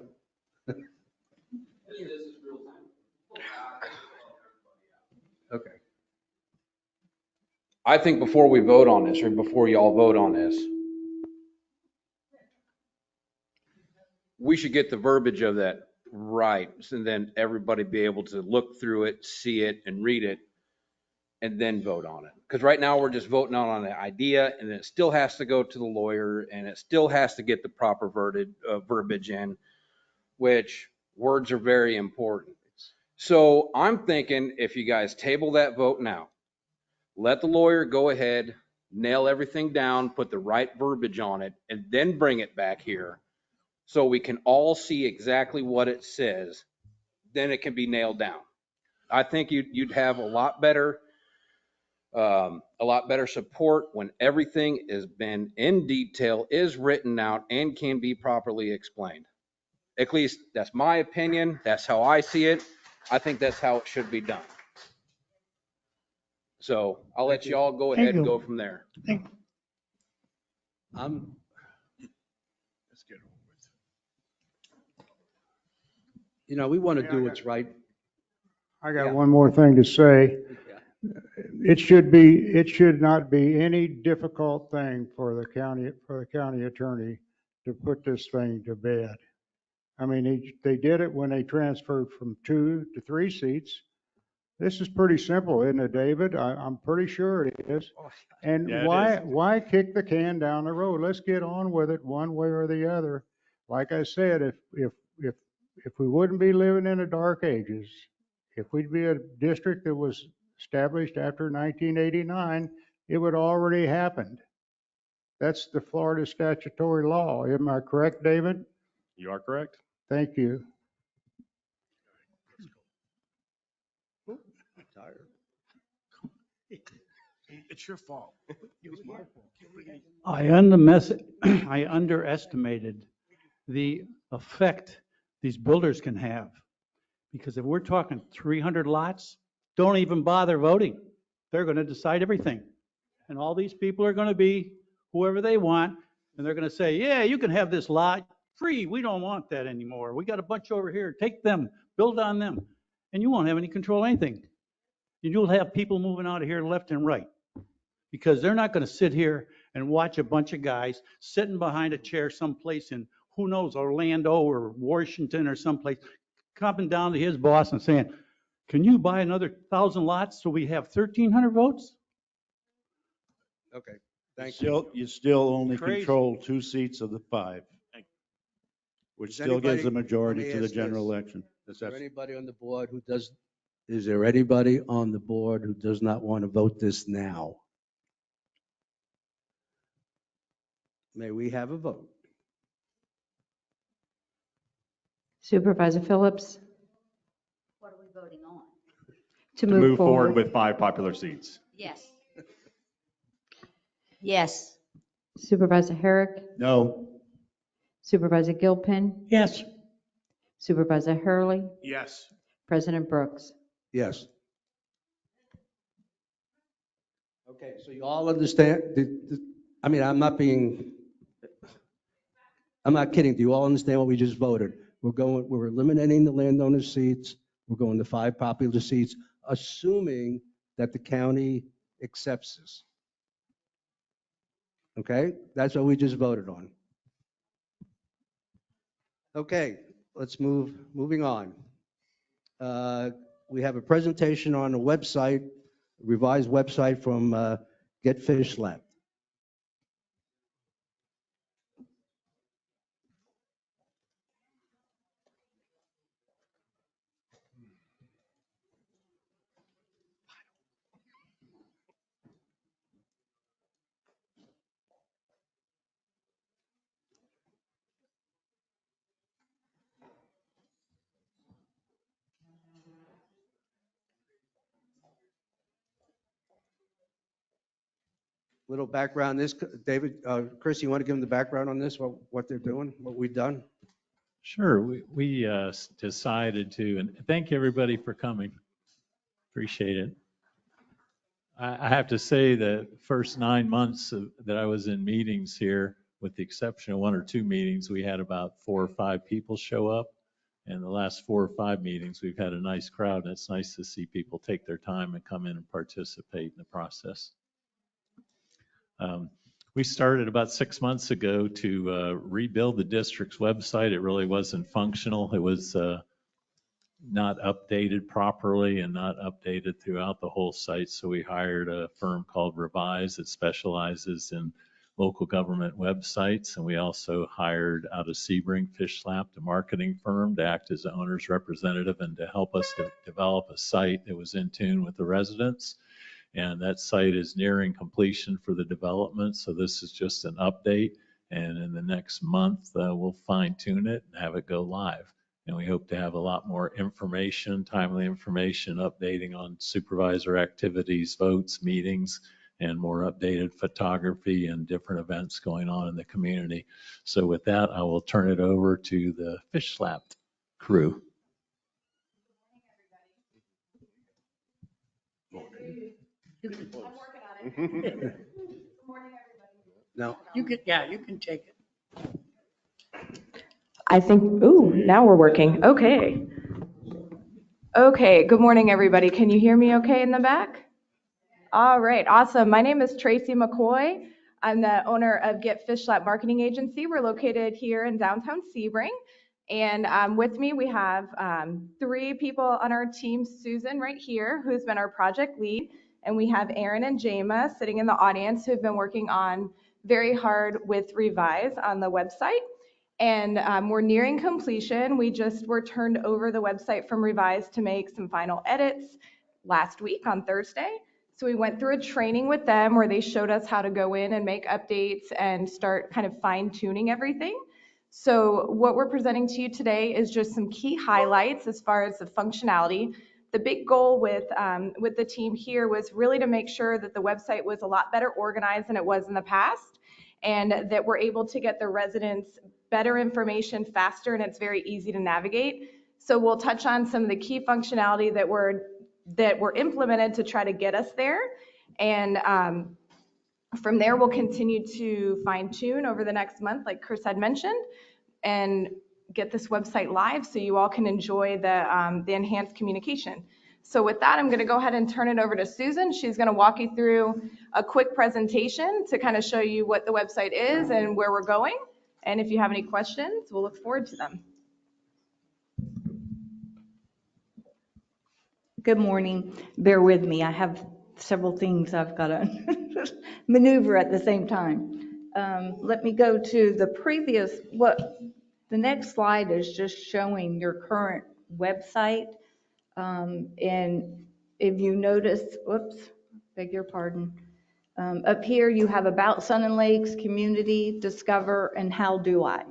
Okay. I think before we vote on this, or before y'all vote on this, we should get the verbiage of that right, and then everybody be able to look through it, see it, and read it, and then vote on it. Because right now we're just voting on the idea, and it still has to go to the lawyer, and it still has to get the proper verbiage in, which words are very important. So I'm thinking if you guys table that vote now, let the lawyer go ahead, nail everything down, put the right verbiage on it, and then bring it back here so we can all see exactly what it says, then it can be nailed down. I think you'd have a lot better support when everything has been in detail, is written out, and can be properly explained. At least that's my opinion. That's how I see it. I think that's how it should be done. So I'll let you all go ahead and go from there. Let's get over We want to do what's right. I got one more thing to say. It should not be any difficult thing for the county attorney to put this thing to bed. I mean, they did it when they transferred from 2 to 3 seats. This is pretty simple, isn't it, David? I'm pretty sure it is. And Yeah, it is. why kick the can down the road? Let's get on with it one way or the other. Like I said, if we wouldn't be living in the dark ages, if we'd be a district that was established after 1989, it would already happened. That's the Florida statutory law. Am I correct, David? You are correct. Thank you. I'm tired. It's your fault. It was my fault. I underestimated the effect these builders can have. Because if we're talking 300 lots, don't even bother voting. They're going to decide everything. And all these people are going to be whoever they want. And they're going to say, yeah, you can have this lot free. We don't want that anymore. We got a bunch over here. Take them, build on them. And you won't have any control of anything. You'll have people moving out of here left and right. Because they're not going to sit here and watch a bunch of guys sitting behind a chair someplace in, who knows, Orlando or Washington or someplace, coming down to his boss and saying, can you buy another 1,000 lots so we have 1,300 votes? Okay, thank you. You still only Crazy. control 2 seats of the 5, which Is still gives anybody- the majority let me to the ask general this. election. Is there anybody on the board who does not want to vote this now? May we have a vote? Supervisor Phillips? What are we voting on? To To move move forward forward. with 5 popular seats. Yes. Yes. Supervisor Herrick? No. Supervisor Gilpin? Yes. Supervisor Hurley? Yes. President Brooks? Yes. Okay, so you all understand, I mean, I'm not kidding. Do you all understand what we just voted? We're eliminating the landowner seats. We're going to 5 popular seats, assuming that the county accepts this. Okay, that's what we just voted on. Okay, moving on. We have a presentation on the website, revised website from Get Fish Lab. Little background, David, Chris, you want to give them the background on this, what they're doing, what we've done? Sure, we decided to, and thank everybody for coming. Appreciate it. I have to say the first 9 months that I was in meetings here, with the exception of 1 or 2 meetings, we had about 4 or 5 people show up. And the last 4 or 5 meetings, we've had a nice crowd, and it's nice to see people take their time and come in and participate in the process. We started about 6 months ago to rebuild the district's website. It really wasn't functional. It was not updated properly and not updated throughout the whole site. So we hired a firm called Revise that specializes in local government websites. And we also hired out of Sebring Fish Slap, the marketing firm, to act as the owner's representative and to help us to develop a site that was in tune with the residents. And that site is nearing completion for the development. So this is just an update. And in the next month, we'll fine tune it and have it go live. And we hope to have a lot more information, timely information, updating on supervisor activities, votes, meetings, and more updated photography and different events going on in the community. So with that, I will turn it over to the Fish Slap crew. You can, no, you can take it. I think, ooh, now we're working. Okay. Okay, good morning, everybody. Can you hear me okay in the back? All right, awesome. My name is Tracy McCoy. I'm the owner of Get Fish Slap Marketing Agency. We're located here in downtown Sebring. And with me, we have 3 people on our team. Susan right here, who's been our project lead. And we have Aaron and Jama sitting in the audience who've been working on very hard with Revise on the website. And we're nearing completion. We just were turned over the website from Revise to make some final edits last week on Thursday. So we went through a training with them where they showed us how to go in and make updates and start kind of fine tuning everything. So what we're presenting to you today is just some key highlights as far as the functionality. The big goal with the team here was really to make sure that the website was a lot better organized than it was in the past, and that we're able to get the residents better information faster, and it's very easy to navigate. So we'll touch on some of the key functionality that were implemented to try to get us there. And from there, we'll continue to fine tune over the next month, like Chris had mentioned, and get this website live so you all can enjoy the enhanced communication. So with that, I'm going to go ahead and turn it over to Susan. She's going to walk you through a quick presentation to kind of show you what the website is and where we're going. And if you have any questions, we'll look forward to them. Good morning. Bear with me. I have several things I've got to maneuver at the same time. Let me go to the next slide is just showing your current website. And if you notice, whoops, beg your pardon. Up here you have About Sun and Lakes, Community, Discover, and How Do I.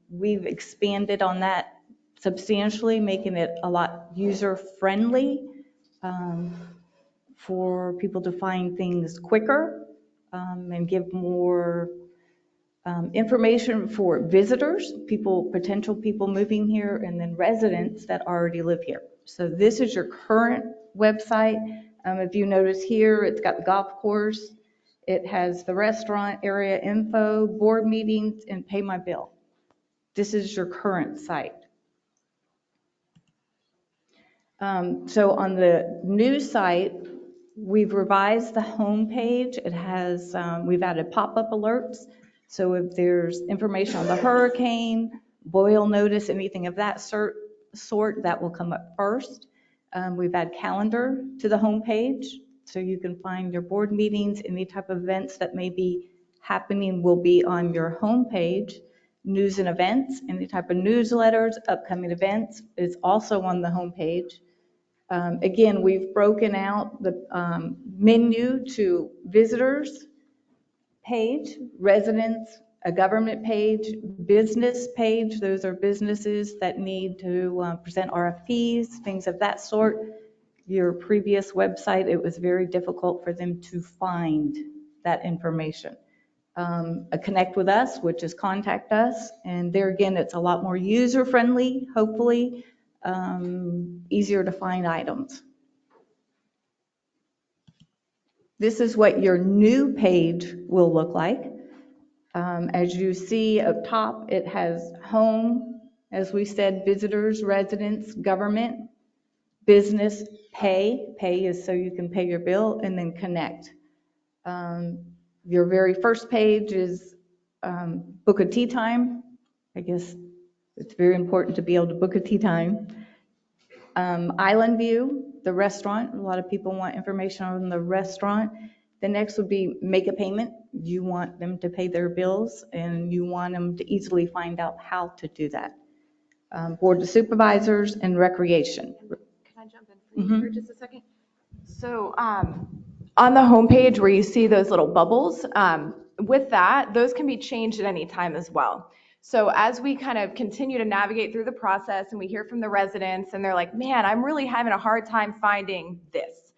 We've expanded on that substantially, making it a lot user-friendly for people to find things quicker and give more information for visitors, potential people moving here, and then residents that already live here. So this is your current website. If you notice here, it's got the golf course. It has the restaurant area info, board meetings, and pay my bill. This is your current site. So on the new site, we've revised the home page. It has, we've added pop-up alerts. So if there's information on the hurricane, boil notice, anything of that sort, that will come up first. We've added calendar to the home page, so you can find your board meetings, any type of events that may be happening will be on your home page. News and events, any type of newsletters, upcoming events is also on the home page. Again, we've broken out the menu to visitors page, residents, a government page, business page. Those are businesses that need to present RFPs, things of that sort. Your previous website, it was very difficult for them to find that information. A Connect with Us, which is contact us, and there again, it's a lot more user-friendly, hopefully, easier to find items. This is what your new page will look like. As you see up top, it has home, as we said, visitors, residents, government, business, pay. Pay is so you can pay your bill, and then connect. Your very first page is book a tea time. I guess it's very important to be able to book a tea time. Island View, the restaurant. A lot of people want information on the restaurant. The next would be make a payment. You want them to pay their bills and you want them to easily find out how to do that. Board of Supervisors and Recreation. Can I jump in for just a second? So on the homepage where you see those little bubbles, with that, those can be changed at any time as well. So as we kind of continue to navigate through the process and we hear from the residents and they're like, man, I'm really having a hard time finding this,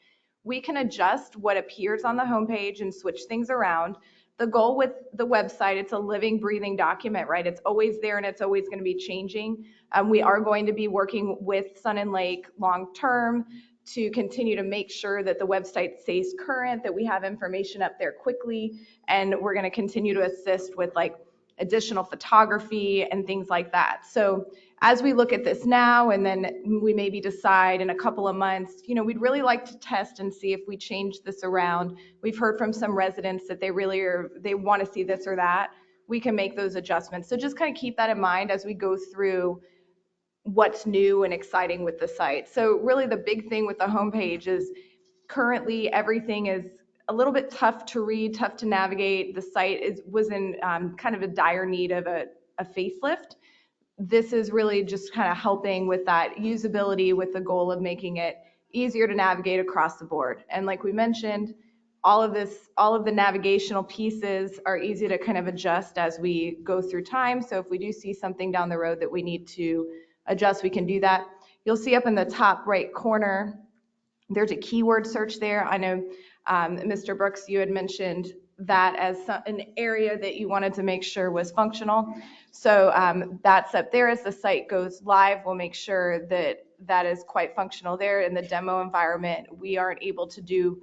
we can adjust what appears on the homepage and switch things around. The goal with the website, it's a living, breathing document, right? It's always there and it's always going to be changing. We are going to be working with Sun and Lake long-term to continue to make sure that the website stays current, that we have information up there quickly, and we're going to continue to assist with like additional photography and things like that. So as we look at this now, and then we maybe decide in a couple of months, you know, we'd really like to test and see if we change this around. We've heard from some residents that they want to see this or that. We can make those adjustments. So just kind of keep that in mind as we go through what's new and exciting with the site. So really the big thing with the homepage is currently everything is a little bit tough to read, tough to navigate. The site was in kind of a dire need of a facelift. This is really just kind of helping with that usability with the goal of making it easier to navigate across the board. And like we mentioned, all of the navigational pieces are easy to kind of adjust as we go through time. So if we do see something down the road that we need to adjust, we can do that. You'll see up in the top right corner, there's a keyword search there. I know Mr. Brooks, you had mentioned that as an area that you wanted to make sure was functional. So that's up there as the site goes live. We'll make sure that that is quite functional there. In the demo environment, we aren't able to do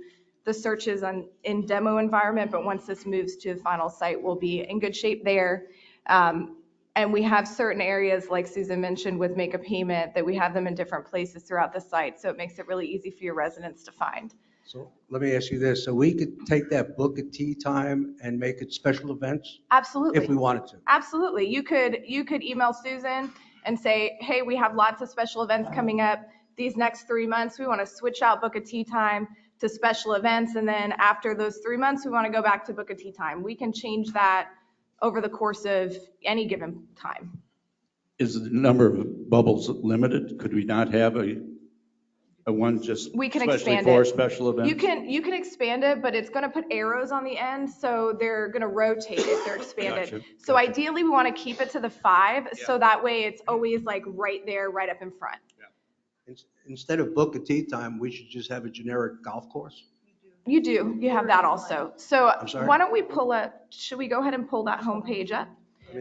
the searches in demo environment, but once this moves to the final site, we'll be in good shape there. And we have certain areas, like Susan mentioned, with make a payment, that we have them in different places throughout the site. So it makes it really easy for your residents to find. So let me ask you this. So we could take that book at tea time and make it special events? Absolutely. If we wanted to. Absolutely. You could email Susan and say, hey, we have lots of special events coming up these next 3 months. We want to switch out book a tea time to special events. And then after those 3 months, we want to go back to book a tea time. We can change that over the course of any given time. Is the number of bubbles limited? Could we not have a one just We can especially expand for it. special events? You can expand it, but it's going to put arrows on the end, so they're going to rotate it. They're expanded. Gotcha. So ideally, we want to keep it to the 5, so that way it's always like right there, right up in front. Instead of book a tea time, we should just have a generic golf course? You do. You have that also. So I'm sorry? why don't we should we go ahead and pull that homepage up?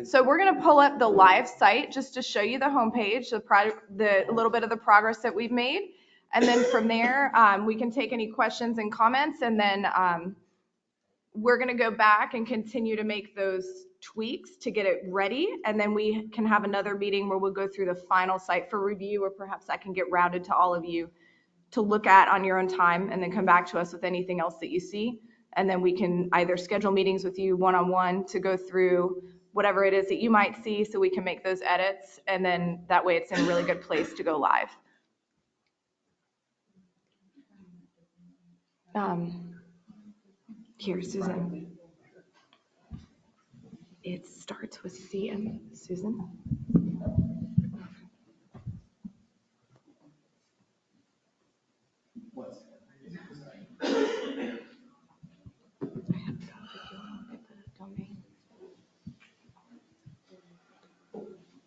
So we're going to pull up the live site just to show you the homepage, the little bit of the progress that we've made. And then from there, we can take any questions and comments, and then we're going to go back and continue to make those tweaks to get it ready. And then we can have another meeting where we'll go through the final site for review, or perhaps I can get routed to all of you to look at on your own time, and then come back to us with anything else that you see. And then we can either schedule meetings with you one-on-one to go through whatever it is that you might see, so we can make those edits. And then that way it's in a really good place to go live. Here, Susan. It starts with CM, Susan.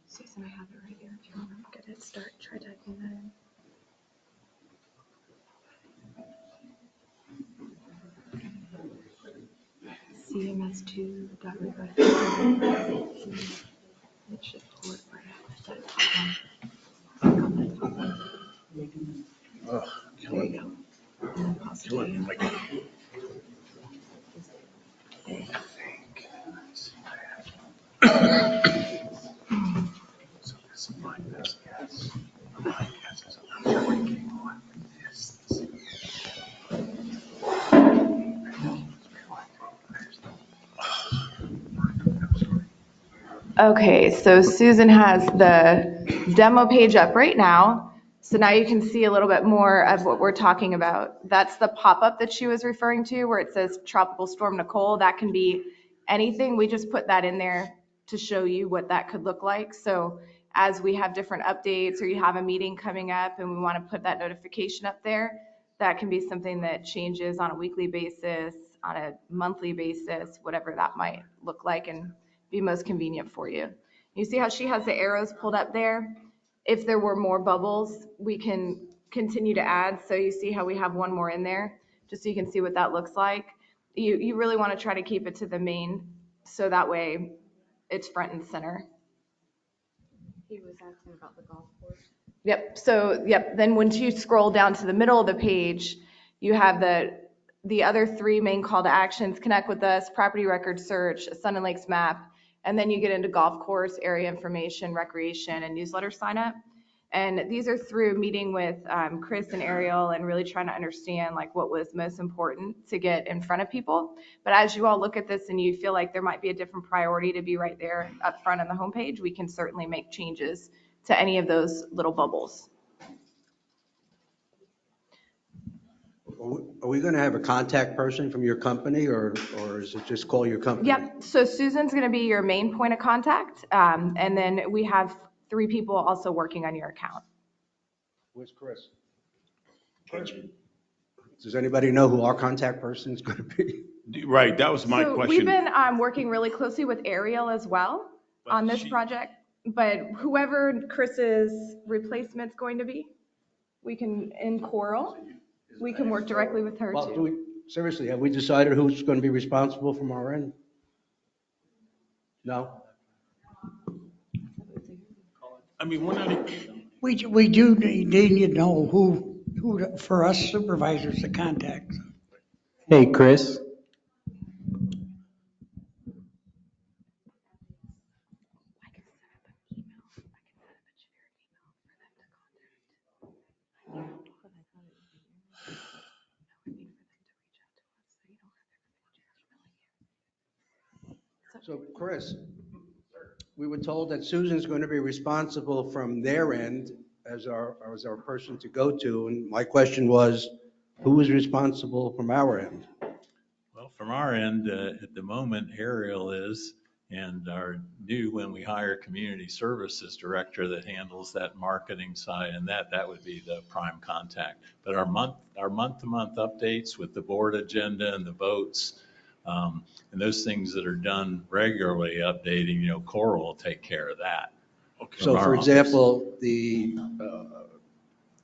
Susan, I have it right here. If you want to get it, try typing that in. CMS2.request. It should pull it right out. That top one. Oh, There you go. And then pause the video. Okay, so Susan has the demo page up right now. So now you can see a little bit more of what we're talking about. That's the pop-up that she was referring to where it says Tropical Storm Nicole. That can be anything. We just put that in there to show you what that could look like. So as we have different updates or you have a meeting coming up and we want to put that notification up there, that can be something that changes on a weekly basis, on a monthly basis, whatever that might look like and be most convenient for you. You see how she has the arrows pulled up there? If there were more bubbles, we can continue to add. So you see how we have one more in there, just so you can see what that looks like. You really want to try to keep it to the main, so that way it's front and center. He was asking about the golf course. Yep, so, yep, then once you scroll down to the middle of the page, you have the other three main call to actions: connect with us, property record search, a Sun and Lakes map, and then you get into golf course, area information, recreation, and newsletter sign up. And these are through meeting with Chris and Ariel and really trying to understand like what was most important to get in front of people. But as you all look at this and you feel like there might be a different priority to be right there up front on the homepage, we can certainly make changes to any of those little bubbles. Are we going to have a contact person from your company or is it just call your company? Yep, so Susan's going to be your main point of contact. And then we have 3 people also working on your account. Where's Chris? Does anybody know who our contact person is going to be? Right, that was my So question. we've been working really closely with Ariel as well on this project, but whoever Chris's replacement's going to be, we can, in Coral, we can work directly with her Well, too. seriously, have we decided who's going to be responsible from our end? No? I mean, we're not, We do need to know who, for us supervisors to contact. Hey, Chris. So Chris, we were told that Susan's going to be responsible from their end as our person to go to. And my question was, who is responsible from our end? Well, from our end, at the moment, Ariel is, and our new, when we hire a community services director that handles that marketing side, and that would be the prime contact. But our month-to-month updates with the board agenda and the votes, and those things that are done regularly, updating, Coral will take care of that. Okay. So for example, the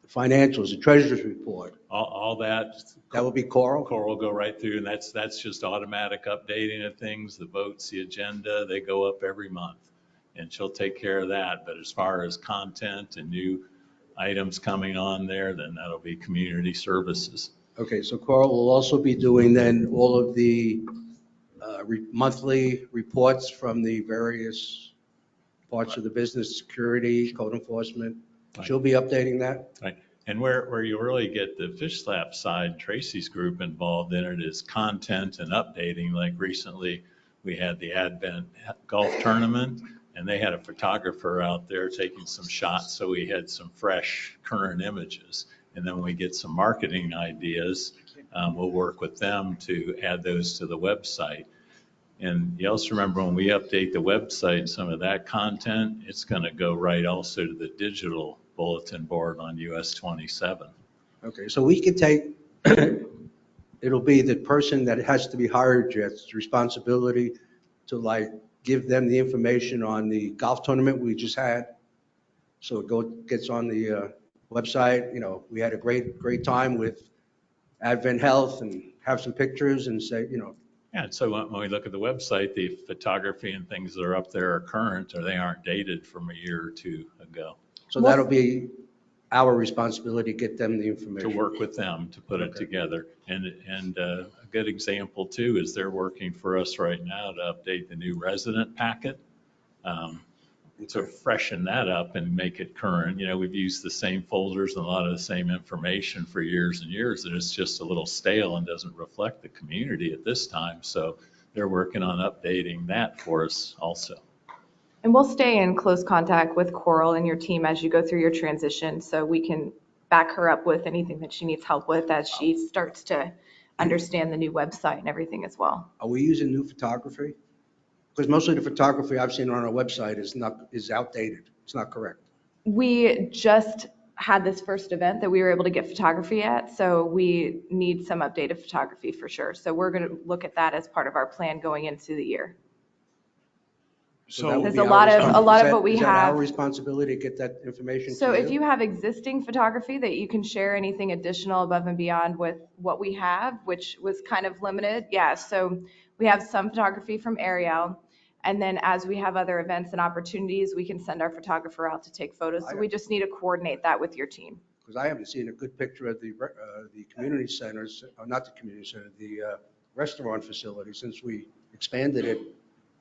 financials, the treasurer's report. All that. That will be Coral? Coral will go right through, and that's just automatic updating of things, the votes, the agenda, they go up every month. And she'll take care of that. But as far as content and new items coming on there, then that'll be community services. Okay, so Coral will also be doing then all of the monthly reports from the various parts of the business, security, code enforcement. Right. She'll be updating that? Right. And where you really get the fish slap side, Tracy's group involved in it, is content and updating. Like recently, we had the Advent golf tournament, and they had a photographer out there taking some shots, so we had some fresh, current images. And then when we get some marketing ideas, we'll work with them to add those to the website. And you also remember when we update the website, some of that content, it's going to go right also to the digital bulletin board on US 27. Okay, so we could take, it'll be the person that has to be hired, it's responsibility to like give them the information on the golf tournament we just had. So it gets on the website. We had a great time with Advent Health and have some pictures and say, Yeah, so when we look at the website, the photography and things that are up there are current, or they aren't dated from a year or 2 ago. So that'll be our responsibility to get them the information. To work with them to put it together. And a good example too is they're working for us right now to update the new resident packet. To freshen that up and make it current. We've used the same folders and a lot of the same information for years and years, and it's just a little stale and doesn't reflect the community at this time. So they're working on updating that for us also. And we'll stay in close contact with Coral and your team as you go through your transition, so we can back her up with anything that she needs help with as she starts to understand the new website and everything as well. Are we using new photography? Because mostly the photography I've seen on our website is outdated. It's not correct. We just had this first event that we were able to get photography at, so we need some updated photography for sure. So we're going to look at that as part of our plan going into the year. So that would There's be a lot of what we Is that our have. responsibility to get that information So to if you have existing photography that you can share anything additional above and beyond with what we have, which was kind of limited, yeah. So we have some photography from Ariel, and then as we have other events and opportunities, we can send our photographer out to take photos. So we just need to coordinate that with your team. Because I haven't seen a good picture of the community centers, not the community center, the restaurant facility since we expanded it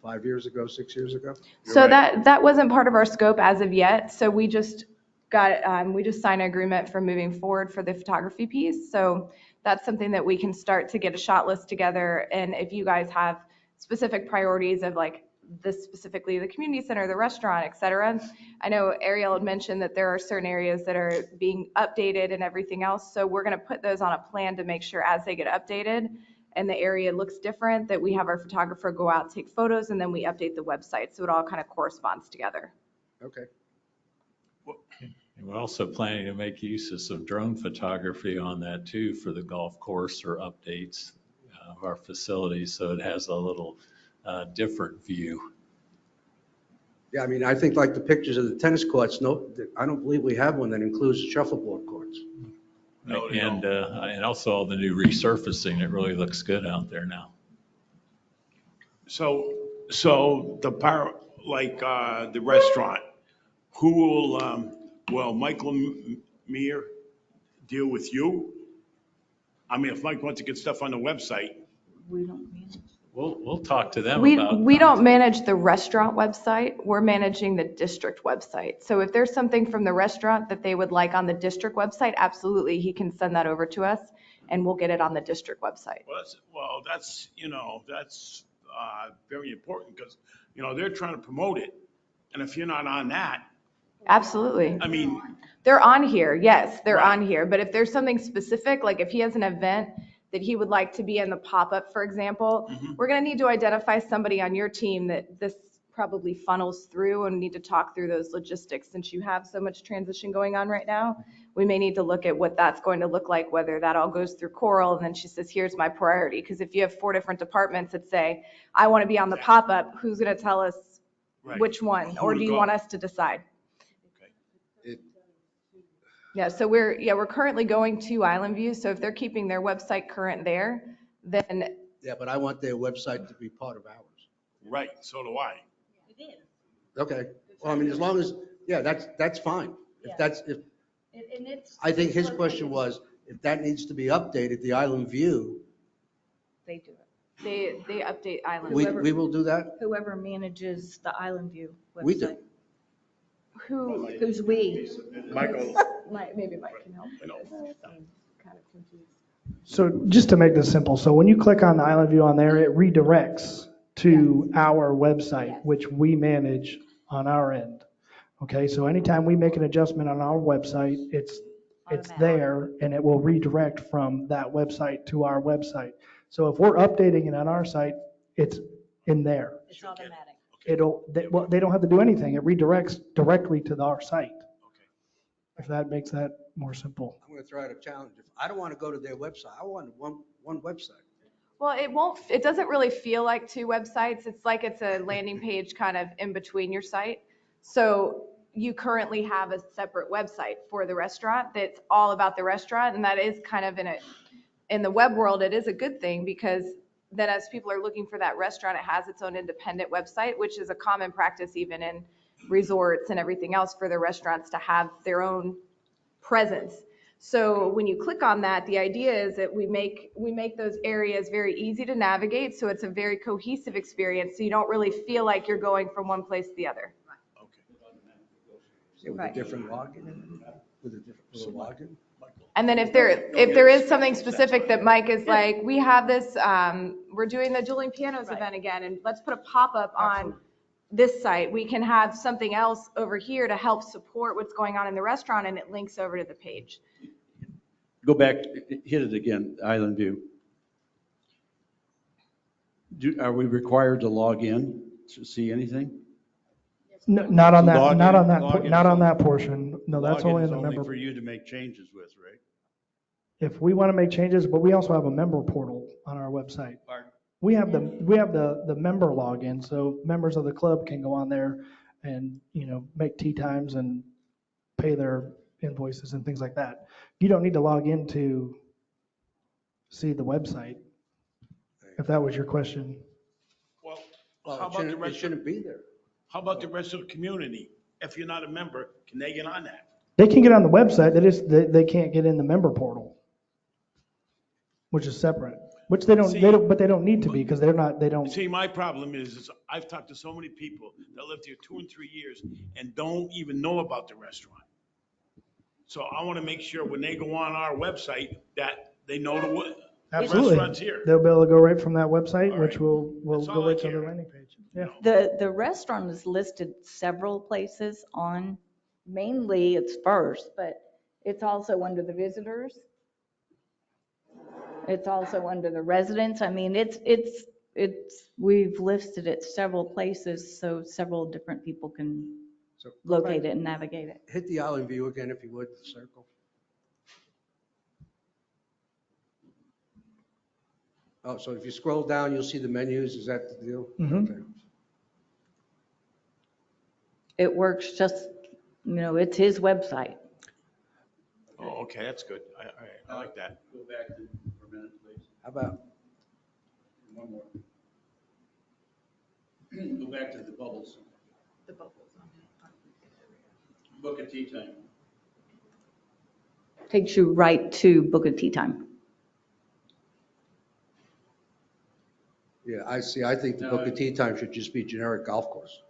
5 years ago, 6 years ago. So that wasn't part of our scope as of yet. So we just we just signed an agreement for moving forward for the photography piece. So that's something that we can start to get a shot list together. And if you guys have specific priorities of like this specifically, the community center, the restaurant, et cetera. I know Ariel had mentioned that there are certain areas that are being updated and everything else. So we're going to put those on a plan to make sure as they get updated and the area looks different, that we have our photographer go out, take photos, and then we update the website. So it all kind of corresponds together. Okay. And we're also planning to make use of some drone photography on that too for the golf course or updates of our facilities, so it has a little different view. Yeah, I mean, I think like the pictures of the tennis courts, I don't believe we have one that includes shuffleboard courts. And also all the new resurfacing, it really looks good out there now. So the restaurant, who will Michael Meir deal with you? I mean, if Mike wants to get stuff on the website. We don't manage. We'll talk to them We about. we don't manage the restaurant website. We're managing the district website. So if there's something from the restaurant that they would like on the district website, absolutely, he can send that over to us and we'll get it on the district website. That's very important because, they're trying to promote it. And if you're not on that. Absolutely. I mean. They're on here. Yes, they're on here. But if there's something specific, like if he has an event that he would like to be in the pop-up, for example, we're going to need to identify somebody on your team that this probably funnels through and need to talk through those logistics. Since you have so much transition going on right now, we may need to look at what that's going to look like, whether that all goes through Coral and then she says, here's my priority. Because if you have 4 different departments that say, I want to be on the pop-up, who's going to tell us which one? Or do you want us to decide? Yeah, so we're currently going to Island View. So if they're keeping their website current there, then. Yeah, but I want their website to be part of ours. Right, so do I. Okay. Well, I mean, as long as, that's fine. I think his question was, if that needs to be updated, the Island View. They do it. They update Island. We will do that? Whoever manages the Island View website. We do. Who's we? Michael. Maybe Mike can help with this. I'm kind of confused. So just to make this simple, so when you click on the Island View on there, it redirects to our website, which we manage on our end. Okay, so anytime we make an adjustment on our website, it's there and it will redirect from that website to our website. So if we're updating it on our site, it's in there. It's automatic. They don't have to do anything. It redirects directly to our site. If that makes that more simple. I'm going to throw out a challenge. If I don't want to go to their website, I want one website. Well, it doesn't really feel like 2 websites. It's like it's a landing page kind of in between your site. So you currently have a separate website for the restaurant that's all about the restaurant. And that is kind of in the web world, it is a good thing because then as people are looking for that restaurant, it has its own independent website, which is a common practice even in resorts and everything else for the restaurants to have their own presence. So when you click on that, the idea is that we make those areas very easy to navigate. So it's a very cohesive experience. So you don't really feel like you're going from one place to the other. With a different login? With a different login? And then if there is something specific that Mike is like, we have this, we're doing the dueling pianos event again, and let's put a pop-up on this site. We can have something else over here to help support what's going on in the restaurant, and it links over to the page. Go back, hit it again, Island View. Are we required to log in to see anything? No, not on that, Login- not on that, login not is on that portion. No, that's Login only is in the member. for you to make changes with, right? If we want to make changes, but we also have a member portal on our website. We have the member login, so members of the club can go on there and, make tea times and pay their invoices and things like that. You don't need to log in to see the website, if that was your question. Well, Well, how about the it rest? shouldn't be there. How about the rest of the community? If you're not a member, can they get on that? They can get on the website, they can't get in the member portal, which is separate, which they don't need to be, because they don't. See, my problem is I've talked to so many people that lived here 2 and 3 years and don't even know about the restaurant. So I want to make sure when they go on our website that they know the Absolutely. restaurant's here. They'll be able to go right from that website, which will That's go all I right to care. the landing page. Yeah. The restaurant is listed several places on, mainly it's first, but It's also under the visitors. It's also under the residents. I mean, we've listed it several places so several different people can So go locate back- it and navigate it. Hit the island view again, if you would, the circle. Oh, so if you scroll down, you'll see the menus, is that the deal? Mhm. Okay. It works just, it's his website. Oh, okay, that's good. I like that. Go back to, for a minute, please. How about, One more. Go back to the bubbles. The bubbles on Book a tea time. Takes you right to book a tea time. yeah, I see, I think the book of tea time should just be generic golf course.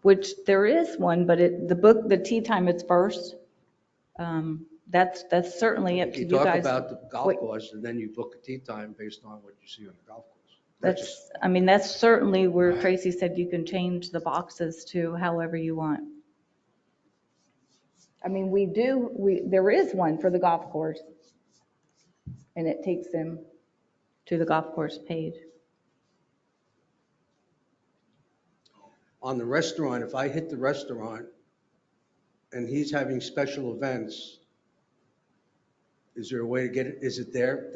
Which there is one, but the tea time is first. That's certainly up to You you talk guys. about the golf Wait. course, and then you book a tea time based on what you see on the golf course. That's certainly where Tracy said you can change the boxes to however you want. I mean, there is one for the golf course. And it takes them To the golf course page. On the restaurant, if I hit the restaurant and he's having special events, is there a way to get it? Is it there?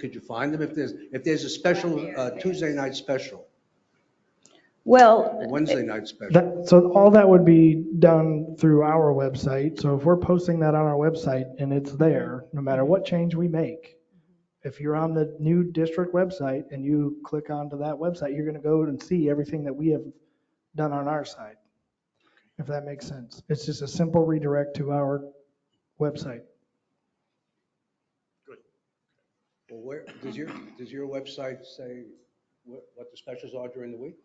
Could you find them if there's a special Tuesday night special, Well, a Wednesday night special? So all that would be done through our website. So if we're posting that on our website and it's there, no matter what change we make, if you're on the new district website and you click onto that website, you're going to go and see everything that we have done on our side, if that makes sense. It's just a simple redirect to our website. Well, where, does your website say what the specials are during the week?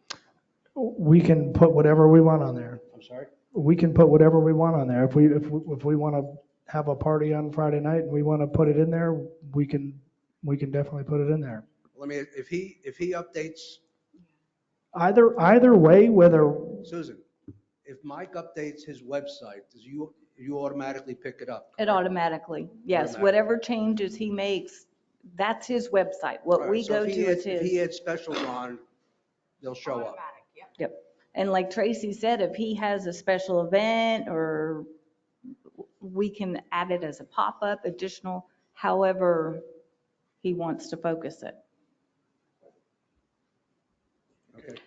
We can put whatever we want on there. I'm sorry? We can put whatever we want on there. If we want to have a party on Friday night and we want to put it in there, we can definitely put it in there. Well, if he updates, Either way, whether Susan, if Mike updates his website, you automatically pick it up? It automatically, yes, Automatic. whatever changes he makes, that's his website. What we go to is If he his. had specials on, they'll show up. Yep. And like Tracy said, if he has a special event or we can add it as a pop-up, additional, however he wants to focus it. Okay.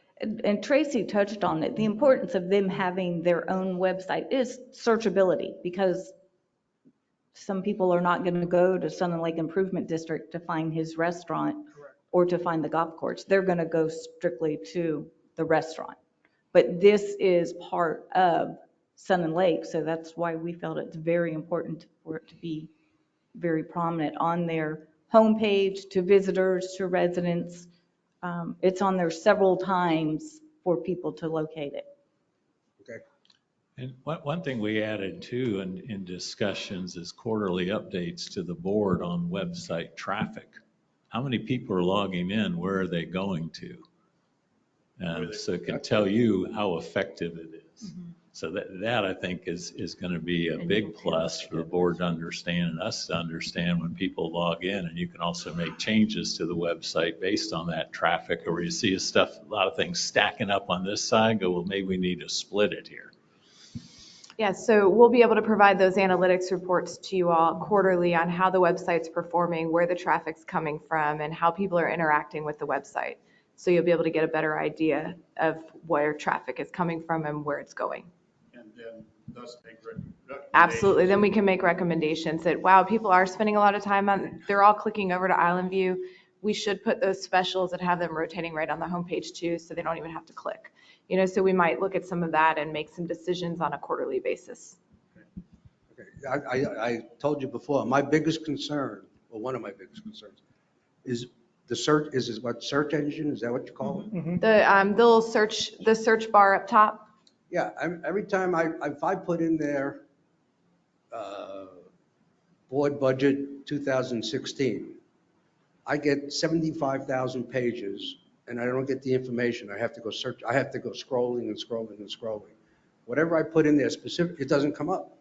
And Tracy touched on it. The importance of them having their own website is searchability, because some people are not going to go to Sun and Lake Improvement District to find his restaurant or to find the golf course. They're going to go strictly to the restaurant. But this is part of Sun and Lake, so that's why we felt it's very important for it to be very prominent on their homepage, to visitors, to residents. It's on there several times for people to locate it. Okay. And one thing we added too in discussions is quarterly updates to the board on website traffic. How many people are logging in? Where are they going to? And so it can tell you how effective it is. So that I think is going to be a big plus for the board to understand and us to understand when people log in. And you can also make changes to the website based on that traffic, or you see a lot of things stacking up on this side, go, well, maybe we need to split it here. Yeah, so we'll be able to provide those analytics reports to you all quarterly on how the website's performing, where the traffic's coming from, and how people are interacting with the website. So you'll be able to get a better idea of where traffic is coming from and where it's going. And then thus make recommendations. Absolutely. Then we can make recommendations that, wow, people are spending a lot of time they're all clicking over to Island View. We should put those specials and have them rotating right on the homepage too, so they don't even have to click. So we might look at some of that and make some decisions on a quarterly basis. I told you before, my biggest concern, or one of my biggest concerns, is the search, what search engine, is that what you call it? The search bar up top. Yeah, every time if I put in there, board budget 2016, I get 75,000 pages and I don't get the information. I have to go search, I have to go scrolling and scrolling and scrolling. Whatever I put in there specific, it doesn't come up.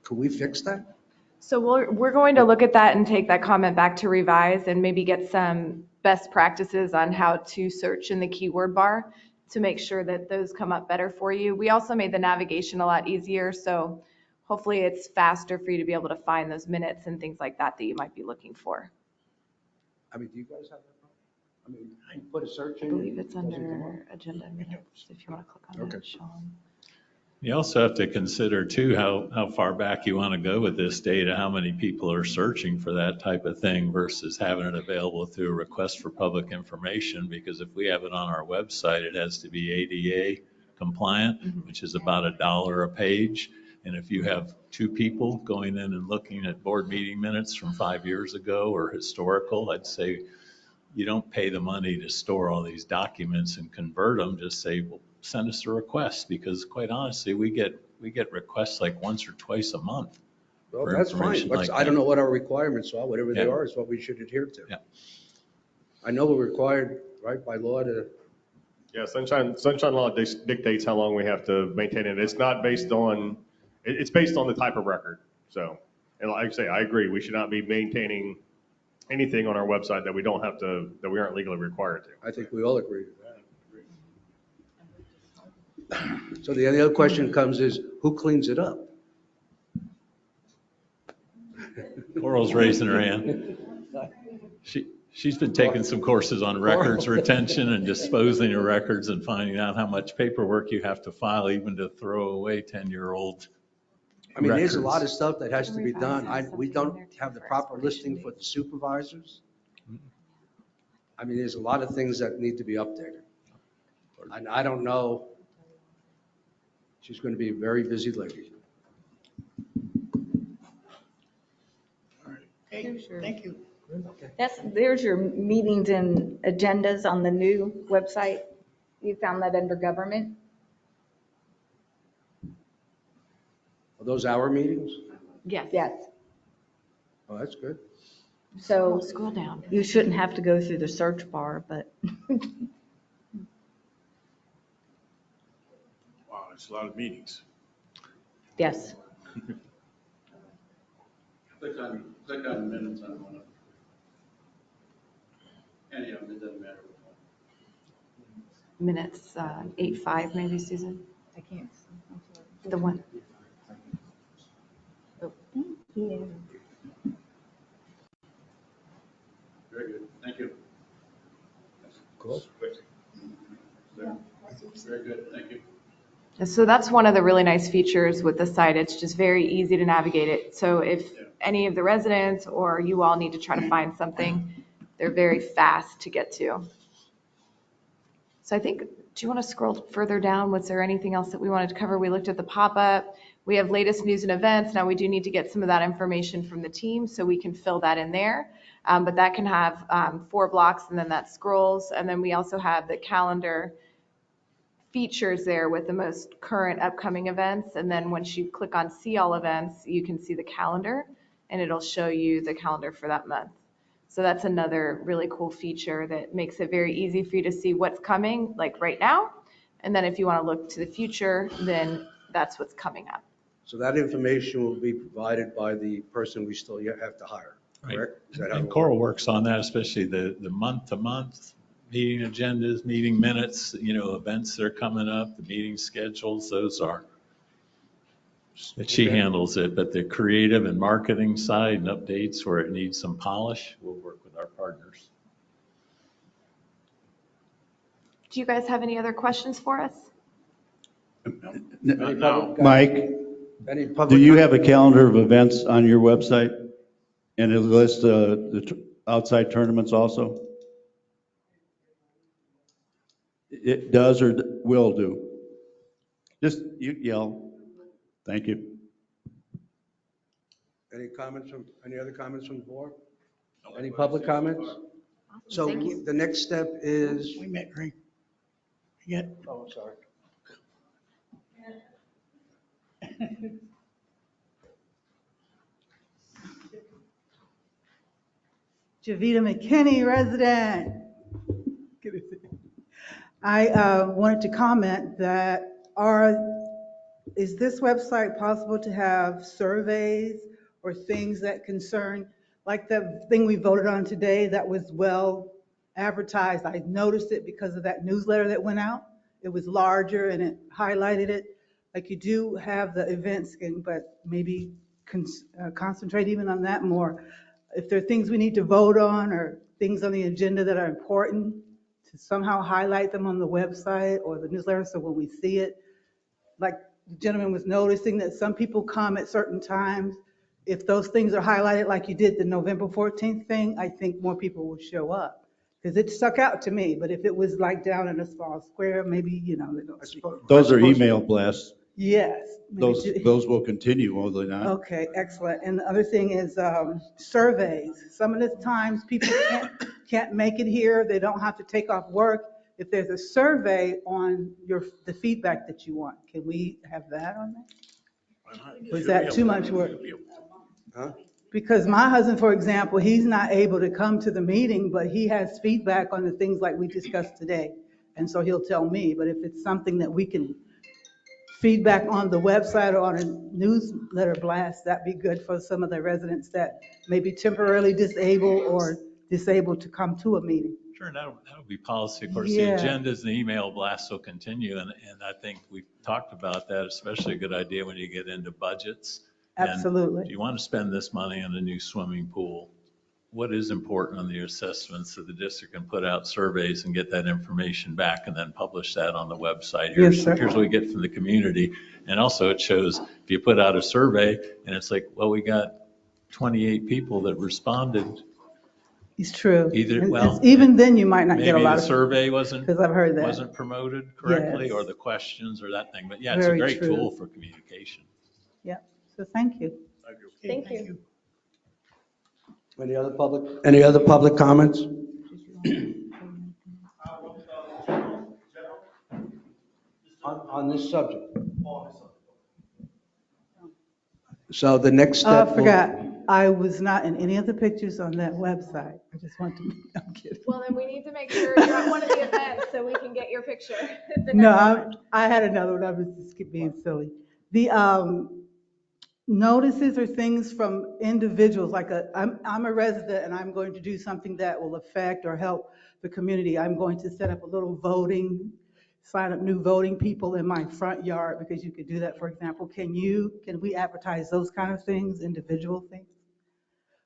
Could we fix that? So we're going to look at that and take that comment back to revise and maybe get some best practices on how to search in the keyword bar to make sure that those come up better for you. We also made the navigation a lot easier, so hopefully it's faster for you to be able to find those minutes and things like that you might be looking for. I mean, do you guys have that problem? I mean, you put a search I in. believe it's under agenda minutes, if you want to click on that, Sean. You also have to consider too, how far back you want to go with this data, how many people are searching for that type of thing versus having it available through a request for public information. Because if we have it on our website, it has to be ADA compliant, which is about $1 a page. And if you have 2 people going in and looking at board meeting minutes from 5 years ago or historical, I'd say you don't pay the money to store all these documents and convert them. Just say, well, send us a request, because quite honestly, we get requests like once or twice a month. Well, that's fine. I don't know what our requirements are. Whatever they are is what we should adhere to. Yeah. I know we're required, right, by law to. Yeah, sunshine law dictates how long we have to maintain it. It's not based on, it's based on the type of record. So, and like I say, I agree. We should not be maintaining anything on our website that we aren't legally required to. I think we all agree to that. So the other question comes is, who cleans it up? Coral's raising her hand. She's been taking some courses on records retention and disposing of records and finding out how much paperwork you have to file even to throw away 10-year-old I mean, there's a records. lot of stuff that has to be done. We don't have the proper listing for the supervisors. I mean, there's a lot of things that need to be updated. And I don't know. She's going to be a very busy lady. Okay, thank you. There's your meetings and agendas on the new website. You found that under government? Are those our meetings? Yes. Yes. Oh, that's good. So scroll down. You shouldn't have to go through the search bar, but. Wow, it's a lot of meetings. Yes. Click on the minutes on one of them. Any of them, it doesn't matter. Minutes, 8-5 maybe, Susan? I can't. The one. Oh, thank you. Very good, thank you. Cool. Very good, thank you. So that's one of the really nice features with the site. It's just very easy to navigate it. So if any of the residents or you all need to try to find something, they're very fast to get to. So I think, do you want to scroll further down? Was there anything else that we wanted to cover? We looked at the pop-up. We have latest news and events. Now we do need to get some of that information from the team so we can fill that in there. But that can have 4 blocks and then that scrolls. And then we also have the calendar features there with the most current upcoming events. And then once you click on see all events, you can see the calendar and it'll show you the calendar for that month. So that's another really cool feature that makes it very easy for you to see what's coming, like right now. And then if you want to look to the future, then that's what's coming up. So that information will be provided by the person we still yet have to hire, Right. correct? Is that how And it Coral works? works on that, especially the month-to-month meeting agendas, meeting minutes, events that are coming up, the meeting schedules, those are. That she Okay. handles it, but the creative and marketing side and updates where it needs some polish, we'll work with our partners. Do you guys have any other questions for us? Mike, Any public? do you have a calendar of events on your website? And it lists the outside tournaments also? It does or will do? Just you yell. Thank you. Any other comments from the board? Any public comments? So Thank you. the next step is, We met, Greg. Yeah. oh, I'm sorry. Javita McKinney, resident. I wanted to comment that is this website possible to have surveys or things that concern, like the thing we voted on today that was well advertised? I noticed it because of that newsletter that went out. It was larger and it highlighted it. Like you do have the events, but maybe concentrate even on that more. If there are things we need to vote on or things on the agenda that are important, to somehow highlight them on the website or the newsletter so when we see it, like the gentleman was noticing that some people come at certain times. If those things are highlighted like you did the November 14th thing, I think more people will show up. Because it stuck out to me, but if it was like down in a small square, maybe, they don't see. Those are email blasts. Yes. maybe Those will continue, will they not? Okay, excellent. And the other thing is surveys. Some of the times people can't make it here. They don't have to take off work. If there's a survey on the feedback that you want, can we have that on there? Was that too much work? Huh? Because my husband, for example, he's not able to come to the meeting, but he has feedback on the things like we discussed today. And so he'll tell me, but if it's something that we can feedback on the website or on a newsletter blast, that'd be good for some of the residents that may be temporarily disabled or disabled to come to a meeting. Sure, that'll be policy. Of course, Yeah. the agendas and the email blasts will continue, and I think we've talked about that, especially a good idea when you get into budgets. And Absolutely. do you want to spend this money on a new swimming pool? What is important on the assessments so the district can put out surveys and get that information back and then publish that on the website? Yes, sir. Here's what we get from the community. And also it shows, if you put out a survey and it's like, well, we got 28 people that responded. It's true. Either, And well, even then you might not get a maybe lot the of. survey wasn't 'Cause I've heard that. wasn't promoted correctly, Yes. or the questions or that thing. But yeah, it's a Very great true. tool for communication. Yeah, so thank you. Thank you. Any other public comments? On this subject? So the next Oh, step. I forgot. I was not in any of the pictures on that website. I just want to, I'm kidding. Well, then we need to make sure you're at one of the events so we can get your picture. the No, next one. I had another one. I was just being silly. The notices or things from individuals, like I'm a resident and I'm going to do something that will affect or help the community. I'm going to set up a little voting, sign up new voting people in my front yard, because you could do that, for example. Can we advertise those kind of things, individual things?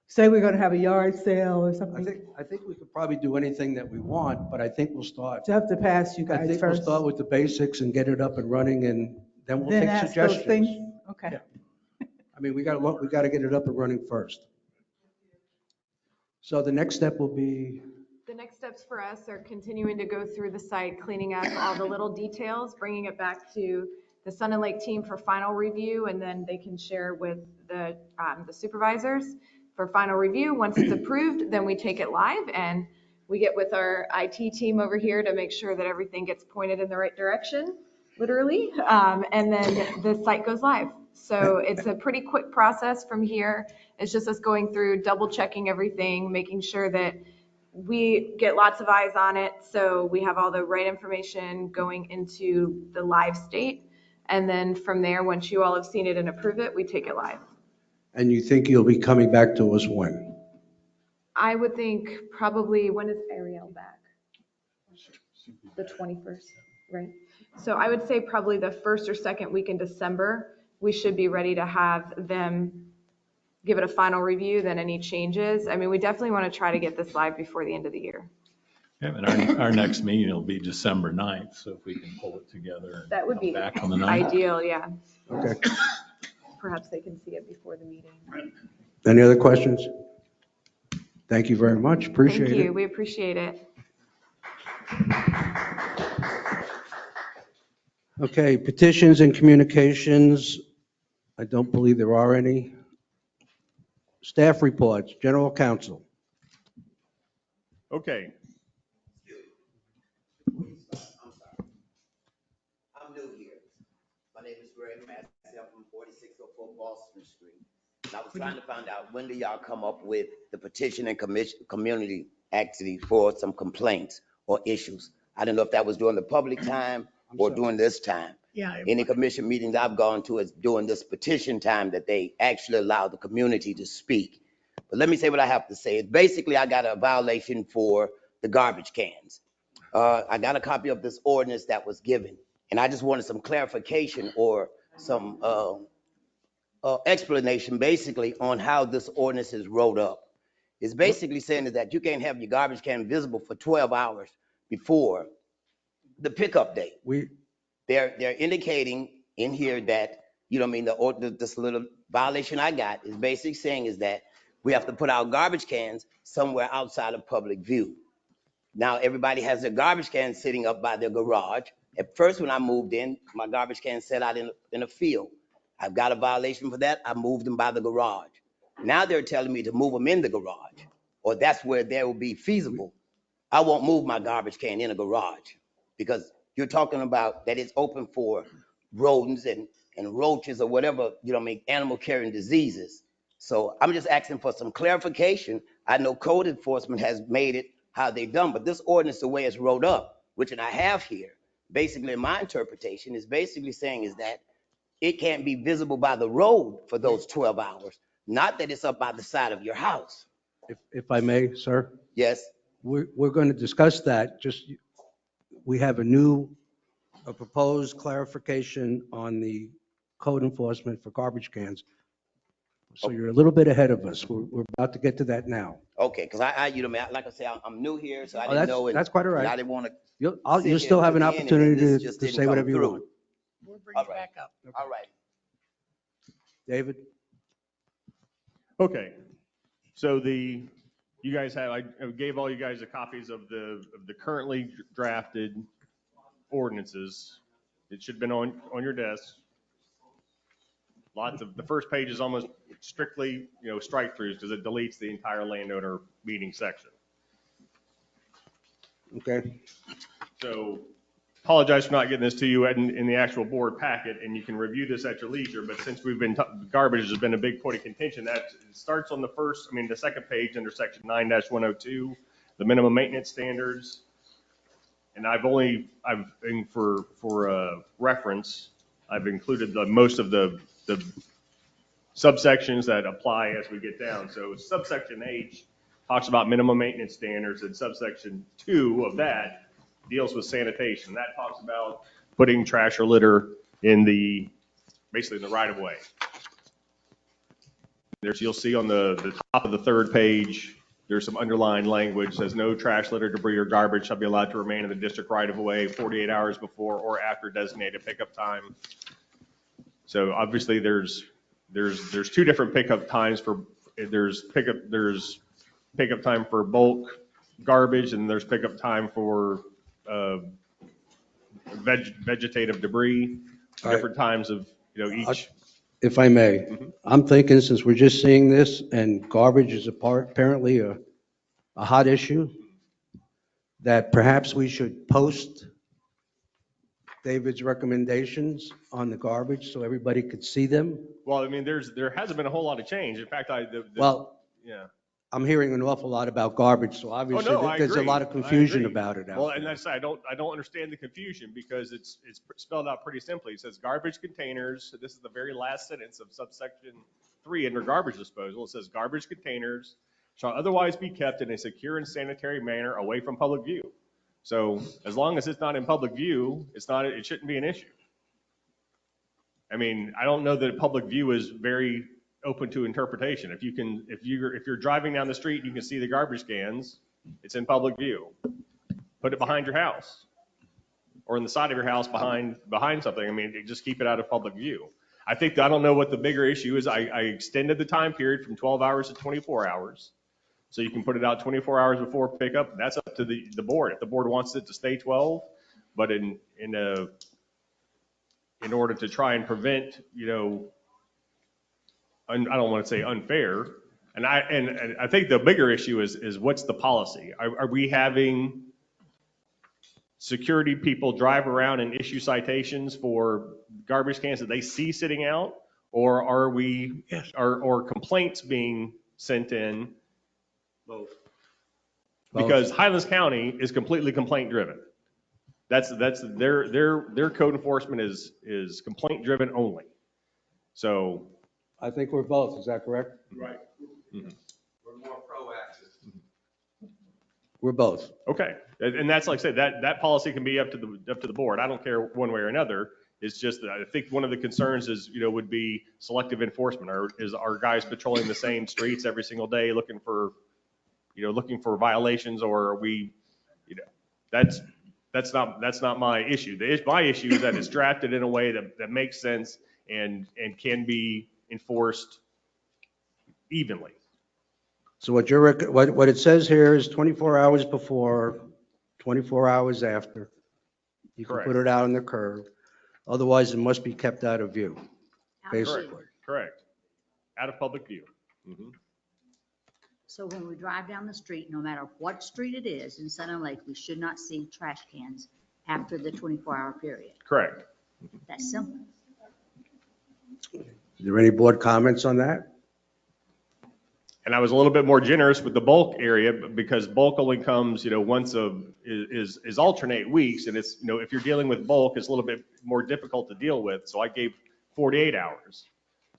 Say we're going to have a yard sale or something. I think we could probably do anything that we want, but I think we'll start. You have to pass you I guys think first. we'll start with the basics and get it up and running, and then we'll Then take ask those suggestions. things? Okay. Yeah. I mean, we got to get it up and running first. So the next step will be, The next steps for us are continuing to go through the site, cleaning up all the little details, bringing it back to the Sun and Lake team for final review, and then they can share with the supervisors for final review. Once it's approved, then we take it live and we get with our IT team over here to make sure that everything gets pointed in the right direction, literally, and then the site goes live. So it's a pretty quick process from here. It's just us going through, double checking everything, making sure that we get lots of eyes on it. So we have all the right information going into the live state. And then from there, once you all have seen it and approve it, we take it live. And you think you'll be coming back to us when? I would think probably, when is Ariel back? The 21st, right? So I would say probably the first or second week in December, we should be ready to have them give it a final review, then any changes. I mean, we definitely want to try to get this live before the end of the year. Yeah, and our next meeting will be December 9th, so if we can pull it together. That would be back on the 9th. ideal, yeah. Okay. Perhaps they can see it before the meeting. Any other questions? Thank you very much. Appreciate it. Thank you, we appreciate it. Okay, petitions and communications. I don't believe there are any. Staff reports, general counsel. Okay. I'm new here. My name is Greg Massey. I'm from 4604 Boston Street. And I was trying to find out, when do y'all come up with the petition and community activity for some complaints or issues? I didn't know if that was during the public time or during this time. Yeah. Any commission meetings I've gone to is during this petition time that they actually allow the community to speak. But let me say what I have to say. It's basically, I got a violation for the garbage cans. I got a copy of this ordinance that was given, and I just wanted some clarification or some explanation basically on how this ordinance is wrote up. It's basically saying that you can't have your garbage can visible for 12 hours before the pickup date. They're indicating in here that, you know what I mean, this little violation I got is basically saying is that we have to put our garbage cans somewhere outside of public view. Now, everybody has their garbage cans sitting up by their garage. At first, when I moved in, my garbage cans sat out in a field. I've got a violation for that. I moved them by the garage. Now they're telling me to move them in the garage, or that's where they will be feasible. I won't move my garbage can in a garage because you're talking about that it's open for rodents and roaches or whatever, you know what I mean, animal carrying diseases. So I'm just asking for some clarification. I know code enforcement has made it how they done, but this ordinance, the way it's wrote up, which I have here, basically my interpretation is basically saying is that it can't be visible by the road for those 12 hours, not that it's up by the side of your house. If I may, sir? Yes. We're going to discuss that. We have a proposed clarification on the code enforcement for garbage cans. So you're a little bit ahead of us. We're about to get to that now. Okay, because you know, like I say, I'm new here, so I didn't know it. That's quite all right. I didn't want to. You'll still have an opportunity to say whatever you want. We'll bring it back up. All right. David? Okay. So you guys have, I gave all you guys the copies of the currently drafted ordinances. It should have been on your desk. The first page is almost strictly, strike throughs because it deletes the entire landowner meeting section. Okay. So apologize for not getting this to you in the actual board packet, and you can review this at your leisure. But since garbage has been a big point of contention, that it starts on the second page under section 9-102, the minimum maintenance standards. And for reference, I've included most of the subsections that apply as we get down. So subsection H talks about minimum maintenance standards, and subsection 2 of that deals with sanitation. That talks about putting trash or litter basically in the right of way. You'll see on the top of the third page, there's some underlined language, says no trash, litter, debris, or garbage shall be allowed to remain in the district right of way 48 hours before or after designated pickup time. So obviously there's two different pickup times there's pickup time for bulk garbage, and there's pickup time for vegetative debris, different times of, each. If I may, I'm thinking since we're just seeing this and garbage is apparently a hot issue, that perhaps we should post David's recommendations on the garbage so everybody could see them? Well, I mean, there hasn't been a whole lot of change. In fact, Well, yeah. I'm hearing an awful lot about garbage, so Oh, obviously no, I there's a agree. lot of I confusion agree. about it out Well, there. and that's, I don't understand the confusion because it's spelled out pretty simply. It says garbage containers. This is the very last sentence of subsection 3 under garbage disposal. It says garbage containers shall otherwise be kept in a secure and sanitary manner away from public view. So as long as it's not in public view, it shouldn't be an issue. I mean, I don't know that public view is very open to interpretation. If you're driving down the street and you can see the garbage cans, it's in public view. Put it behind your house or in the side of your house behind something. I mean, just keep it out of public view. I don't know what the bigger issue is. I extended the time period from 12 hours to 24 hours. So you can put it out 24 hours before pickup. That's up to the board. If the board wants it to stay 12, but in order to try and prevent, I don't want to say unfair. And I think the bigger issue is what's the policy? Are we having security people drive around and issue citations for garbage cans that they see sitting out? Or are we, or complaints being sent in? Both. Because Highlands County is completely complaint driven. That's their code enforcement is complaint driven only. So I think we're both, is that correct? Right. Mm-hmm. We're more proactive. We're both. Okay, and that's like I said, that policy can be up to the board. I don't care one way or another. It's just that I think one of the concerns is, would be selective enforcement. Or is our guys patrolling the same streets every single day looking for violations, or are we, that's not my issue. My issue is that it's drafted in a way that makes sense and can be enforced evenly. So what it says here is 24 hours before, 24 hours after. You can put it out on the curb. Otherwise, it must be kept out of view, basically. Correct. Out of public view. Mm-hmm. So when we drive down the street, no matter what street it is in Sun and Lake, we should not see trash cans after the 24-hour period. Correct. That's simple. Is there any board comments on that? And I was a little bit more generous with the bulk area because bulk only comes, once is alternate weeks. And it's, if you're dealing with bulk, it's a little bit more difficult to deal with. So I gave 48 hours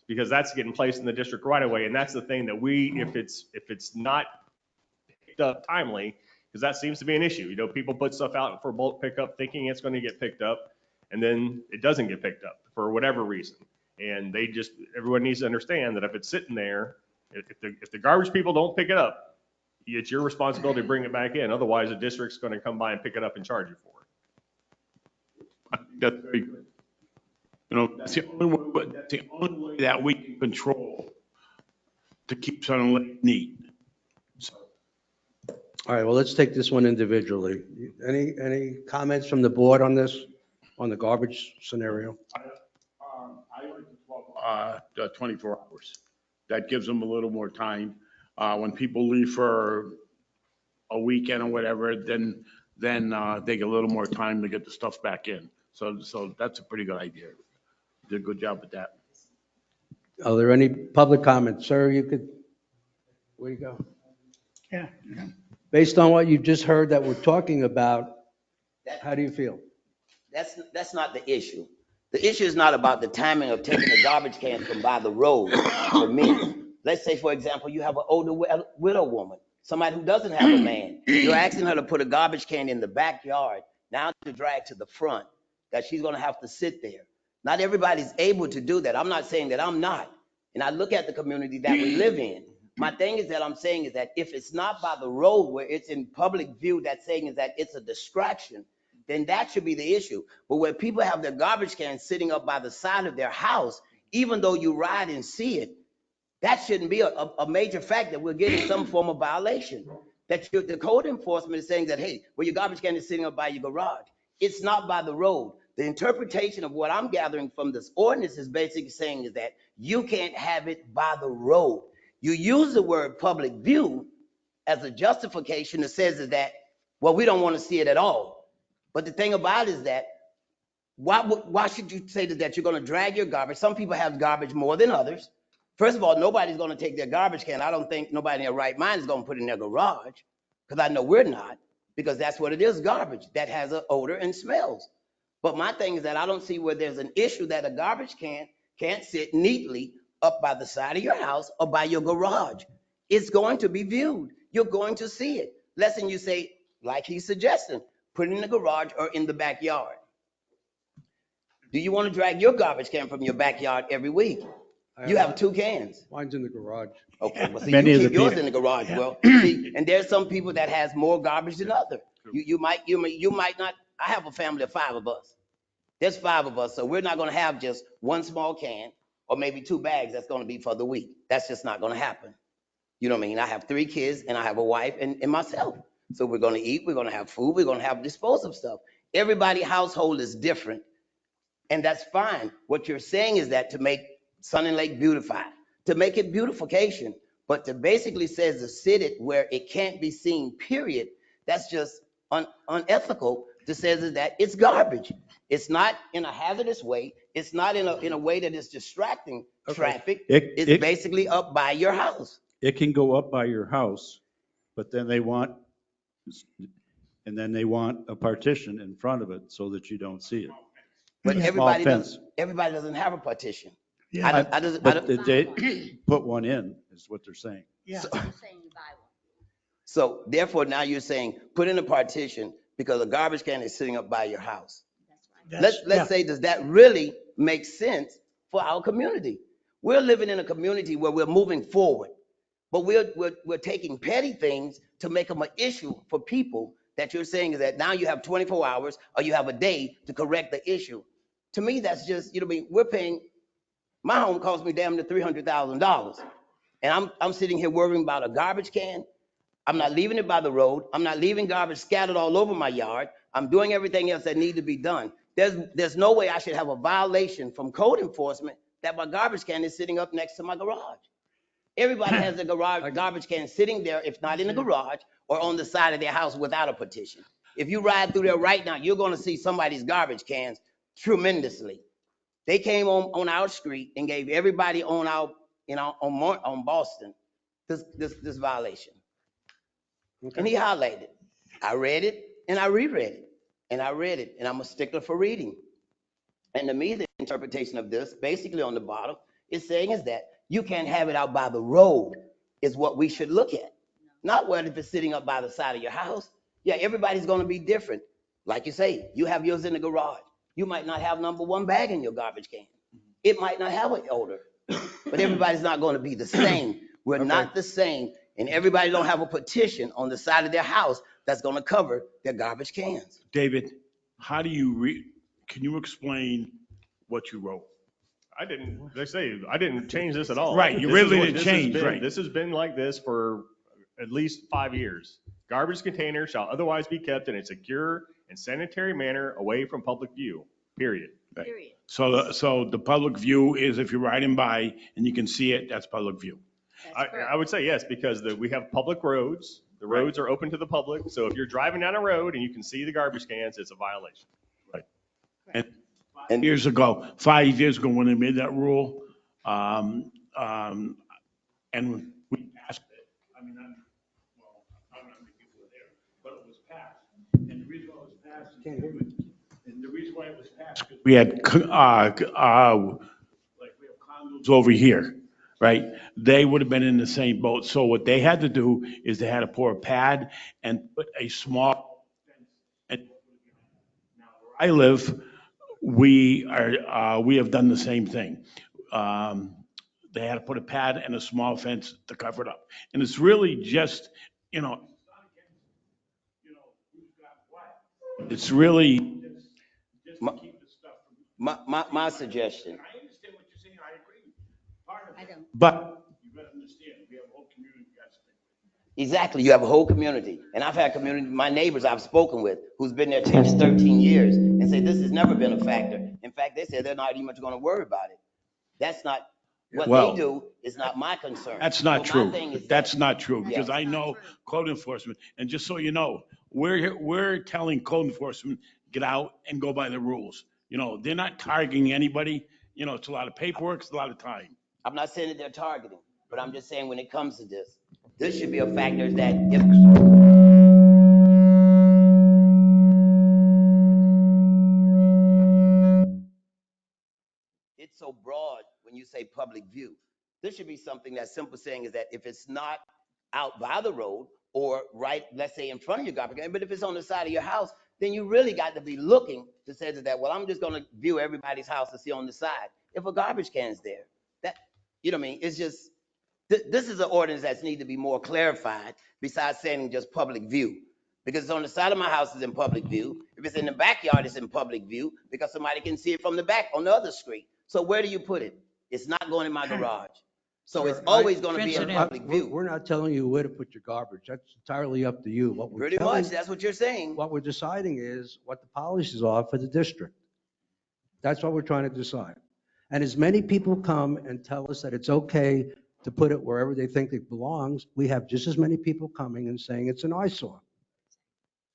because that's getting placed in the district right away. And that's the thing that if it's not picked up timely, because that seems to be an issue. People put stuff out for bulk pickup thinking it's going to get picked up, and then it doesn't get picked up for whatever reason. And everyone needs to understand that if it's sitting there, if the garbage people don't pick it up, it's your responsibility to bring it back in. Otherwise, the district's going to come by and pick it up and charge you for it. I think that's very good. That's the only way that we can control to keep Sun and Lake neat. So. All right, well, let's take this one individually. Any comments from the board on this, on the garbage scenario? I like the 24 hours. That gives them a little more time. When people leave for a weekend or whatever, then they get a little more time to get the stuff back in. So that's a pretty good idea. Did a good job with that. Are there any public comments? Sir, where you go? Yeah. Based on what you've just heard that we're talking about, how do you feel? That's not the issue. The issue is not about the timing of taking the garbage cans from by the road for me. Let's say, for example, you have an older widow woman, somebody who doesn't have a man. You're asking her to put a garbage can in the backyard, now to drag to the front, that she's going to have to sit there. Not everybody's able to do that. I'm not saying that I'm not. And I look at the community that we live in. My thing is that I'm saying is that if it's not by the road where it's in public view, that's saying is that it's a distraction, then that should be the issue. But where people have their garbage cans sitting up by the side of their house, even though you ride and see it, that shouldn't be a major fact that we're getting some form of violation. That the code enforcement is saying that, hey, well, your garbage can is sitting up by your garage. It's not by the road. The interpretation of what I'm gathering from this ordinance is basically saying is that you can't have it by the road. You use the word public view as a justification that says is that, well, we don't want to see it at all. But the thing about it is that Why should you say that you're going to drag your garbage? Some people have garbage more than others. First of all, nobody's going to take their garbage can. I don't think nobody in their right mind is going to put it in their garage, because I know we're not, because that's what it is, garbage that has an odor and smells. But my thing is that I don't see where there's an issue that a garbage can can't sit neatly up by the side of your house or by your garage. It's going to be viewed. You're going to see it. Less than you say, like he's suggesting, put it in the garage or in the backyard. Do you want to drag your garbage can from your backyard every week? You have 2 cans. Mine's in the garage. Okay, well, see, Many you of the keep yours people- in the garage. Yeah. Well, see, and there's some people that has more garbage than other. You might not. I have a family of 5 of us. There's 5 of us, so we're not going to have just 1 small can or maybe 2 bags that's going to be for the week. That's just not going to happen. You know what I mean? I have 3 kids and I have a wife and myself. So we're going to eat, we're going to have food, we're going to have disposable stuff. Everybody's household is different, and that's fine. What you're saying is that to make Sun and Lake beautified, to make it beautification, but to basically says to sit it where it can't be seen, period, that's just unethical. To say that it's garbage. It's not in a hazardous way. It's not in a way that is distracting traffic. It's basically up by your house. It can go up by your house, but then they want a partition in front of it so that you don't see it. But A everybody small doesn't. Everybody doesn't have a partition. Yeah. But they put one in, is what they're saying. Yeah. So, You're saying you buy one. so therefore, now you're saying put in a partition because a garbage can is sitting up by your house. Let's say, does that really make sense for our community? We're living in a community where we're moving forward, but we're taking petty things to make them an issue for people. That you're saying is that now you have 24 hours or you have a day to correct the issue. To me, that's just, you know what I mean? We're paying, my home cost me damn near $300,000. And I'm sitting here worrying about a garbage can. I'm not leaving it by the road. I'm not leaving garbage scattered all over my yard. I'm doing everything else that needs to be done. There's no way I should have a violation from code enforcement that my garbage can is sitting up next to my garage. Everybody has a garbage can sitting there, if not in the garage or on the side of their house without a partition. If you ride through there right now, you're going to see somebody's garbage cans tremendously. They came on our street and gave everybody on our, on Boston this violation. Okay. And he highlighted it. I read it and I reread it and I read it, and I'm a stickler for reading. And to me, the interpretation of this, basically on the bottom, is saying is that you can't have it out by the road is what we should look at. Not whether if it's sitting up by the side of your house. Yeah, everybody's going to be different. Like you say, you have yours in the garage. You might not have number 1 bag in your garbage can. It might not have an odor, but everybody's not going to be the same. We're not the same, and everybody don't have a petition on the side of their house that's going to cover their garbage cans. David, how do you can you explain what you wrote? I didn't change this at all. Right, you This really is what didn't this change, has been. right. This has been like this for at least 5 years. Garbage container shall otherwise be kept in a secure and sanitary manner away from public view, period. Right. So the public view is if you're riding by and you can see it, that's public view. I would say yes, because we have public roads. The roads are open to the public. So if you're driving down a road and you can see the garbage cans, it's a violation. Right. And 5 years ago, when they made that rule, and we passed it, I don't know how many people were there, but it was passed. And the reason why it was passed, because we had, we have condos over here, right? They would have been in the same boat. So what they had to do is they had to pour a pad and put a small fence. And now where I live, we have done the same thing. They had to put a pad and a small fence to cover it up. And it's really just, it's really just to keep the stuff from. My suggestion. I understand what you're saying. I agree. Part of it. I don't. But you got to understand, we have a whole community. Exactly. You have a whole community. And I've had community, my neighbors I've spoken with, who's been there 10 to 13 years, and say this has never been a factor. In fact, they said they're not even much going to worry about it. That's not, what they do is not my concern. That's not So my true. thing is That's that- not true, because Yeah. I know code enforcement, and just so you know, we're telling code enforcement, get out and go by the rules. You know, they're not targeting anybody. You know, it's a lot of paperwork, it's a lot of time. I'm not saying that they're targeting, but I'm just saying when it comes to this, this should be a factor that if it's so broad when you say public view, this should be something that's simple saying is that if it's not out by the road or right, let's say in front of your garbage can, but if it's on the side of your house, then you really got to be looking to say that, well, I'm just going to view everybody's house and see on the side if a garbage can's there. That, you know what I mean? It's just, this is an ordinance that needs to be more clarified besides saying just public view. Because it's on the side of my house, it's in public view. If it's in the backyard, it's in public view because somebody can see it from the back on the other street. So where do you put it? It's not going in my garage. So it's always going to be in public view. We're not telling you where to put your garbage. That's entirely up to you. What we're Pretty telling- much, that's what you're saying. What we're deciding is what the policies are for the district. That's what we're trying to decide. And as many people come and tell us that it's okay to put it wherever they think it belongs, we have just as many people coming and saying it's an eyesore.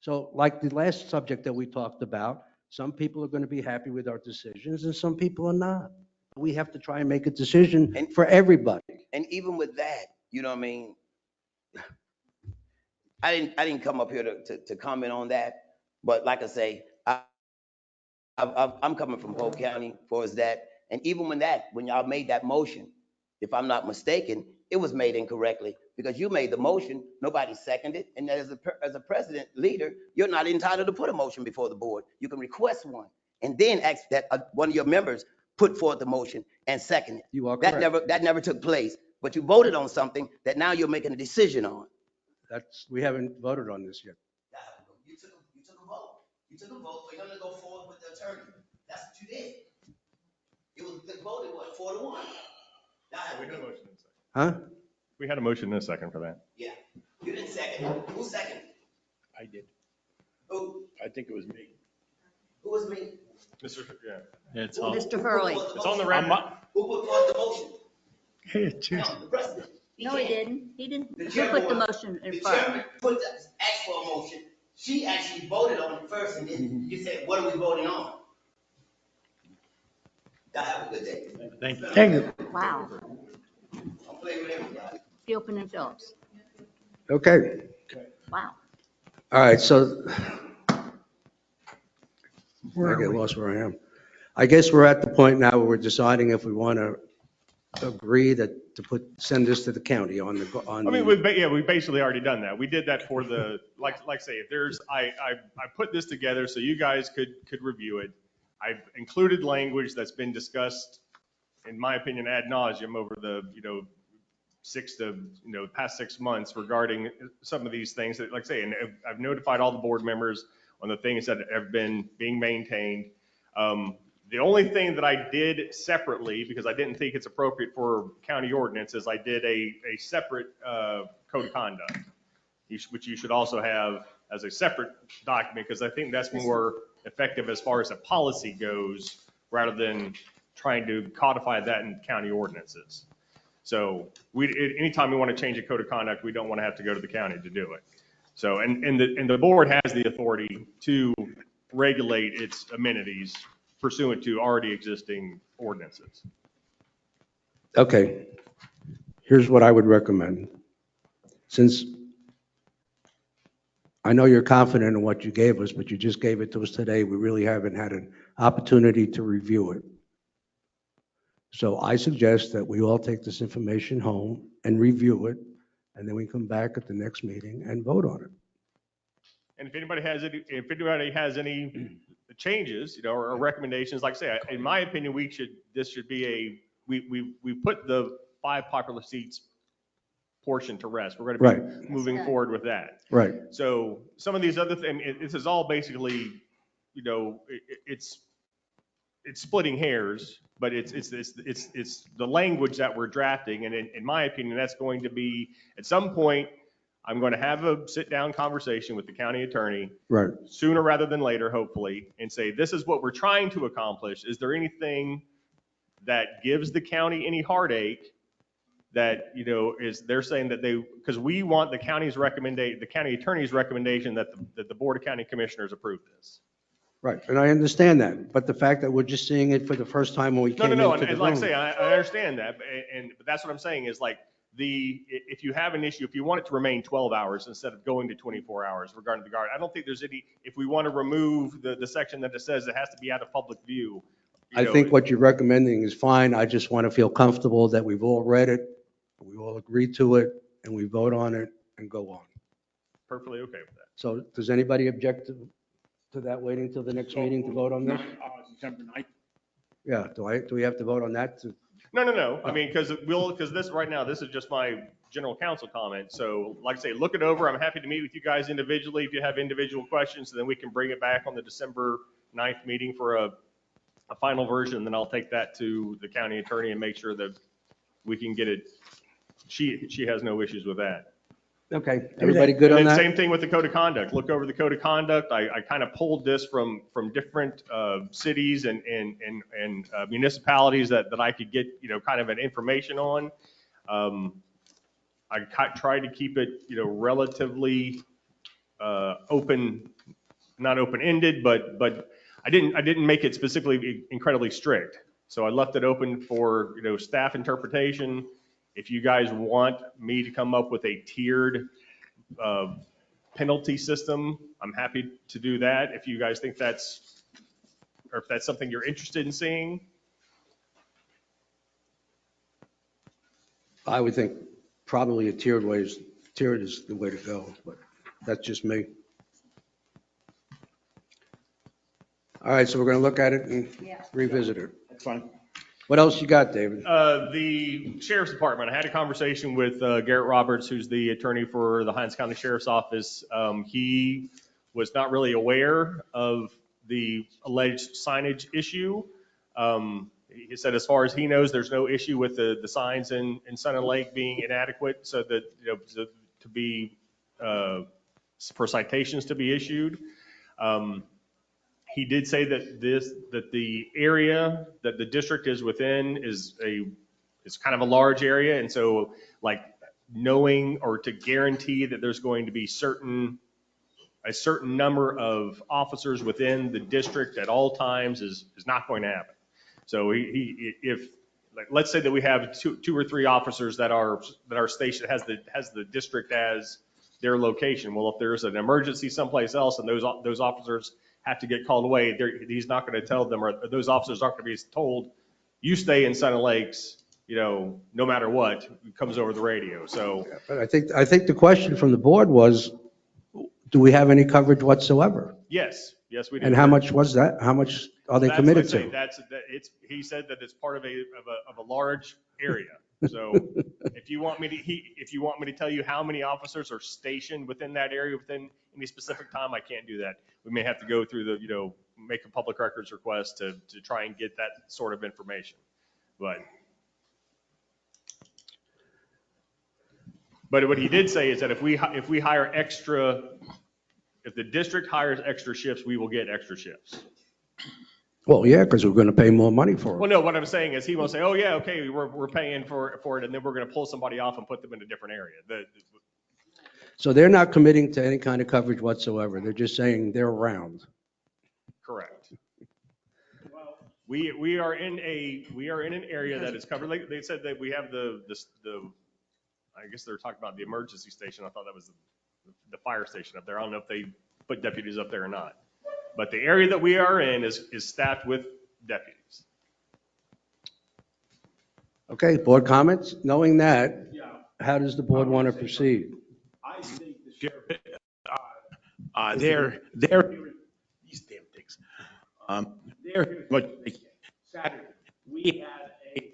So like the last subject that we talked about, some people are going to be happy with our decisions and some people are not. We have to try and make a decision for everybody. And even with that, you know what I mean? I didn't come up here to comment on that, but like I say, I'm coming from Polk County for as that. And even when y'all made that motion, if I'm not mistaken, it was made incorrectly because you made the motion, nobody seconded. And as a president leader, you're not entitled to put a motion before the board. You can request one and then ask that one of your members put forth the motion and second it. You are correct. That never took place, but you voted on something that now you're making a decision on. We haven't voted on this yet. You took a vote. You took a vote for him to go forward with the attorney. That's what you did. It was voted, what, 4-1? We had a motion in a second. Huh? We had a motion in a second for that. Yeah. You didn't second it. Who seconded? I did. Who? I think it was me. Who was me? Mr. Yeah. It's on. Mr. Hurley. It's on the record. Who put forth the motion? It's just- No, the president. No, he didn't. He didn't. The Who chairman put the was- motion in The front? chairman asked for a motion. She actually voted on it first, and then you said, what are we voting on? Y'all have a good day. Thank you. Thank you. Wow. I'm playing with everybody. Gilpin and Phillips. Okay. Wow. All right, so I get lost where I am. I guess we're at the point now where we're deciding if we want to agree to send this to the county on the. I mean, we basically already done that. We did that for the, like say, if there's, I put this together so you guys could review it. I've included language that's been discussed, in my opinion, ad nauseum over the, past 6 months regarding some of these things that, like I say, and I've notified all the board members on the things that have been being maintained. The only thing that I did separately, because I didn't think it's appropriate for county ordinance, is I did a separate code of conduct, which you should also have as a separate document, because I think that's more effective as far as a policy goes, rather than trying to codify that in county ordinances. So anytime we want to change a code of conduct, we don't want to have to go to the county to do it. So, and the board has the authority to regulate its amenities pursuant to already existing ordinances. Okay, here's what I would recommend. Since I know you're confident in what you gave us, but you just gave it to us today, we really haven't had an opportunity to review it. So I suggest that we all take this information home and review it, and then we come back at the next meeting and vote on it. And if anybody has any changes, or recommendations, like I say, in my opinion, we put the 5 popular seats portion to rest. We're going to be moving forward with that. Right. So some of these other things, this is all basically, it's splitting hairs, but it's the language that we're drafting. And in my opinion, that's going to be, at some point, I'm going to have a sit-down conversation with the county attorney, right, sooner rather than later, hopefully, and say, this is what we're trying to accomplish. Is there anything that gives the county any heartache that, is they're saying that because we want the county attorney's recommendation that the Board of County Commissioners approve this. Right, and I understand that, but the fact that we're just seeing it for the first time when we No, came no, no, into the and like I room. say, I understand that, but that's what I'm saying is like, if you have an issue, if you want it to remain 12 hours instead of going to 24 hours regarding the guard, I don't think there's any, if we want to remove the section that it says it has to be out of public view. I think what you're recommending is fine. I just want to feel comfortable that we've all read it, we all agree to it, and we vote on it and go on. Perfectly okay with that. So does anybody object to that, waiting till the next meeting to vote on this? December 9th. Yeah, do we have to vote on that? No. I mean, because this, right now, this is just my general counsel comment. So like I say, look it over. I'm happy to meet with you guys individually if you have individual questions, and then we can bring it back on the December 9th meeting for a final version. Then I'll take that to the county attorney and make sure that we can get it. She has no issues with that. Okay, everybody good on And then that? same thing with the code of conduct. Look over the code of conduct. I kind of pulled this from different cities and municipalities that I could get, kind of an information on. I tried to keep it, relatively open, not open-ended, but I didn't make it specifically incredibly strict. So I left it open for, staff interpretation. If you guys want me to come up with a tiered penalty system, I'm happy to do that. If you guys think or if that's something you're interested in seeing. I would think probably a tiered is the way to go, but that's just me. All right, so we're going to look at it and revisit it. That's fine. What else you got, David? The Sheriff's Department, I had a conversation with Garrett Roberts, who's the attorney for the Hinds County Sheriff's Office. He was not really aware of the alleged signage issue. He said as far as he knows, there's no issue with the signs in Sun and Lake being inadequate, so that, to be, for citations to be issued. He did say that the area that the district is within is kind of a large area. And so like knowing or to guarantee that there's going to be a certain number of officers within the district at all times is not going to happen. So let's say that we have two or three officers that are stationed, has the district as their location. Well, if there's an emergency someplace else and those officers have to get called away, he's not going to tell them, or those officers aren't going to be told, you stay in Sun and Lakes, no matter what, it comes over the radio. So, But I think the question from the board was, do we have any coverage whatsoever? yes, we do. And how much was that? How much are they committed to? He said that it's part of a large area. So if you want me to tell you how many officers are stationed within that area within any specific time, I can't do that. We may have to go through make a public records request to try and get that sort of information. But what he did say is that if the district hires extra shifts, we will get extra shifts. Well, yeah, because we're going to pay more money for it. Well, no, what I'm saying is he won't say, oh yeah, okay, we're paying for it, and then we're going to pull somebody off and put them in a different area. So they're not committing to any kind of coverage whatsoever. They're just saying they're around. Correct. We are in an area that is covered. Like they said that we have the I guess they were talking about the emergency station. I thought that was the fire station up there. I don't know if they put deputies up there or not. But the area that we are in is staffed with deputies. Okay, board comments? Knowing that, how does the board want to proceed? I think the sheriff, they're these damn things. They're here as much as they can. Saturday, we had a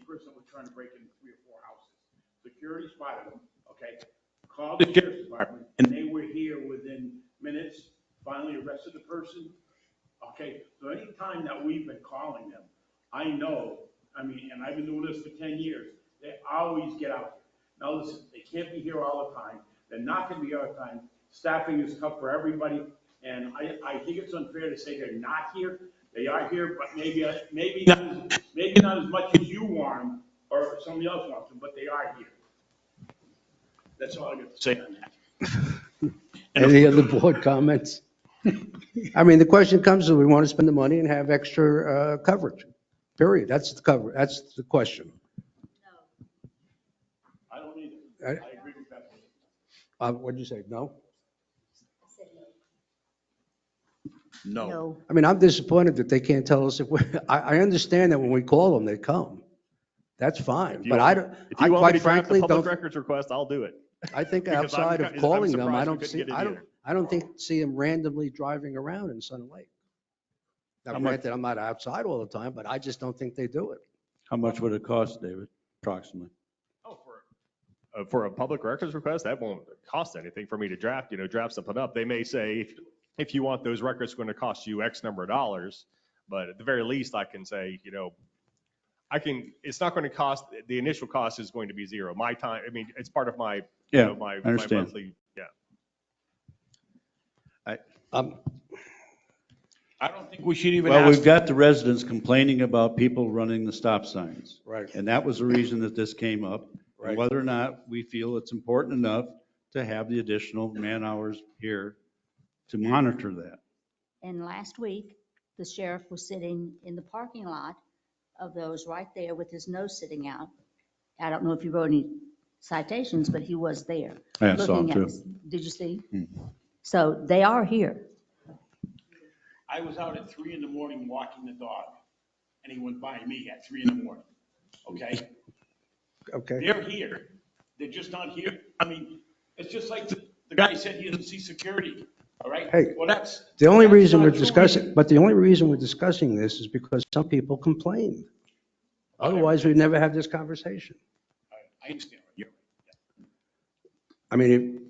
person that was trying to break into 3 or 4 houses. Security spotted them, okay? Called the sheriff's department, and they were here within minutes, finally arrested the person. Okay, so any time that we've been calling them, I know, and I've been doing this for 10 years, they always get out here. Now listen, they can't be here all the time. They're not gonna be here all the time. Staffing is tough for everybody, and I think it's unfair to say they're not here. They are here, but maybe not as much as you want them, or somebody else wants them, but they are here. That's all I got to say on that. Any other board comments? I mean, the question comes, do we want to spend the money and have extra coverage? Period. That's the cover, that's the question. I don't either. I- I agree with that. What'd you say, no? No. I mean, I'm disappointed that they can't tell us if we, I understand that when we call them, they come. That's fine, If you but want I me- don't, If I you want me quite to draft frankly the public don't, records request, I'll do it. I think Because outside of I'm calling them, surprised I we don't couldn't see, get it either. I don't think, see them randomly driving around in Sun Lake. Now, How much- granted, I'm not outside all the time, but I just don't think they do it. How much would it cost, David, approximately? Oh, for a public records request, that won't cost anything for me to draft something up. They may say, if you want those records, it's going to cost you X number of dollars. But at the very least, I can say, it's not going to cost, the initial cost is going to be zero. My time, I mean, it's part of my, Yeah, my I understand. monthly, yeah. I don't think we should even Well, ask. we've got the residents complaining about people running the stop signs. Right. And that was the reason that this came up. Right. And whether or not we feel it's important enough to have the additional man hours here to monitor that. And last week, the sheriff was sitting in the parking lot of those right there with his nose sitting out. I don't know if you wrote any citations, but he was there. I saw him looking at too. us. Did you see? Mhm. So they are here. I was out at 3 a.m. walking the dog, and he went by me at 3 a.m. Okay? Okay. They're here. They're just not here. I mean, it's just like the guy said he doesn't see security, all right? Hey, Well, that's. The only that's reason not we're true discussing, either. but the only reason we're discussing this is because some people complain. Otherwise, we'd never have this conversation. I understand. You're I mean,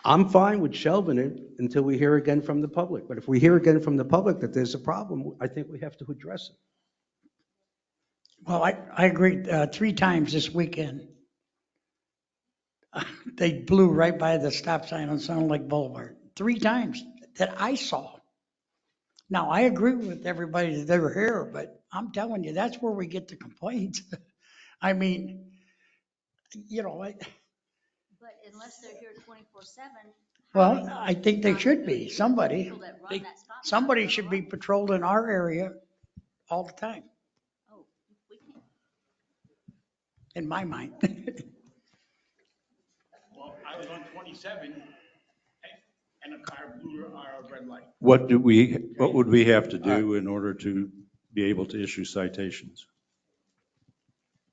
I'm fine with shelving it until we hear again from the public. But if we hear again from the public that there's a problem, I think we have to address it. Well, I agree, 3 times this weekend. They blew right by the stop sign on Sun Lake Boulevard, 3 times that I saw. Now, I agree with everybody that they were here, but I'm telling you, that's where we get the complaints. I mean, But unless they're here 24/7. well, I think they should be, somebody. Somebody should be patrolling our area all the time, Oh, we can't. in my mind. Well, I was on 27, and a car blew our red light. What would we have to do in order to be able to issue citations?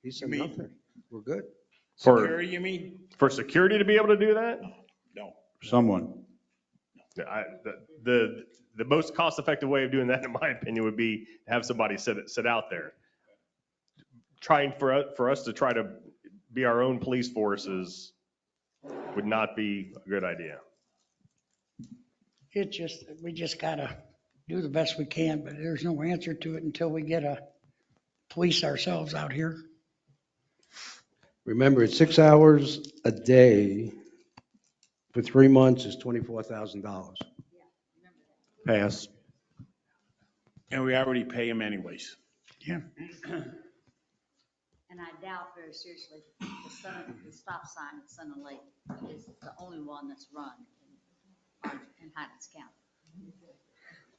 He said You mean- nothing. We're good. Security, you mean? For security to be able to do that? No. Someone. The most cost-effective way of doing that, in my opinion, would be to have somebody sit out there. Trying for us to try to be our own police forces would not be a good idea. It's just, we just gotta do the best we can, but there's no answer to it until we get a police ourselves out here. Remember, it's 6 hours a day for 3 months is $24,000. Pass. And we already pay him anyways. Yeah. And I doubt very seriously, the stop sign at Sun Lake is the only one that's run in Highlands County.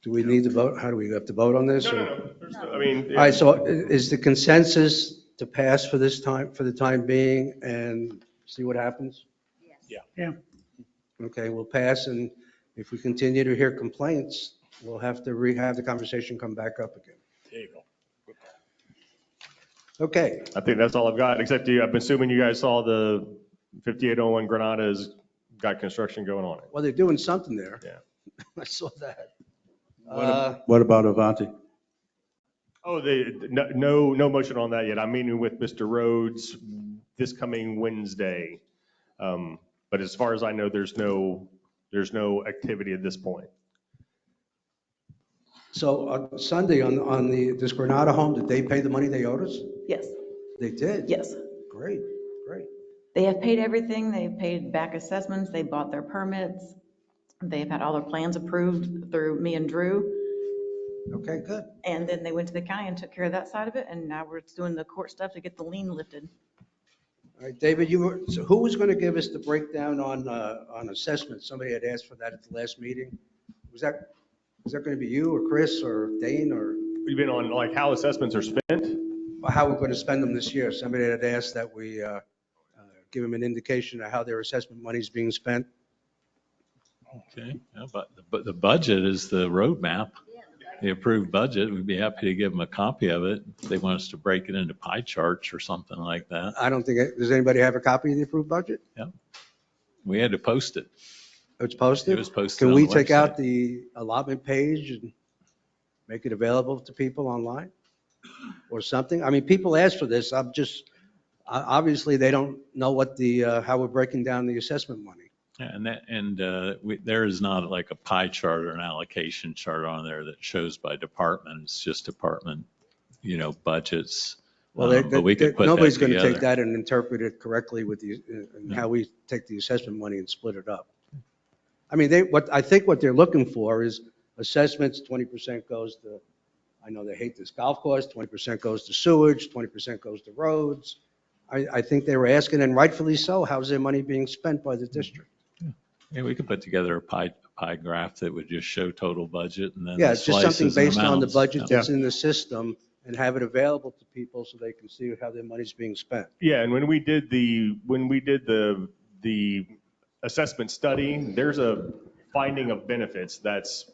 Do we need to vote? How do we have to vote on this? No, or- no, no. I mean. All right, so is the consensus to pass for this time, for the time being, and see what happens? Yeah. Okay, we'll pass, and if we continue to hear complaints, we'll have to have the conversation come back up again. There you go. Okay. I think that's all I've got, except I'm assuming you guys saw the 5801 Granada's got construction going on it. Well, they're doing something there. Yeah. I saw that. What about Avanti? Oh, no motion on that yet. I'm meeting with Mr. Rhodes this coming Wednesday. But as far as I know, there's no activity at this point. So on Sunday, on this Granada home, did they pay the money they owed us? Yes, They did? yes. Great, great. They have paid everything. They've paid back assessments. They bought their permits. They've had all their plans approved through me and Drew. Okay, good. And then they went to the county and took care of that side of it. And now we're doing the court stuff to get the lien lifted. All right, David, so who was going to give us the breakdown on assessment? Somebody had asked for that at the last meeting. Was that going to be you or Chris or Dane or We've been on like how assessments are spent. how we're going to spend them this year? Somebody had asked that we give them an indication of how their assessment money is being spent. Okay, yeah, but the budget is the roadmap. The approved budget, we'd be happy to give them a copy of it if they want us to break it into pie charts or something like that. I don't think, does anybody have a copy of the approved budget? Yeah. We had to post it. It's posted? It was posted Can on we the take website. out the allotment page and make it available to people online or something? I mean, people ask for this. Obviously, they don't know what how we're breaking down the assessment money. Yeah, there is not like a pie chart or an allocation chart on there that shows by department. It's just department, budgets. Well, But we could put nobody's that going to take together. that and interpret it correctly with how we take the assessment money and split it up. I mean, I think what they're looking for is assessments, 20% goes to, I know they hate this, golf course, 20% goes to sewage, 20% goes to roads. I think they were asking, and rightfully so, how's their money being spent by the district? Yeah, we could put together a pie graph that would just show total budget and then Yeah, the it's just something slices and based on the amounts. budget Yeah. that's in the system and have it available to people so they can see how their money's being spent. Yeah, and when we did the assessment study, there's a finding of benefits that's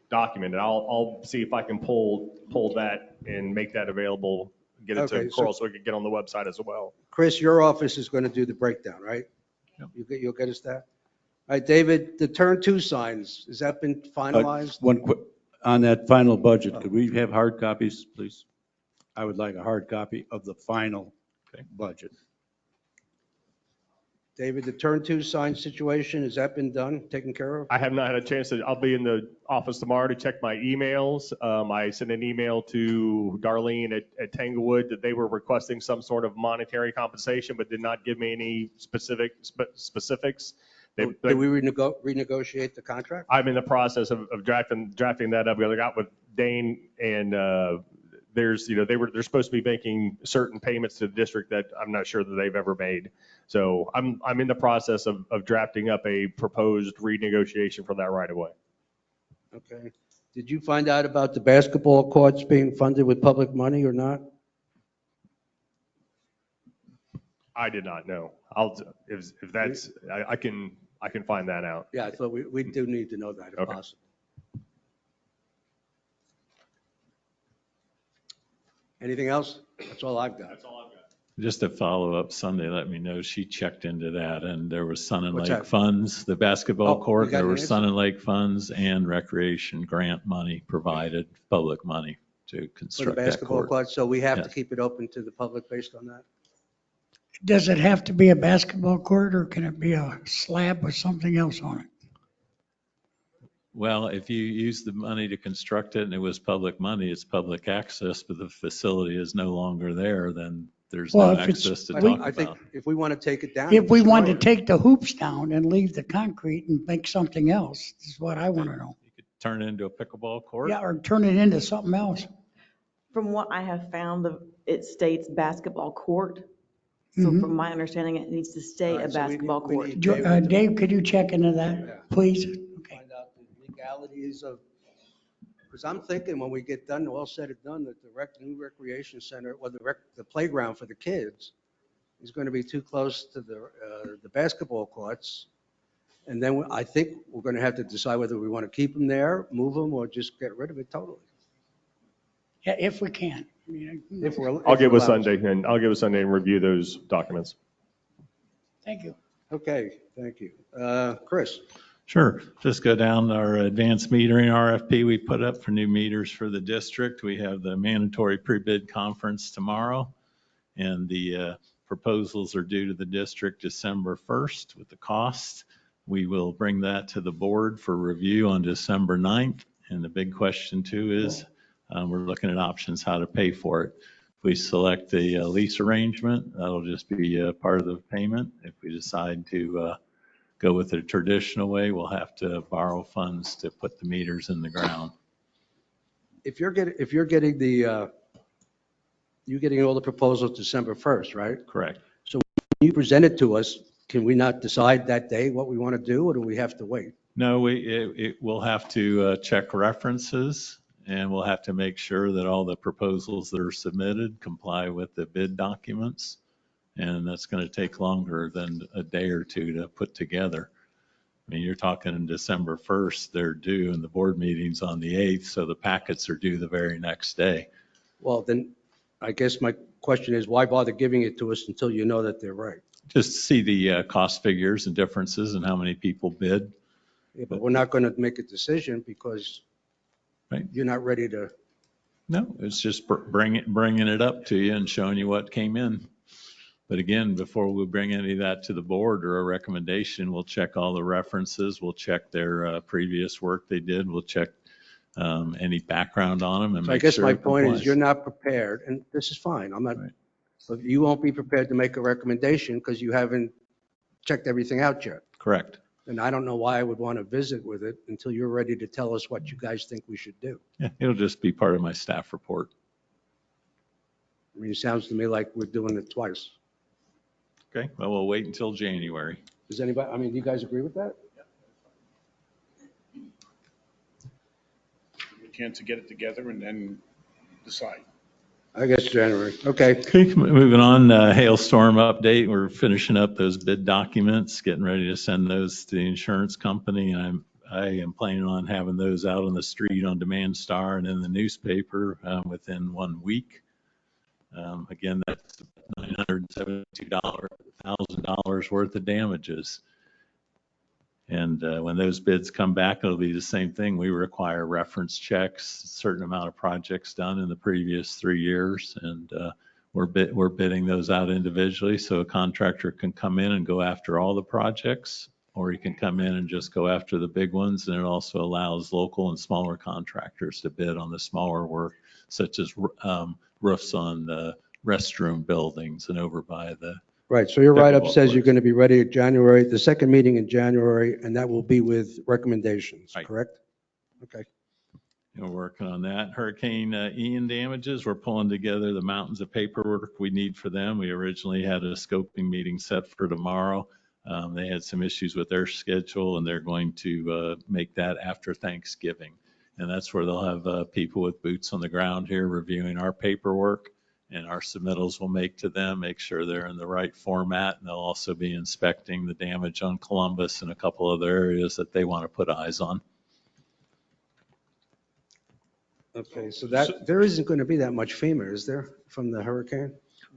documented. I'll see if I can pull that and make that available, get it Okay, to so- Coral so it can get on the website as well. Chris, your office is going to do the breakdown, right? You'll get us that? All right, David, the turn two signs, has that been finalized? One quick, on that final budget, could we have hard copies, please? I would like a hard copy of the final budget. David, the turn two sign situation, has that been done, taken care of? I have not had a chance to, I'll be in the office tomorrow to check my emails. I sent an email to Darlene at Tanglewood that they were requesting some sort of monetary compensation, but did not give me any specifics. Did we renegotiate the contract? I'm in the process of drafting that up. I got with Dane and they're supposed to be making certain payments to the district that I'm not sure that they've ever made. So I'm in the process of drafting up a proposed renegotiation for that right away. Okay. Did you find out about the basketball courts being funded with public money or not? I did not know. If that's, I can find that out. Yeah, I thought we do need to know that if possible. Anything else? That's all I've got. Just a follow-up, Sunday let me know she checked into that, and there was Sun and What's Lake that? funds, the basketball Oh, court, you got there an were answer? Sun and Lake funds and recreation grant money provided, public money to For the construct that basketball court. court, so we have to Yes. keep it open to the public based on that? Does it have to be a basketball court or can it be a slab with something else on it? Well, if you use the money to construct it and it was public money, it's public access, but the facility is no longer there, then there's Well, no if it's- access to I talk think about. if we want to take it down. If we destroy wanted to it. take the hoops down and leave the concrete and make something else, is what I want to know. Turn it into a pickleball court? Yeah, or turn it into something else. From what I have found, it states basketball court. So Mhm. from my understanding, it needs to stay All right, a so we basketball need- we court. need- Dave, could you check into that, please? Find out the legalities of, because I'm thinking when we get done, all said and done, that the new recreation center, or the playground for the kids is going to be too close to the basketball courts. And then I think we're going to have to decide whether we want to keep them there, move them, or just get rid of it totally. Yeah, if we can. I mean, If we're- I'll if get we're with allowed to. Sunday and review those documents. Thank you. Okay, thank you. Chris? Sure. Just go down our advanced metering RFP we put up for new meters for the district. We have the mandatory pre-bid conference tomorrow, and the proposals are due to the district December 1st with the cost. We will bring that to the board for review on December 9th. And the big question too is we're looking at options how to pay for it. If we select the lease arrangement, that'll just be a part of the payment. If we decide to go with the traditional way, we'll have to borrow funds to put the meters in the ground. If you're getting you're getting all the proposals December 1st, right? Correct. So when you present it to us, can we not decide that day what we want to do, or do we have to wait? No, we'll have to check references, and we'll have to make sure that all the proposals that are submitted comply with the bid documents. And that's going to take longer than a day or two to put together. I mean, you're talking in December 1st, they're due, and the board meeting's on the 8th, so the packets are due the very next day. Well, then, I guess my question is, why bother giving it to us until you know that they're right? Just to see the cost figures and differences and how many people bid. Yeah, but we're not going to make a decision because Right. you're not ready to. No, it's just bringing it up to you and showing you what came in. But again, before we bring any of that to the board or a recommendation, we'll check all the references. We'll check their previous work they did. We'll check any background on them and So I make guess sure my it point is complies. you're not prepared, and this is fine. I'm not, but you won't be prepared to make a recommendation because you haven't checked everything out yet. Correct. And I don't know why I would want to visit with it until you're ready to tell us what you guys think we should do. Yeah, it'll just be part of my staff report. I mean, it sounds to me like we're doing it twice. Okay, well, we'll wait until January. Does anybody, I mean, do you guys agree with that? A chance to get it together and then decide. I guess January. Okay. Okay, moving on, hailstorm update. We're finishing up those bid documents, getting ready to send those to the insurance company. And I am planning on having those out on the street on Demand Star and in the newspaper within 1 week. Again, that's $972,000 worth of damages. And when those bids come back, it'll be the same thing. We require reference checks, a certain amount of projects done in the previous 3 years. And we're bidding those out individually. So a contractor can come in and go after all the projects, or he can come in and just go after the big ones. And it also allows local and smaller contractors to bid on the smaller work, such as roofs on the restroom buildings and over by the. Right, so your write-up pickleball says you're courts. going to be ready at January, the second meeting in January, and that will be with recommendations, Right. correct? Okay. We're working on that. Hurricane Ian damages, we're pulling together the mountains of paperwork we need for them. We originally had a scoping meeting set for tomorrow. They had some issues with their schedule, and they're going to make that after Thanksgiving. And that's where they'll have people with boots on the ground here reviewing our paperwork, and our submittals will make to them, make sure they're in the right format. And they'll also be inspecting the damage on Columbus and a couple other areas that they want to put eyes on. Okay, so that, there isn't going to be that much FEMA, is there, from the hurricane?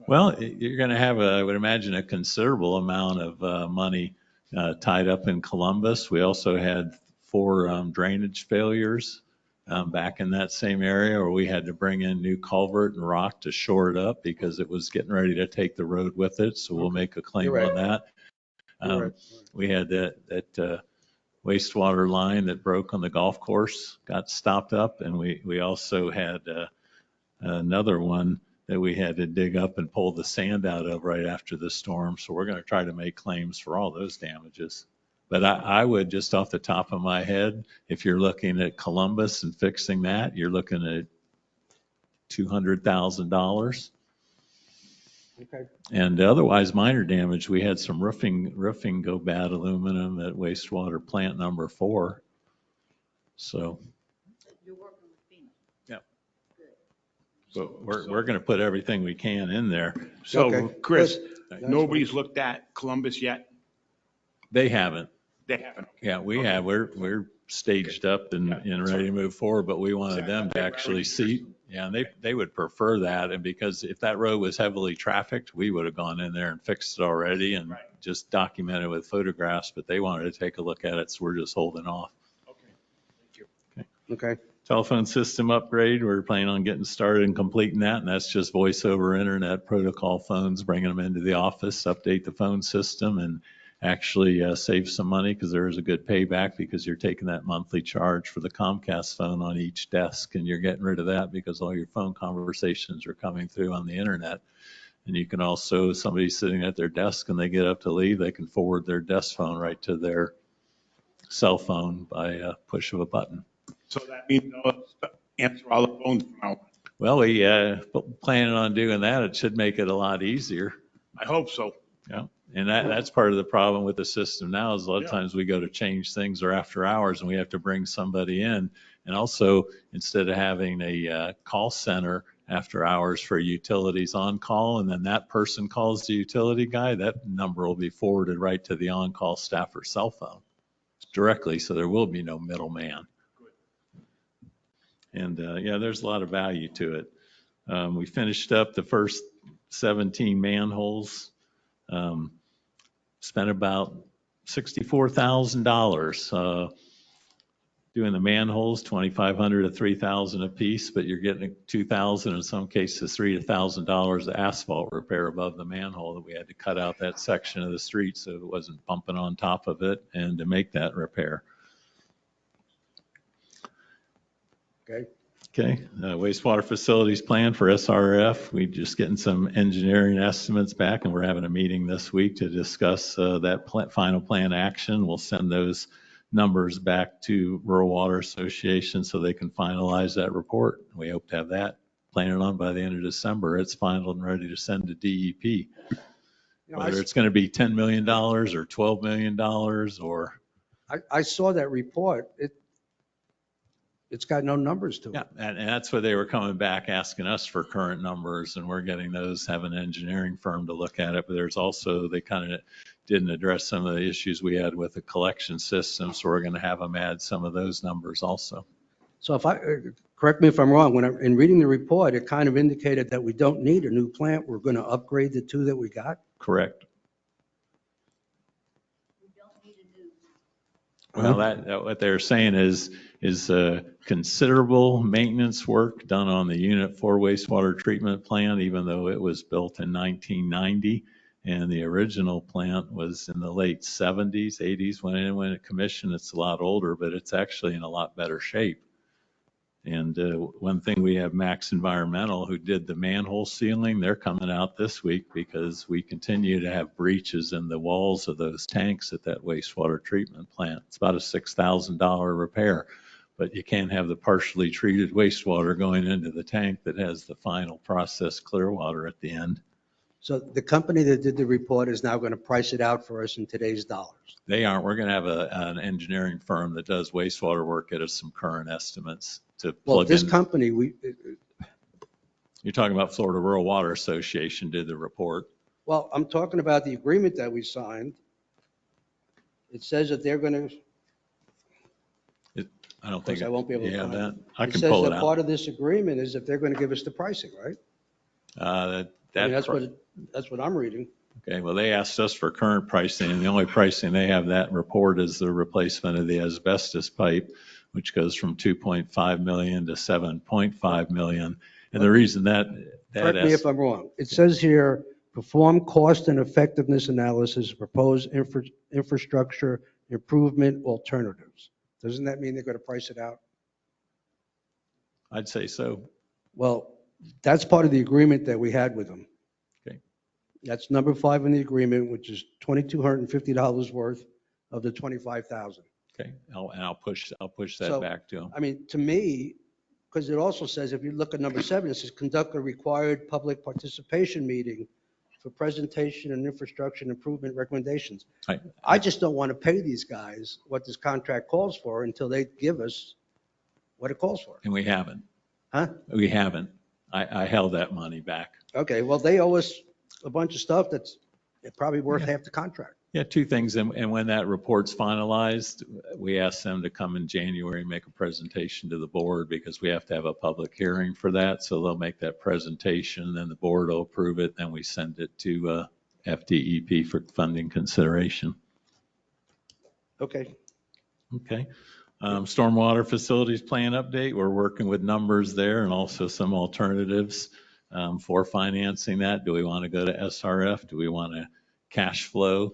Well, you're going to have, I would imagine, a considerable amount of money tied up in Columbus. We also had 4 drainage failures back in that same area where we had to bring in new culvert and rock to shore it up because it was getting ready to take the road with it. So we'll make a claim You're right. on that. Right. We had that wastewater line that broke on the golf course, got stopped up. And we also had another one that we had to dig up and pull the sand out of right after the storm. So we're going to try to make claims for all those damages. But I would, just off the top of my head, if you're looking at Columbus and fixing that, you're looking at $200,000. Okay. And otherwise minor damage, we had some roofing go bad, aluminum at wastewater plant number 4. So. You're working with FEMA. Yeah. But we're going to put everything we can in there. So, Okay. Chris, That's nobody's looked at Columbus yet? They haven't. They haven't. Yeah, we have. We're staged up and ready to move forward, but we wanted them to actually see. Yeah, and they would prefer that. And because if that road was heavily trafficked, we would have gone in there and fixed it already and just documented with photographs, but they wanted to take a look at it, so we're just holding off. Okay. Telephone system upgrade, we're planning on getting started and completing that, and that's just voice over internet protocol phones, bringing them into the office, update the phone system, and actually save some money because there is a good payback because you're taking that monthly charge for the Comcast phone on each desk, and you're getting rid of that because all your phone conversations are coming through on the internet. And you can also, somebody's sitting at their desk and they get up to leave, they can forward their desk phone right to their cell phone by a push of a button. So that means they'll answer all the phones from now on. Well, we planning on doing that. It should make it a lot easier. I hope so. Yeah. And that's part of the problem with the system now is a lot of times we go to change things or after hours and we have to bring somebody in. And also, instead of having a call center after hours for utilities on call, and then that person calls the utility guy, that number will be forwarded right to the on-call staffer's cell phone directly, so there will be no middleman. And yeah, there's a lot of value to it. We finished up the first 17 manholes. Spent about $64,000 doing the manholes, $2,500 to $3,000 a piece, but you're getting $2,000, in some cases $3,000 of asphalt repair above the manhole that we had to cut out that section of the street so it wasn't bumping on top of it and to make that repair. Okay. Okay, wastewater facilities plan for SRF. We just getting some engineering estimates back, and we're having a meeting this week to discuss that final plan action. We'll send those numbers back to Rural Water Association so they can finalize that report. We hope to have that planning on by the end of December. It's final and ready to send to DEP. Whether it's going to be $10 million or $12 million or. I saw that report. It's got no numbers to it. Yeah, and that's where they were coming back asking us for current numbers, and we're getting those, have an engineering firm to look at it. But there's also, they kind of didn't address some of the issues we had with the collection system, so we're going to have them add some of those numbers also. So if correct me if I'm wrong, in reading the report, it kind of indicated that we don't need a new plant. We're going to upgrade the two that we got. Correct. Well, that what they're saying is considerable maintenance work done on the Unit 4 wastewater treatment plant, even though it was built in 1990, and the original plant was in the late 70s, 80s when it commissioned. It's a lot older, but it's actually in a lot better shape. And one thing, we have Max Environmental, who did the manhole sealing. They're coming out this week because we continue to have breaches in the walls of those tanks at that wastewater treatment plant. It's about a $6,000 repair, but you can't have the partially treated wastewater going into the tank that has the final processed clear water at the end. So the company that did the report is now going to price it out for us in today's dollars. They aren't. We're going to have an engineering firm that does wastewater work, get us some current estimates to plug in. Well, this company, You're talking about Florida Rural Water Association did the report. well, I'm talking about the agreement that we signed. It says that they're going to, I don't think I won't be able to you have find that. it. I It can says pull it that out. part of this agreement is that they're going to give us the pricing, right? I mean, that's what I'm reading. Okay, well, they asked us for current pricing, and the only pricing they have that report is the replacement of the asbestos pipe, which goes from 2.5 million to 7.5 million. And the reason that Correct me if I'm wrong. It says here, perform cost and effectiveness analysis, propose infrastructure improvement alternatives. Doesn't that mean they're going to price it out? I'd say so. Well, that's part of the agreement that we had with them. Okay. That's number 5 in the agreement, which is $2,250 worth of the $25,000. Okay, I'll push that back to them. I mean, to me, because it also says, if you look at number 7, it says conduct a required public participation meeting for presentation and infrastructure improvement recommendations. I just don't want to pay these guys what this contract calls for until they give us what it calls for. And we haven't. Huh? We haven't. I held that money back. Okay, well, they owe us a bunch of stuff that's probably worth half the contract. Yeah, 2 things. And when that report's finalized, we asked them to come in January and make a presentation to the board because we have to have a public hearing for that. So they'll make that presentation, then the board will approve it, then we send it to FDEP for funding consideration. Okay. Okay. Stormwater facilities plan update. We're working with numbers there and also some alternatives for financing that. Do we want to go to SRF? Do we want to cash flow a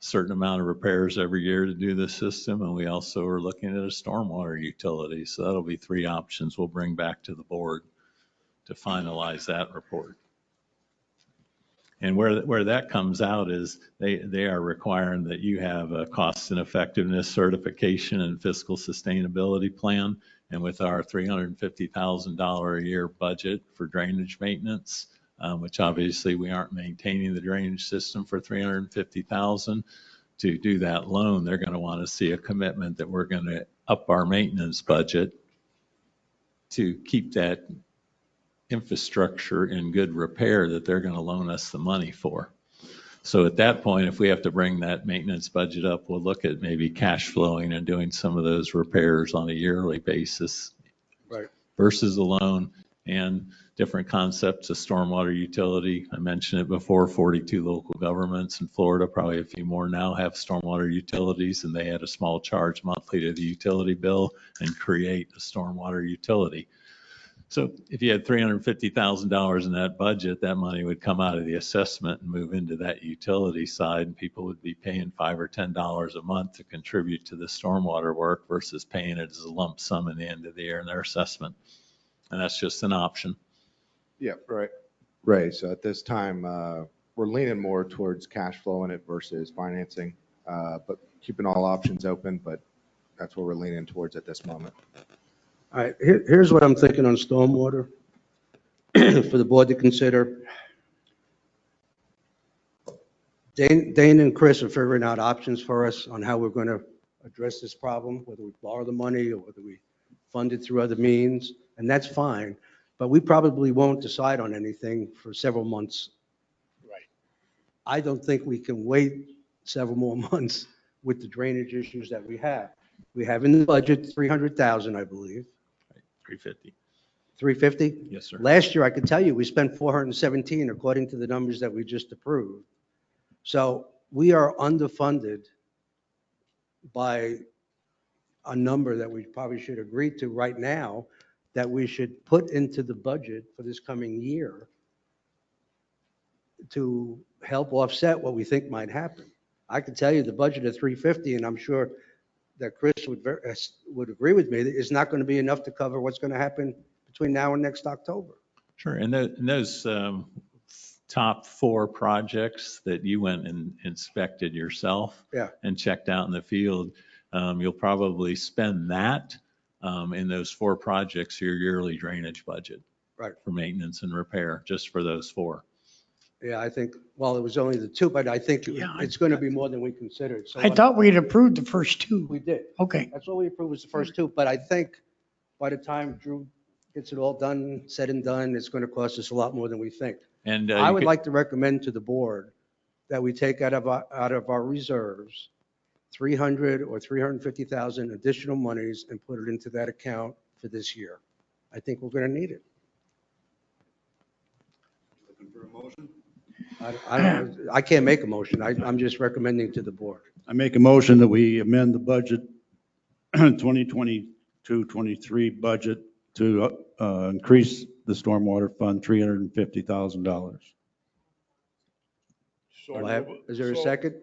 certain amount of repairs every year to do the system? And we also are looking at a stormwater utility. So that'll be 3 options we'll bring back to the board to finalize that report. And where that comes out is they are requiring that you have a cost and effectiveness certification and fiscal sustainability plan. And with our $350,000 a year budget for drainage maintenance, which obviously we aren't maintaining the drainage system for $350,000. To do that loan, they're going to want to see a commitment that we're going to up our maintenance budget to keep that infrastructure in good repair that they're going to loan us the money for. So at that point, if we have to bring that maintenance budget up, we'll look at maybe cash flowing and doing some of those repairs on a yearly basis. Right. Versus a loan, and different concepts of stormwater utility. I mentioned it before, 42 local governments in Florida, probably a few more now, have stormwater utilities, and they add a small charge monthly to the utility bill and create a stormwater utility. So if you had $350,000 in that budget, that money would come out of the assessment and move into that utility side, and people would be paying $5 or $10 a month to contribute to the stormwater work versus paying it as a lump sum at the end of the year in their assessment. And that's just an option. Yeah, right. Right. So at this time, we're leaning more towards cash flowing it versus financing, but keeping all options open. But that's what we're leaning towards at this moment. All right, here's what I'm thinking on stormwater for the board to consider. Dane and Chris are figuring out options for us on how we're going to address this problem, whether we borrow the money or whether we fund it through other means, and that's fine. But we probably won't decide on anything for several months. Right. I don't think we can wait several more months with the drainage issues that we have. We have in the budget 300,000, I believe. 350. 350? Yes, sir. Last year, I can tell you, we spent 417 according to the numbers that we just approved. So we are underfunded by a number that we probably should agree to right now that we should put into the budget for this coming year to help offset what we think might happen. I can tell you the budget of 350, and I'm sure that Chris would agree with me, that is not going to be enough to cover what's going to happen between now and next October. Sure. And those top 4 projects that you went and inspected yourself and checked out in the field, you'll probably spend that in those 4 projects, your yearly drainage budget. Right. For maintenance and repair, just for those 4. Yeah, I think, well, it was only the 2, but I think it's going to be more than we considered. So I thought we'd approved the first 2. we did. Okay. That's what we approved was the first 2, but I think by the time Drew gets it all done, said and done, it's going to cost us a lot more than we think. And I would like to recommend to the board that we take out of our reserves 300 or 350,000 additional monies and put it into that account for this year. I think we're going to need it. Looking for a motion? I can't make a motion. I'm just recommending to the board. I make a motion that we amend the budget 2022-23 budget to increase the stormwater fund $350,000. Is there a second?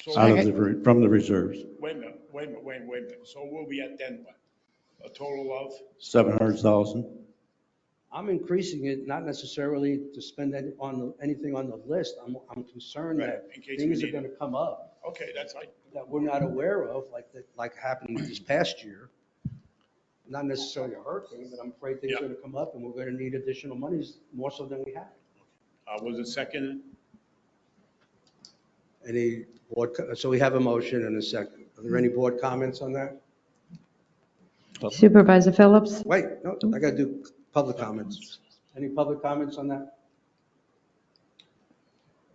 From the reserves. Wait a minute. So we'll be at then what? A total of? 700,000. I'm increasing it, not necessarily to spend anything on the list. I'm concerned that things are going to come up. Okay, that's fine. That we're not aware of, like happened this past year. Not necessarily a hurricane, but I'm afraid things are going to come up and we're going to need additional monies more so than we have. Was it seconded? Any board, so we have a motion and a second. Are there any board comments on that? Supervisor Phillips? Wait, no, I got to do public comments. Any public comments on that?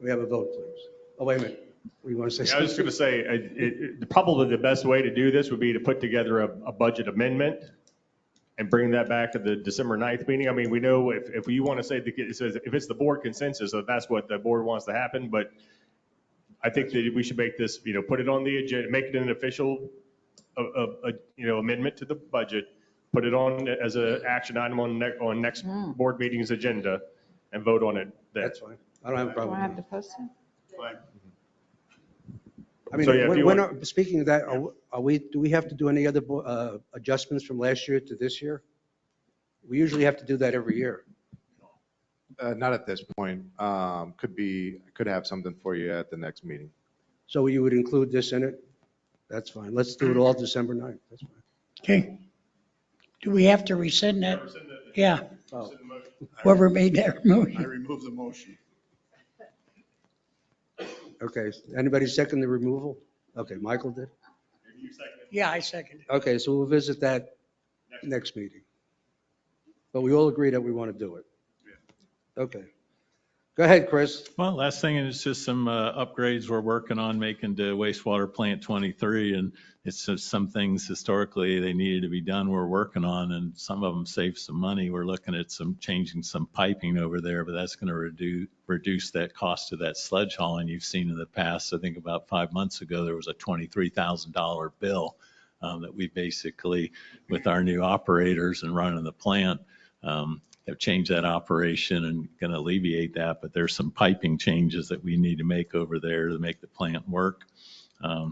We have a vote, please. Oh, wait a minute. We want to say something? I was just going to say, probably the best way to do this would be to put together a budget amendment and bring that back to the December 9th meeting. I mean, we know if you want to say, it says if it's the board consensus, so that's what the board wants to happen, but I think that we should make this, put it on the agenda, make it an official, amendment to the budget, put it on as an action item on next board meeting's agenda and vote on it then. That's fine. I don't have a problem. Do I have to post it? I mean, So, speaking of that, do we have to do any other adjustments from last year to this year? We usually have to do that every year. Not at this point. Could have something for you at the next meeting. So you would include this in it? That's fine. Let's do it all December 9th. That's fine. Okay. Do we have to rescind that? Yeah. Oh. Whoever made that I motion. remove the motion. Okay, anybody second the removal? Okay, Michael did? Yeah, I second it. Okay, so we'll visit that next meeting. But we all agree that we want to do it. Okay. Go ahead, Chris. Well, last thing is just some upgrades we're working on making to wastewater plant 23. And it's just some things historically they needed to be done we're working on, and some of them save some money. We're looking at changing some piping over there, but that's going to reduce that cost of that sludge hauling you've seen in the past. I think about 5 months ago, there was a $23,000 bill that we basically, with our new operators and running the plant, have changed that operation and going to alleviate that, but there's some piping changes that we need to make over there to make the plant work. I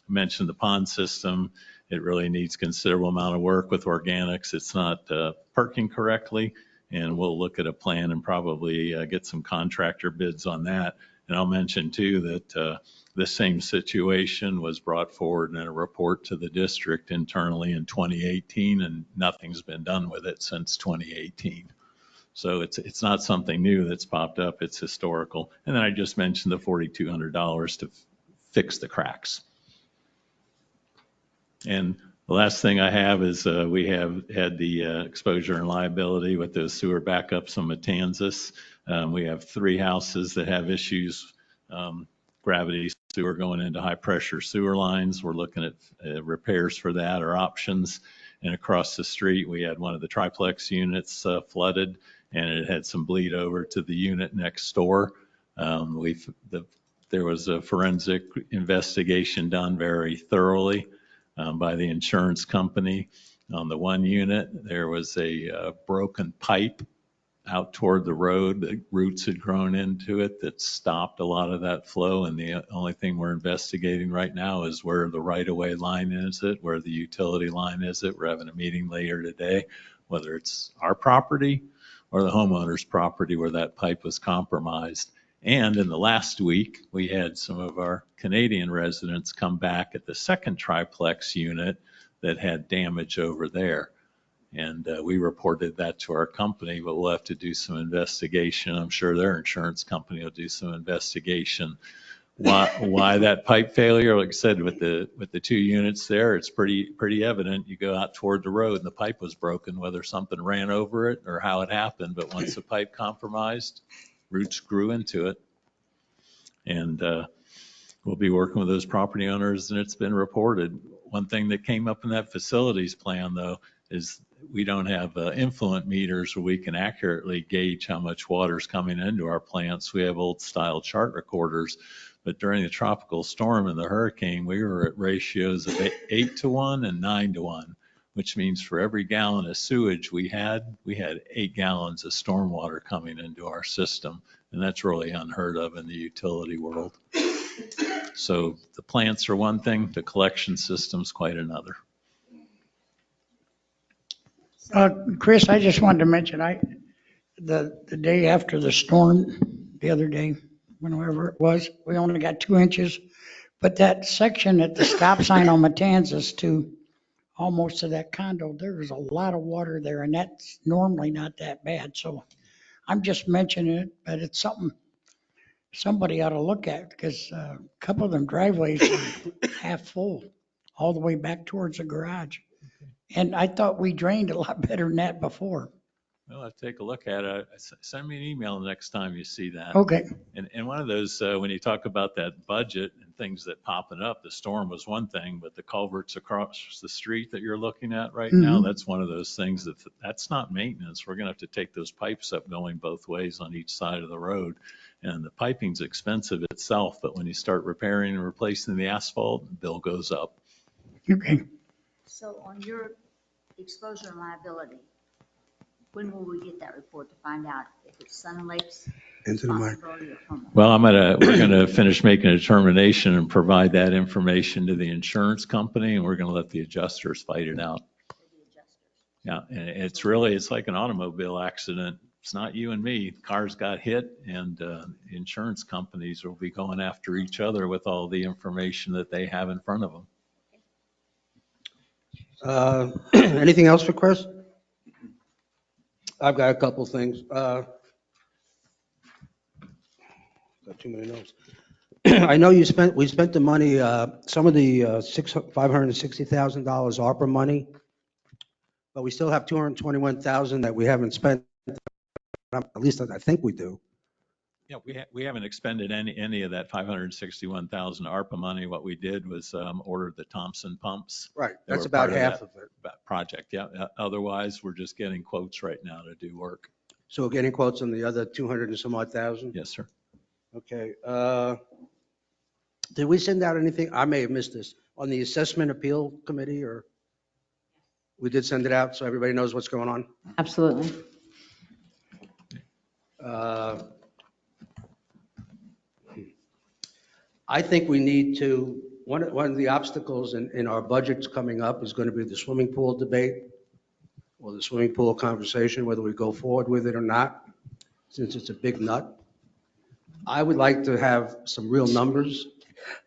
mentioned the pond system. It really needs considerable amount of work with organics. It's not perking correctly, and we'll look at a plan and probably get some contractor bids on that. And I'll mention too that the same situation was brought forward in a report to the district internally in 2018, and nothing's been done with it since 2018. So it's not something new that's popped up. It's historical. And then I just mentioned the $4,200 to fix the cracks. And the last thing I have is we have had the exposure and liability with those sewer backups on Matanzas. We have 3 houses that have issues, gravity sewer going into high pressure sewer lines. We're looking at repairs for that or options. And across the street, we had one of the triplex units flooded, and it had some bleed over to the unit next door. There was a forensic investigation done very thoroughly by the insurance company. On the one unit, there was a broken pipe out toward the road. The roots had grown into it that stopped a lot of that flow. And the only thing we're investigating right now is where the right-of-way line is, where the utility line is. We're having a meeting later today, whether it's our property or the homeowner's property where that pipe was compromised. And in the last week, we had some of our Canadian residents come back at the second triplex unit that had damage over there. And we reported that to our company, but we'll have to do some investigation. I'm sure their insurance company will do some investigation. Why that pipe failure? Like I said, with the 2 units there, it's pretty evident. You go out toward the road and the pipe was broken, whether something ran over it or how it happened. But once the pipe compromised, roots grew into it. And we'll be working with those property owners, and it's been reported. One thing that came up in that facilities plan, though, is we don't have influent meters where we can accurately gauge how much water is coming into our plants. We have old style chart recorders, but during the tropical storm and the hurricane, we were at ratios of 8-to-1 and 9-to-1, which means for every gallon of sewage we had 8 gallons of stormwater coming into our system. And that's really unheard of in the utility world. So the plants are one thing, the collection system's quite another. Chris, I just wanted to mention, the day after the storm, the other day, whenever it was, we only got 2 inches. But that section at the stop sign on Matanzas to almost to that condo, there was a lot of water there, and that's normally not that bad. So I'm just mentioning it, but it's something somebody ought to look at, because a couple of them driveways were half full all the way back towards the garage. And I thought we drained a lot better than that before. Well, I'll take a look at it. Send me an email the next time you see that. Okay. And one of those, when you talk about that budget and things that popping up, the storm was one thing, but the culverts across the street that you're looking at right now, that's one of those things that's not maintenance. We're going to have to take those pipes up going both ways on each side of the road. And the piping's expensive itself, but when you start repairing and replacing the asphalt, the bill goes up. Okay. So on your exposure and liability, when will we get that report to find out if it's Sun and Lake's responsibility or homeowner? Well, we're gonna finish making a determination and provide that information to the insurance company, and we're gonna let the adjusters fight it out. Yeah, and it's like an automobile accident. It's not you and me. Cars got hit, and insurance companies will be going after each other with all the information that they have in front of them. Anything else for Chris? I've got a couple things. Got too many notes. I know we spent the money, some of the $560,000 ARPA money, but we still have $221,000 that we haven't spent. At least I think we do. Yeah, we haven't expended any of that 561,000 ARPA money. What we did was order the Thompson pumps. Right, They that's were about part half that of it. project, yeah. Otherwise, we're just getting quotes right now to do work. So we're getting quotes on the other 200 and some odd thousand? Yes, sir. Okay. Did we send out anything? I may have missed this. On the assessment appeal committee, or? We did send it out so everybody knows what's going on? Absolutely. I think we need to, one of the obstacles in our budgets coming up is going to be the swimming pool debate or the swimming pool conversation, whether we go forward with it or not, since it's a big nut. I would like to have some real numbers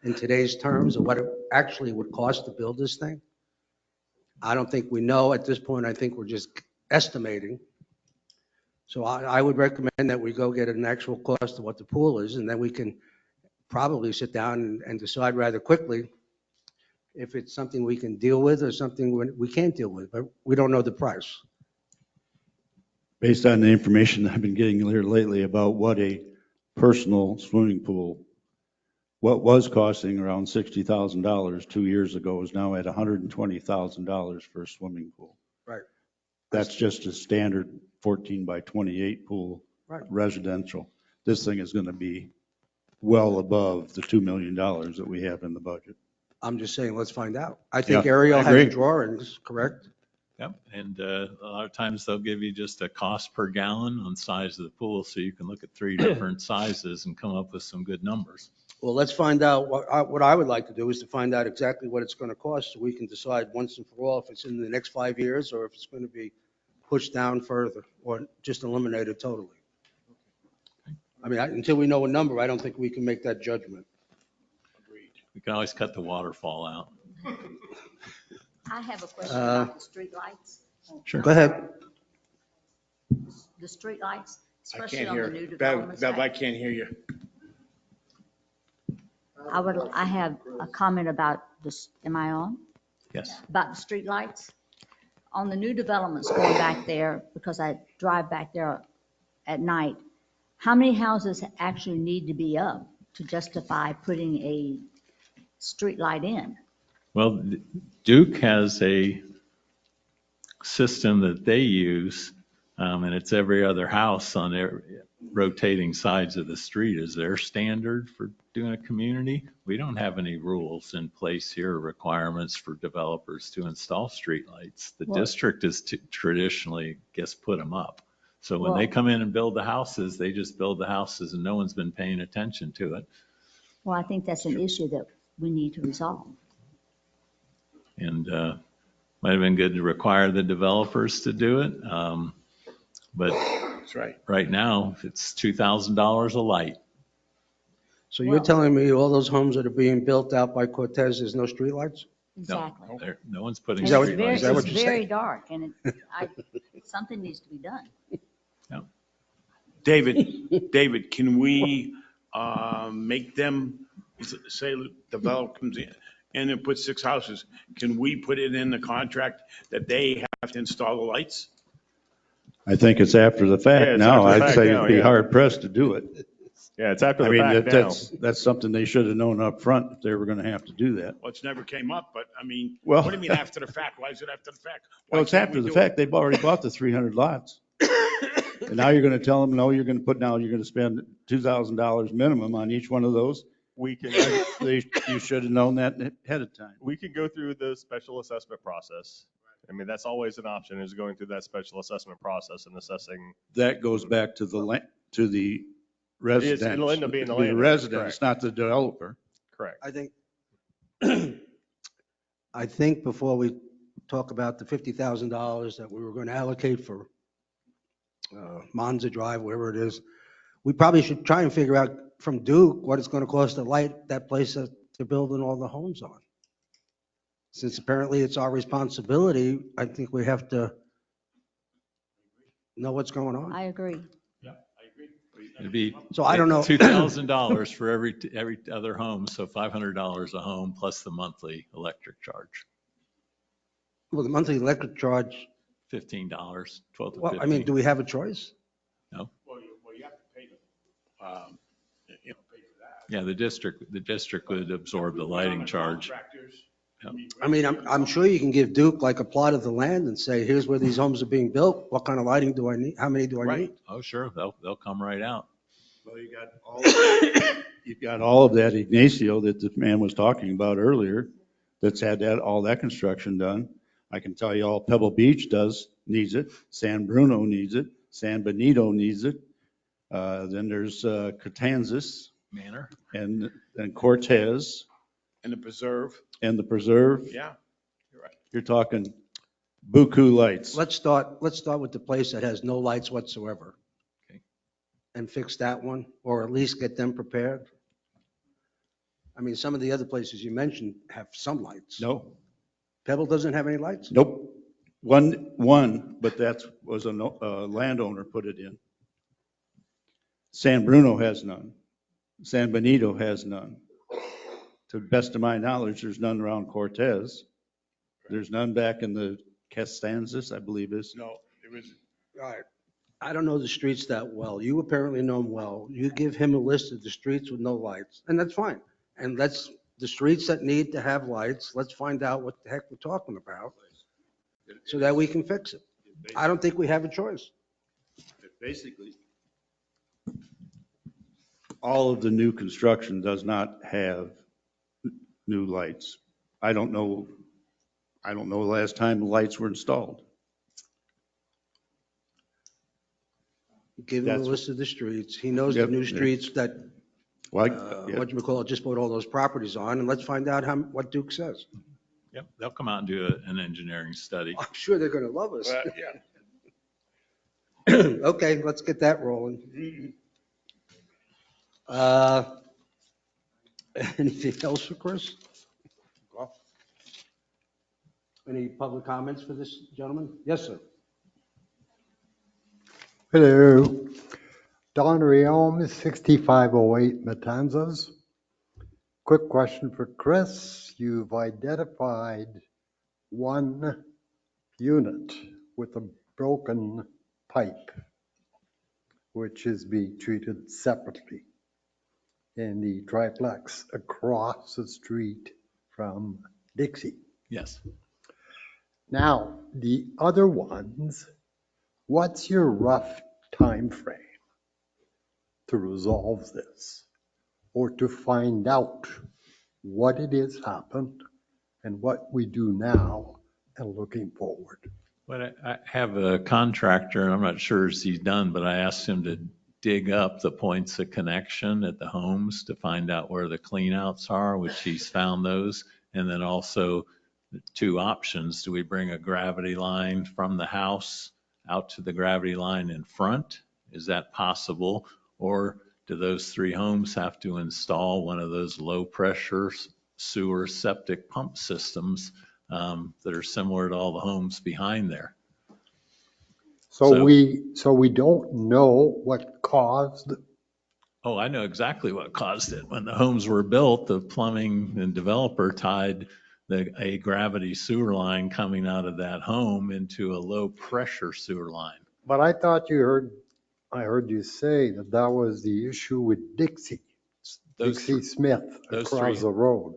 in today's terms of what it actually would cost to build this thing. I don't think we know at this point. I think we're just estimating. So I would recommend that we go get an actual cost of what the pool is, and then we can probably sit down and decide rather quickly if it's something we can deal with or something we can't deal with, but we don't know the price. Based on the information I've been getting here lately about what a personal swimming pool, what was costing around $60,000 2 years ago is now at $120,000 for a swimming pool. Right. That's just a standard 14 by 28 pool, Right. residential. This thing is going to be well above the $2 million that we have in the budget. I'm just saying, let's find out. I think Yeah, Ariel I has agree. drawings, correct? Yep, and a lot of times they'll give you just a cost per gallon on size of the pool, so you can look at 3 different sizes and come up with some good numbers. Well, let's find out. What I would like to do is to find out exactly what it's going to cost so we can decide once and for all if it's in the next 5 years or if it's going to be pushed down further or just eliminated totally. I mean, until we know a number, I don't think we can make that judgment. We can always cut the waterfall out. I have a question about the streetlights. Sure. Go ahead. The streetlights, I especially can't on the hear. new Bev, developments. Bev, I can't hear you. I have a comment about this, am I on? Yes. About the streetlights. On the new developments going back there, because I drive back there at night, how many houses actually need to be up to justify putting a streetlight in? Well, Duke has a system that they use, and it's every other house on their rotating sides of the street is their standard for doing a community. We don't have any rules in place here, requirements for developers to install streetlights. The district is traditionally gets put them up. So when they come in and build the houses, they just build the houses and no one's been paying attention to it. Well, I think that's an issue that we need to resolve. And might have been good to require the developers to do it. But That's right. Right now, it's $2,000 a light. So you're telling me all those homes that are being built out by Cortez, there's no streetlights? Exactly. No one's putting Is that what- streetlights. is that what It's you're very saying? dark, and something needs to be done. David, can we make them, say, develop comes in and then put 6 houses, can we put it in the contract that they have to install the lights? I think it's after the Yeah, fact it's now. after the I'd fact say now, it'd be yeah. hard pressed to do it. Yeah, it's after I the mean, fact now. that's something they should have known up front if they were going to have to do that. Well, it's never came up, but I mean, Well- what do you mean after the fact? Why is it after the fact? Why Well, it's can't after we the do it? fact. They've already bought the 300 lots. And now you're going to tell them, no, you're going to spend $2,000 minimum on each one of those. We can, You should have known that ahead of time. we can go through the special assessment process. I mean, that's always an option, is going through that special assessment process and assessing. That goes back to the residents. It'll end up being the The landowner, residents, correct. not the developer. Correct. I think before we talk about the $50,000 that we were going to allocate for Monza Drive, wherever it is, we probably should try and figure out from Duke what it's going to cost to light that place that they're building all the homes on. Since apparently it's our responsibility, I think we have to know what's going on. I agree. It'd be So I don't know. $2,000 for every other home, so $500 a home plus the monthly electric charge. Well, the monthly electric charge, $15, 12 to well, 15. I mean, do we have a choice? No? Well, you have to pay them, pay for that. Yeah, the district would absorb the lighting charge. Contractors. Yep. I mean, I'm sure you can give Duke like a plot of the land and say, here's where these homes are being built. What kind of lighting do I need? How many do I need? Oh, sure, they'll come right out. Well, you've got all of that Ignacio that the man was talking about earlier, that's had all that construction done. I can tell you all Pebble Beach needs it, San Bruno needs it, San Benito needs it. Then there's Catanzas. Manor. And Cortez. And the preserve. And the preserve. Yeah, you're right. You're talking buku lights. Let's start with the place that has no lights whatsoever. Okay. And fix that one, or at least get them prepared. I mean, some of the other places you mentioned have some lights. No. Pebble doesn't have any lights? Nope. One, but that was a landowner put it in. San Bruno has none. San Benito has none. To the best of my knowledge, there's none around Cortez. There's none back in the Castanzas, I believe is. No, it was. All right. I don't know the streets that well. You apparently know them well. You give him a list of the streets with no lights, and that's fine. And the streets that need to have lights, let's find out what the heck we're talking about so that we can fix it. I don't think we have a choice. Basically, all of the new construction does not have new lights. I don't know the last time the lights were installed. Give him a list of the streets. He knows the new streets that, just put all those properties on, and let's find out what Duke says. Yep, they'll come out and do an engineering study. I'm sure they're going to love us. Yeah. Okay, let's get that rolling. Anything else for Chris? Any public comments for this gentleman? Yes, sir. Hello, Don Riom, 6508 Matanzas. Quick question for Chris. You've identified one unit with a broken pipe, which is being treated separately in the triplex across the street from Dixie. Yes. Now, the other ones, what's your rough time frame to resolve this or to find out what it is happened and what we do now and looking forward? But I have a contractor, and I'm not sure as he's done, but I asked him to dig up the points of connection at the homes to find out where the cleanouts are, which he's found those. And then also the two options. Do we bring a gravity line from the house out to the gravity line in front? Is that possible? Or do those three homes have to install one of those low pressure sewer septic pump systems that are similar to all the homes behind there? So we don't know what caused. Oh, I know exactly what caused it. When the homes were built, the plumbing and developer tied a gravity sewer line coming out of that home into a low pressure sewer line. But I thought I heard you say that was the issue with Dixie Smith across the road.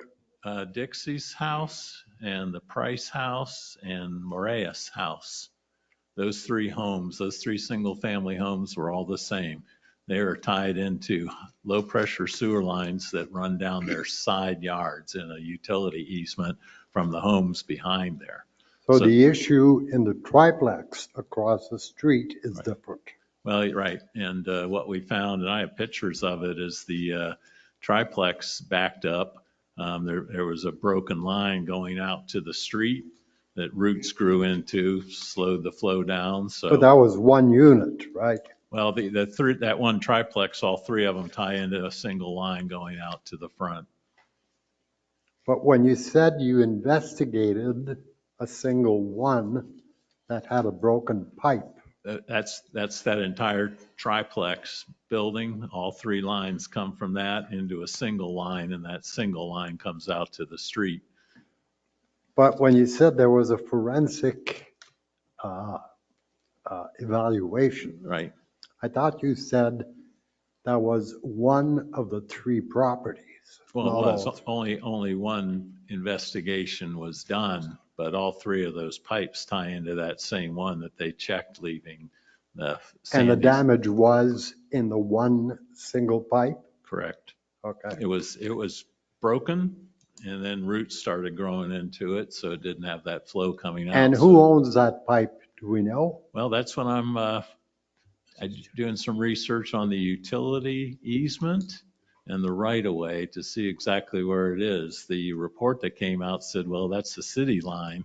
Dixie's house and the Price house and Moraeus house. Those three homes, those three single family homes were all the same. They are tied into low pressure sewer lines that run down their side yards in a utility easement from the homes behind there. So the issue in the triplex across the street is different. Well, right. And what we found, and I have pictures of it, is the triplex backed up. There was a broken line going out to the street that roots grew into, slowed the flow down. So, but that was one unit, right? Well, that one triplex, all three of them tie into a single line going out to the front. But when you said you investigated a single one that had a broken pipe. That's that entire triplex building. All three lines come from that into a single line, and that single line comes out to the street. But when you said there was a forensic evaluation, Right. I thought you said that was one of the three properties. Well, it not was all. only one investigation was done, but all three of those pipes tie into that same one that they checked leaving the And the Sandy's. damage was in the one single pipe? Correct. Okay. It was broken, and then roots started growing into it, so it didn't have that flow coming out. And who owns that pipe? Do we know? Well, that's when I'm doing some research on the utility easement and the right-of-way to see exactly where it is. The report that came out said, well, that's the city line.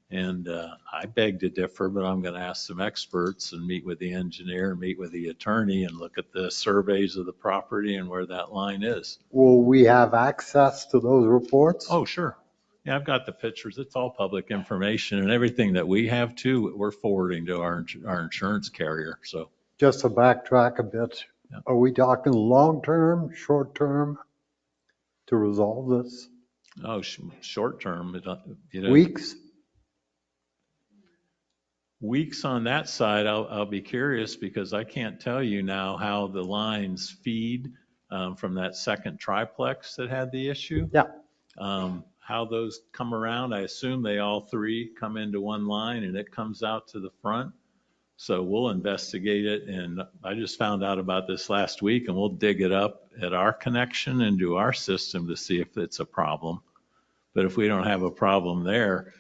And I beg to differ, but I'm going to ask some experts and meet with the engineer, meet with the attorney, and look at the surveys of the property and where that line is. Will we have access to those reports? Oh, sure. Yeah, I've got the pictures. It's all public information, and everything that we have too, we're forwarding to our insurance carrier. So Just to backtrack a bit, are we talking long-term, short-term to resolve this? oh, short term, Weeks? Weeks on that side, I'll be curious because I can't tell you now how the lines feed from that second triplex that had the issue. Yeah. How those come around, I assume they all three come into one line and it comes out to the front. So we'll investigate it. And I just found out about this last week, and we'll dig it up at our connection into our system to see if it's a problem. But if we don't have a problem there,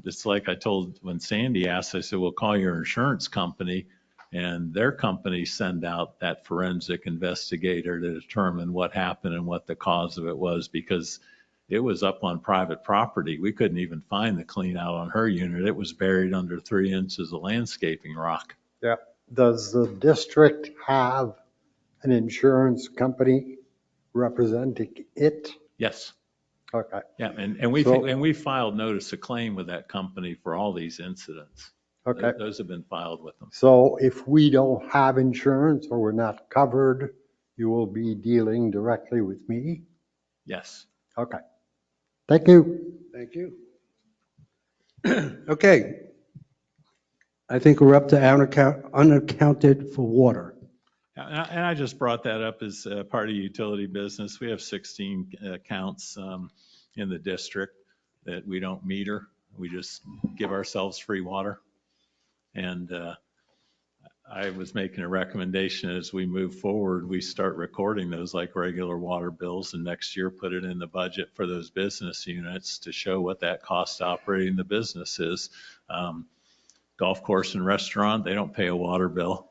it's like I told when Sandy asked, I said, well, call your insurance company, and their company send out that forensic investigator to determine what happened and what the cause of it was, because it was up on private property. We couldn't even find the clean out on her unit. It was buried under 3 inches of landscaping rock. Yeah. Does the district have an insurance company representing it? Yes. Okay. Yeah, and we filed notice of claim with that company for all these incidents. Okay. Those have been filed with them. So if we don't have insurance or we're not covered, you will be dealing directly with me? Yes. Okay. Thank you. Thank you. Okay. I think we're up to unaccounted for water. And I just brought that up as part of utility business. We have 16 accounts in the district that we don't meter. We just give ourselves free water. And I was making a recommendation as we move forward, we start recording those like regular water bills, and next year put it in the budget for those business units to show what that cost operating the business is. Golf course and restaurant, they don't pay a water bill.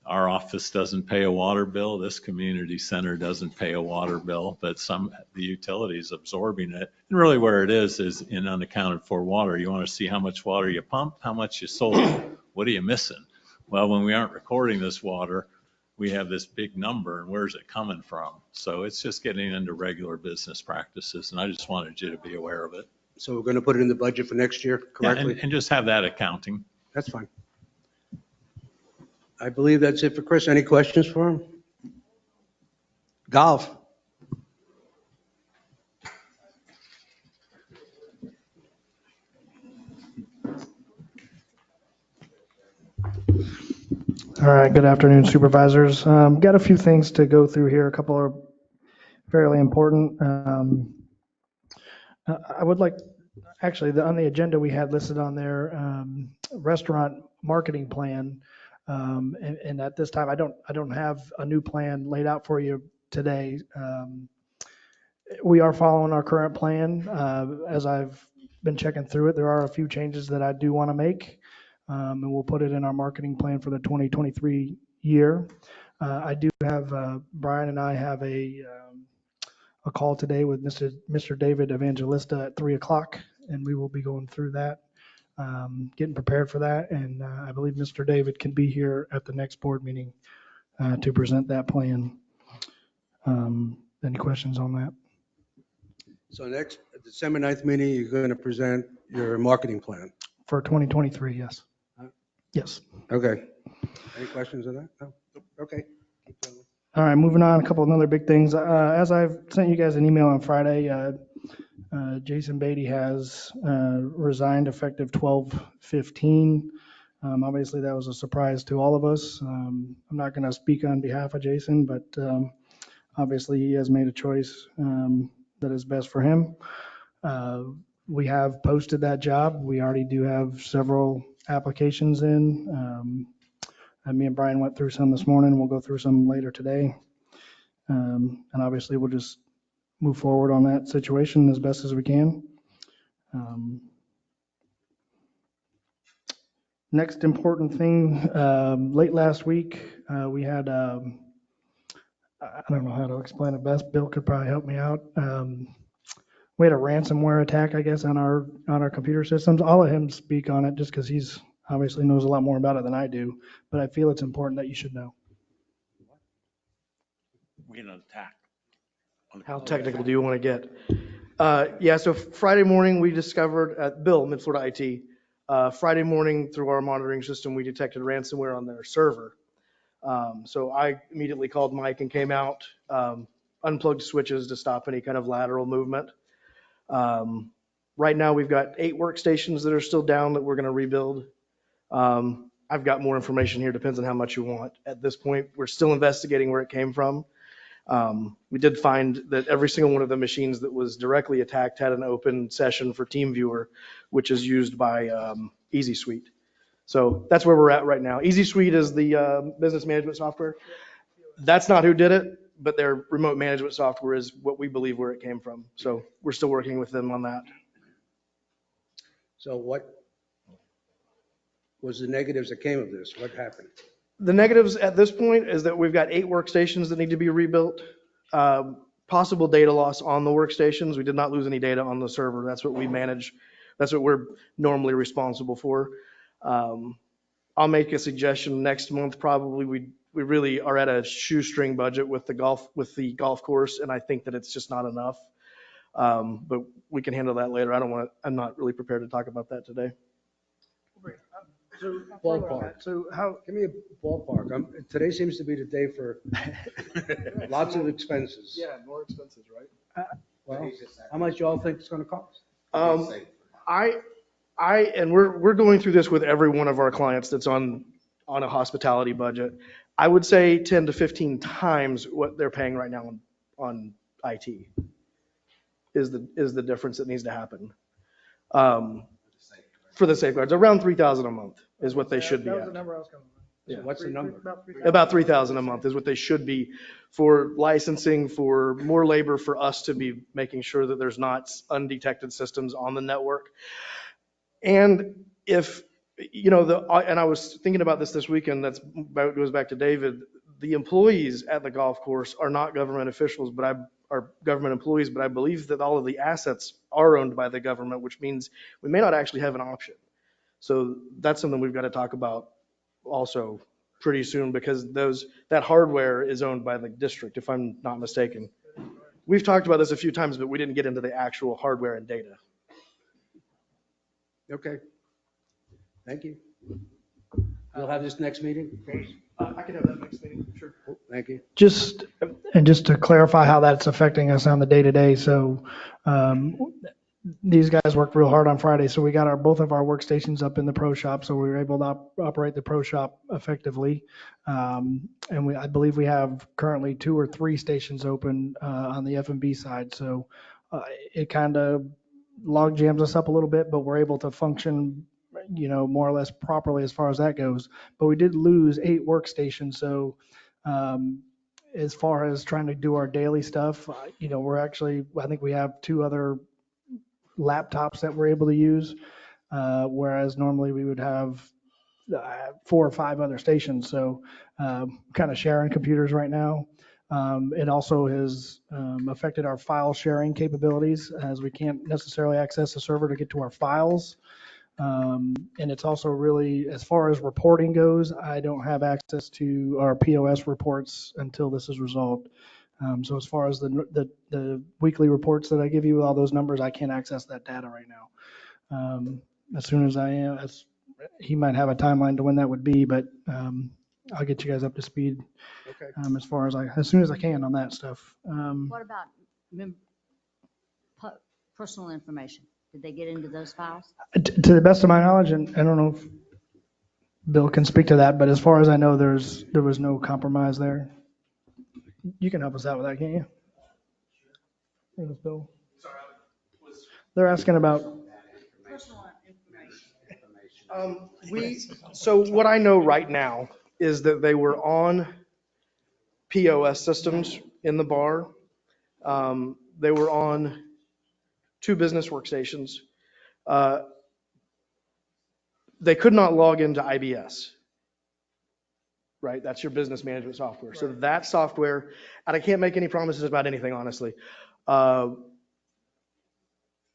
Our office doesn't pay a water bill. This community center doesn't pay a water bill, but the utilities absorbing it. And really where it is in unaccounted for water. You want to see how much water you pumped, how much you sold. What are you missing? Well, when we aren't recording this water, we have this big number, and where's it coming from? So it's just getting into regular business practices, and I just wanted you to be aware of it. So we're going to put it in the budget for next year correctly? Yeah, and just have that accounting. That's fine. I believe that's it for Chris. Any questions for him? Golf. All right, good afternoon, supervisors. Got a few things to go through here. A couple are fairly important. I would like, actually, on the agenda we had listed on there, restaurant marketing plan. And at this time, I don't have a new plan laid out for you today. We are following our current plan. As I've been checking through it, there are a few changes that I do want to make. And we'll put it in our marketing plan for the 2023 year. I do have, Brian and I have a call today with Mr. David Evangelista at 3:00, and we will be going through that, getting prepared for that. And I believe Mr. David can be here at the next board meeting to present that plan. Any questions on that? So next, at December 9th meeting, you're going to present your marketing plan. For 2023, yes. Yes. Okay. Any questions on that? No? Okay. All right, moving on, a couple of other big things. As I've sent you guys an email on Friday, Jason Beatty has resigned effective 12/15. Obviously, that was a surprise to all of us. I'm not going to speak on behalf of Jason, but obviously he has made a choice that is best for him. We have posted that job. We already do have several applications in. Me and Brian went through some this morning. We'll go through some later today. And obviously, we'll just move forward on that situation as best as we can. Next important thing, late last week, we had, I don't know how to explain it best. Bill could probably help me out. We had a ransomware attack, I guess, on our computer systems. I'll let him speak on it just because he's obviously knows a lot more about it than I do, but I feel it's important that you should know. We had an attack. How technical do you want to get? Yeah, so Friday morning, we discovered, Bill, Mid-Florida IT, Friday morning through our monitoring system, we detected ransomware on their server. So I immediately called Mike and came out, unplugged switches to stop any kind of lateral movement. Right now, we've got 8 workstations that are still down that we're going to rebuild. I've got more information here, depends on how much you want. At this point, we're still investigating where it came from. We did find that every single one of the machines that was directly attacked had an open session for TeamViewer, which is used by Easy Suite. So that's where we're at right now. Easy Suite is the business management software. That's not who did it, but their remote management software is what we believe where it came from. So we're still working with them on that. So what was the negatives that came of this? What happened? The negatives at this point is that we've got 8 workstations that need to be rebuilt. Possible data loss on the workstations. We did not lose any data on the server. That's what we manage. That's what we're normally responsible for. I'll make a suggestion next month. Probably we really are at a shoestring budget with the golf course, and I think that it's just not enough. But we can handle that later. I'm not really prepared to talk about that today. So ballpark. So give me a ballpark. Today seems to be the day for lots of expenses. Yeah, more expenses, right? Well, how much y'all think it's going to cost? And we're going through this with every one of our clients that's on a hospitality budget. I would say 10 to 15 times what they're paying right now on IT is the difference that needs to happen. For the safeguards, around $3,000 a month is what they should be That was at. the number I was coming with. Yeah. What's the number? About $3,000 a month is what they should be for licensing, for more labor for us to be making sure that there's not undetected systems on the network. And if, and I was thinking about this weekend, goes back to David, the employees at the golf course are not government officials, are government employees, but I believe that all of the assets are owned by the government, which means we may not actually have an option. So that's something we've got to talk about also pretty soon, because that hardware is owned by the district, if I'm not mistaken. We've talked about this a few times, but we didn't get into the actual hardware and data. Okay. Thank you. You'll have this next meeting? I can have that next meeting, sure. Thank you. Just to clarify how that's affecting us on the day-to-day. So these guys worked real hard on Friday. So we got both of our workstations up in the pro shop. So we were able to operate the pro shop effectively. And I believe we have currently 2 or 3 stations open on the F&B side. So it kind of log jams us up a little bit, but we're able to function more or less properly as far as that goes. But we did lose 8 workstations. So as far as trying to do our daily stuff, I think we have 2 other laptops that we're able to use, whereas normally we would have 4 or 5 other stations. So kind of sharing computers right now. It also has affected our file sharing capabilities, as we can't necessarily access the server to get to our files. And it's also really, as far as reporting goes, I don't have access to our POS reports until this is resolved. So as far as the weekly reports that I give you, all those numbers, I can't access that data right now. As soon as I am, he might have a timeline to when that would be, but I'll get you guys up to speed Okay. as soon as I can on that stuff. What about personal information? Did they get into those files? To the best of my knowledge, and I don't know if Bill can speak to that, but as far as I know, there was no compromise there. You can help us out with that, can't you? Thanks, Bill. They're asking about. Personal information. So what I know right now is that they were on POS systems in the bar. They were on 2 business workstations. They could not log into IBS. Right? That's your business management software. So that software, and I can't make any promises about anything, honestly.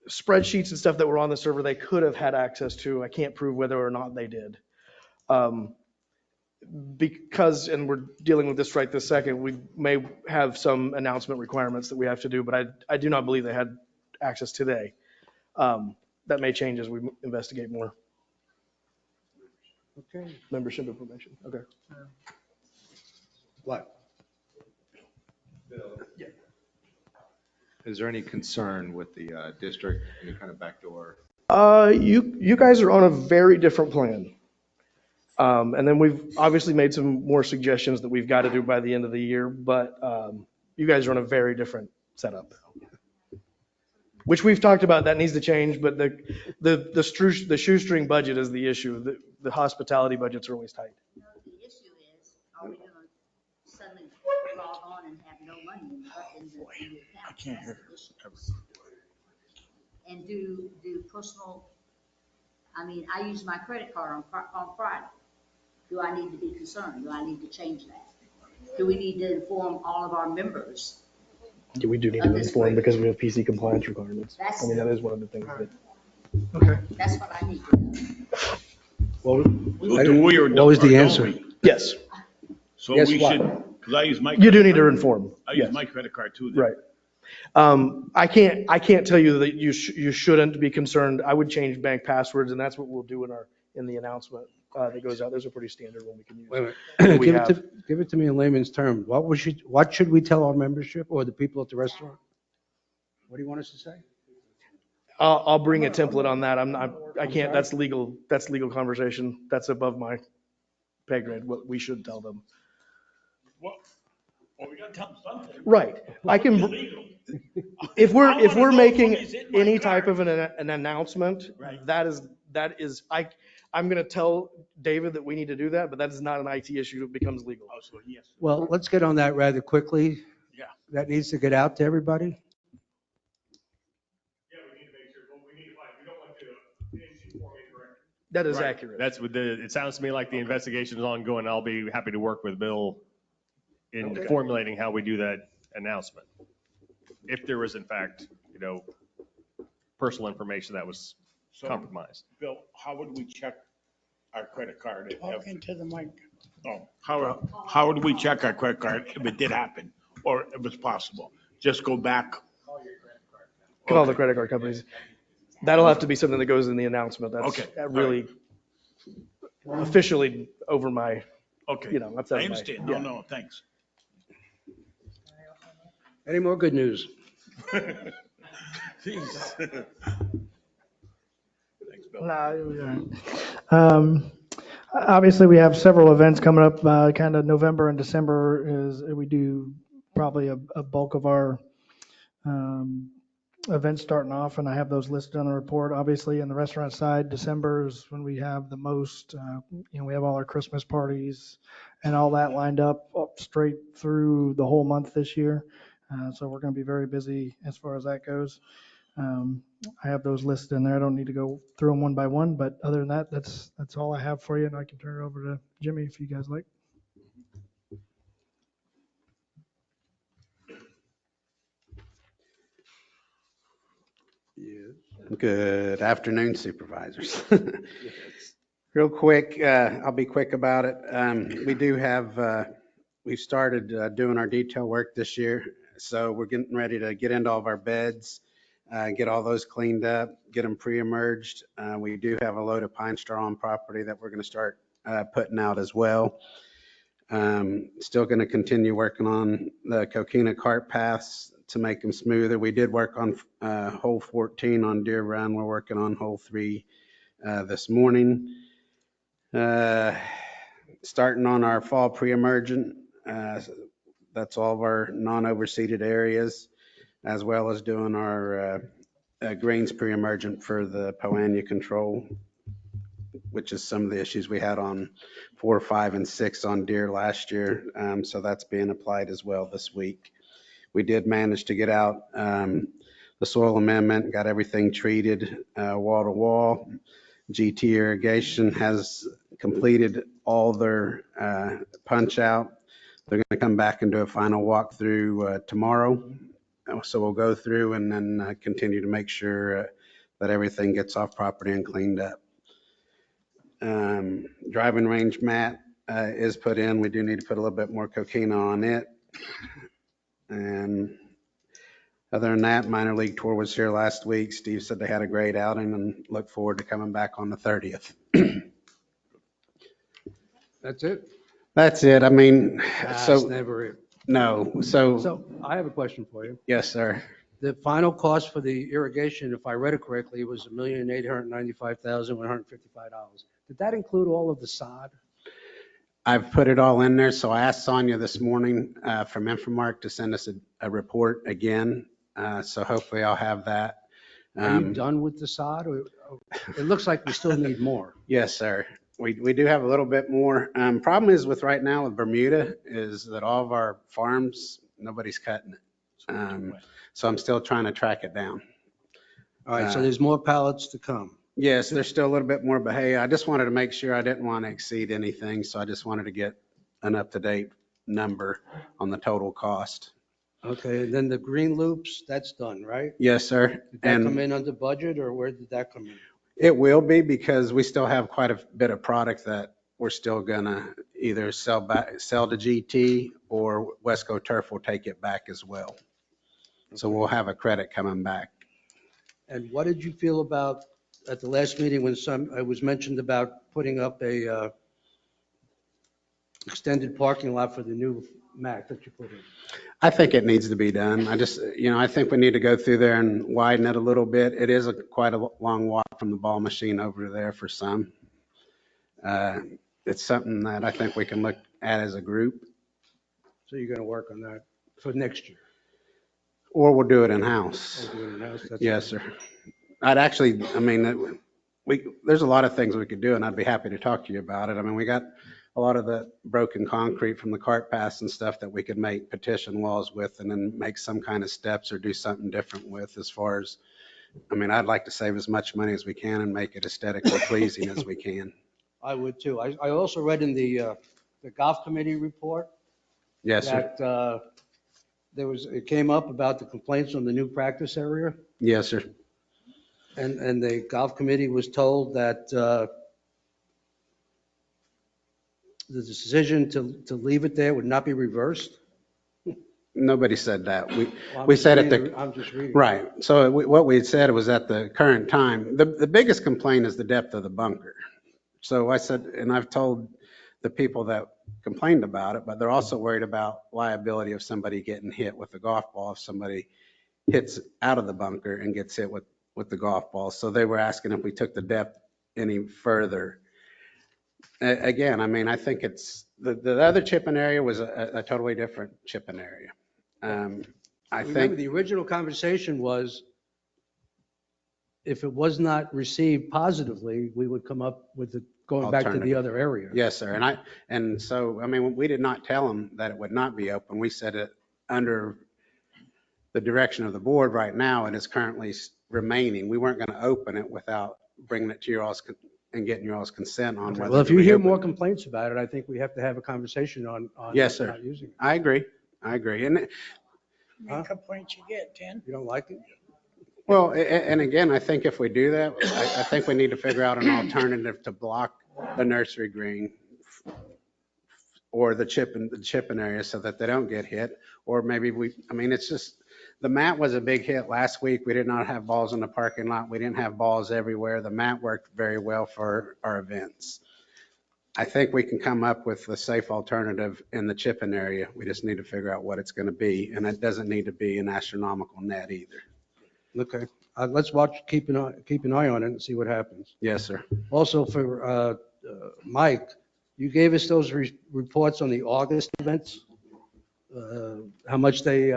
Spreadsheets and stuff that were on the server, they could have had access to. I can't prove whether or not they did. Because, and we're dealing with this right this second, we may have some announcement requirements that we have to do, but I do not believe they had access today. That may change as we investigate more. Okay. Membership information. Okay. What? Yeah. Is there any concern with the district, any kind of backdoor? You guys are on a very different plan. And then we've obviously made some more suggestions that we've got to do by the end of the year, but you guys are on a very different setup. Which we've talked about, that needs to change, but the shoestring budget is the issue. The hospitality budgets are always tight. No, the issue is, are we going to suddenly log on and have no money in the account? I can't hear. And do personal, I mean, I use my credit card on Friday. Do I need to be concerned? Do I need to change that? Do we need to inform all of our members? Yeah, we do need to inform because we have PC compliance requirements. I mean, that is one of the things that. Okay. That's what I need to know. Well, Do we or What was the don't answer? we? yes, So Yes, we what? should, because I use my. you do credit need to card. inform. I Yes. use my credit card too. then. Right. I can't tell you that you shouldn't be concerned. I would change bank passwords, and that's what we'll do in the announcement that goes out. There's a pretty standard one we can use. Wait a that minute. we Give it to me in layman's terms. What should we tell our membership or the people at the restaurant? What do you want us to say? I'll bring a template on that. I can't, that's legal conversation. That's above my pay grade, what we should tell them. Well, we gotta tell them something. Right. I can, Illegal. if I wanna we're know making what is in my any card. type of an announcement, Right. that is, I'm gonna tell David that we need to do that, but that is not an IT issue. It becomes legal. Oh, so yes. Well, let's get on that rather quickly. Yeah. That needs to get out to everybody. Yeah, we need to make sure, we need to find, we don't want to inform incorrectly. That is Right. accurate. That's what it sounds to me like the investigation is ongoing. I'll be happy to work with Bill in formulating how we do that announcement. If there was in fact, personal information that was So, compromised. Bill, how would we check our credit card? Talk into the mic. Oh, how would we check our credit card if it did happen or if it's possible? Just go back. Call the credit card companies. That'll have to be something that goes in the announcement. That's Okay. really officially over my, Okay. that's out I of my- understand. yeah. No, thanks. Any more good news? Jeez. Thanks, Bill. Obviously, we have several events coming up, kind of November and December is, we do probably a bulk of our events starting off, and I have those listed on the report. Obviously, in the restaurant side, December is when we have the most, we have all our Christmas parties and all that lined up straight through the whole month this year. So we're going to be very busy as far as that goes. I have those listed in there. I don't need to go through them one by one, but other than that, that's all I have for you, and I can turn it over to Jimmy if you guys like. Good afternoon, Supervisors. Real quick, I'll be quick about it. We started doing our detail work this year, so we're getting ready to get into all of our beds. get all those cleaned up, get them pre-emerged. We do have a load of pine straw on property that we're going to start putting out as well. Still going to continue working on the coquina cart paths to make them smoother. We did work on hole 14 on Deer Run. We're working on hole 3 this morning. Starting on our fall pre-emergent, that's all of our non-overseeded areas, as well as doing our grains pre-emergent for the Poania control, which is some of the issues we had on 4, 5, and 6 on deer last year. So that's being applied as well this week. We did manage to get out the soil amendment, got everything treated wall to wall. GT Irrigation has completed all their punch out. They're going to come back and do a final walkthrough tomorrow. So we'll go through and then continue to make sure that everything gets off property and cleaned up. Driving range mat is put in. We do need to put a little bit more coquina on it. And other than that, minor league tour was here last week. Steve said they had a great outing and look forward to coming back on the 30th. That's it? That's it. I mean, That's so never it. no. So So I have a question for you. yes, sir. The final cost for the irrigation, if I read it correctly, was $1,895,155. Did that include all of the sod? I've put it all in there. So I asked Sonia this morning from Infomark to send us a report again. So hopefully I'll have that. Are you done with the sod? It looks like we still need more. Yes, sir. We do have a little bit more. Problem is with right now with Bermuda is that all of our farms, nobody's cutting it. So I'm still trying to track it down. All right, so there's more pallets to come. Yes, there's still a little bit more, but hey, I just wanted to make sure I didn't want to exceed anything. So I just wanted to get an up-to-date number on the total cost. Okay, and then the green loops, that's done, right? Yes, sir. Did that come in under budget, or where did that come in? It will be, because we still have quite a bit of product that we're still gonna either sell to GT, or Wesco Turf will take it back as well. So we'll have a credit coming back. And what did you feel about, at the last meeting, when it was mentioned about putting up a extended parking lot for the new Mac that you put in? I think it needs to be done. I think we need to go through there and widen it a little bit. It is quite a long walk from the ball machine over there for some. It's something that I think we can look at as a group. So you're going to work on that for next year? Or we'll do it in-house. We'll do it in-house? Yes, sir. There's a lot of things we could do, and I'd be happy to talk to you about it. I mean, we got a lot of the broken concrete from the cart paths and stuff that we could make petition walls with, and then make some kind of steps or do something different with as far as, I'd like to save as much money as we can and make it aesthetically pleasing as we can. I would too. I also read in the golf committee report. Yes, sir. That it came up about the complaints on the new practice area. Yes, sir. And the golf committee was told that the decision to leave it there would not be reversed. Nobody said that. I'm We just said reading. right. So what we had said was at the current time, the biggest complaint is the depth of the bunker. So I said, and I've told the people that complained about it, but they're also worried about liability of somebody getting hit with a golf ball if somebody hits out of the bunker and gets hit with the golf ball. So they were asking if we took the depth any further. Again, I think it's the other chipping area was a totally different chipping area. I Remember, think the original conversation was if it was not received positively, we would come up with going back to the alternative. other area. Yes, sir. And so we did not tell them that it would not be open. We said it under the direction of the board right now, and it's currently remaining. We weren't going to open it without bringing it to your all's and getting your all's consent on whether. Well, if you to hear reopen more it. complaints about it, I think we have to have a conversation on Yes, sir. not using it. I agree. And How many complaints you get, 10? You don't like it? well, and again, I think if we do that, I think we need to figure out an alternative to block the nursery green or the chipping area so that they don't get hit. Or maybe it's just The mat was a big hit last week. We did not have balls in the parking lot. We didn't have balls everywhere. The mat worked very well for our events. I think we can come up with a safe alternative in the chipping area. We just need to figure out what it's going to be, and it doesn't need to be an astronomical net either. Okay, let's keep an eye on it and see what happens. Yes, sir. Also for Mike, you gave us those reports on the August events, how much they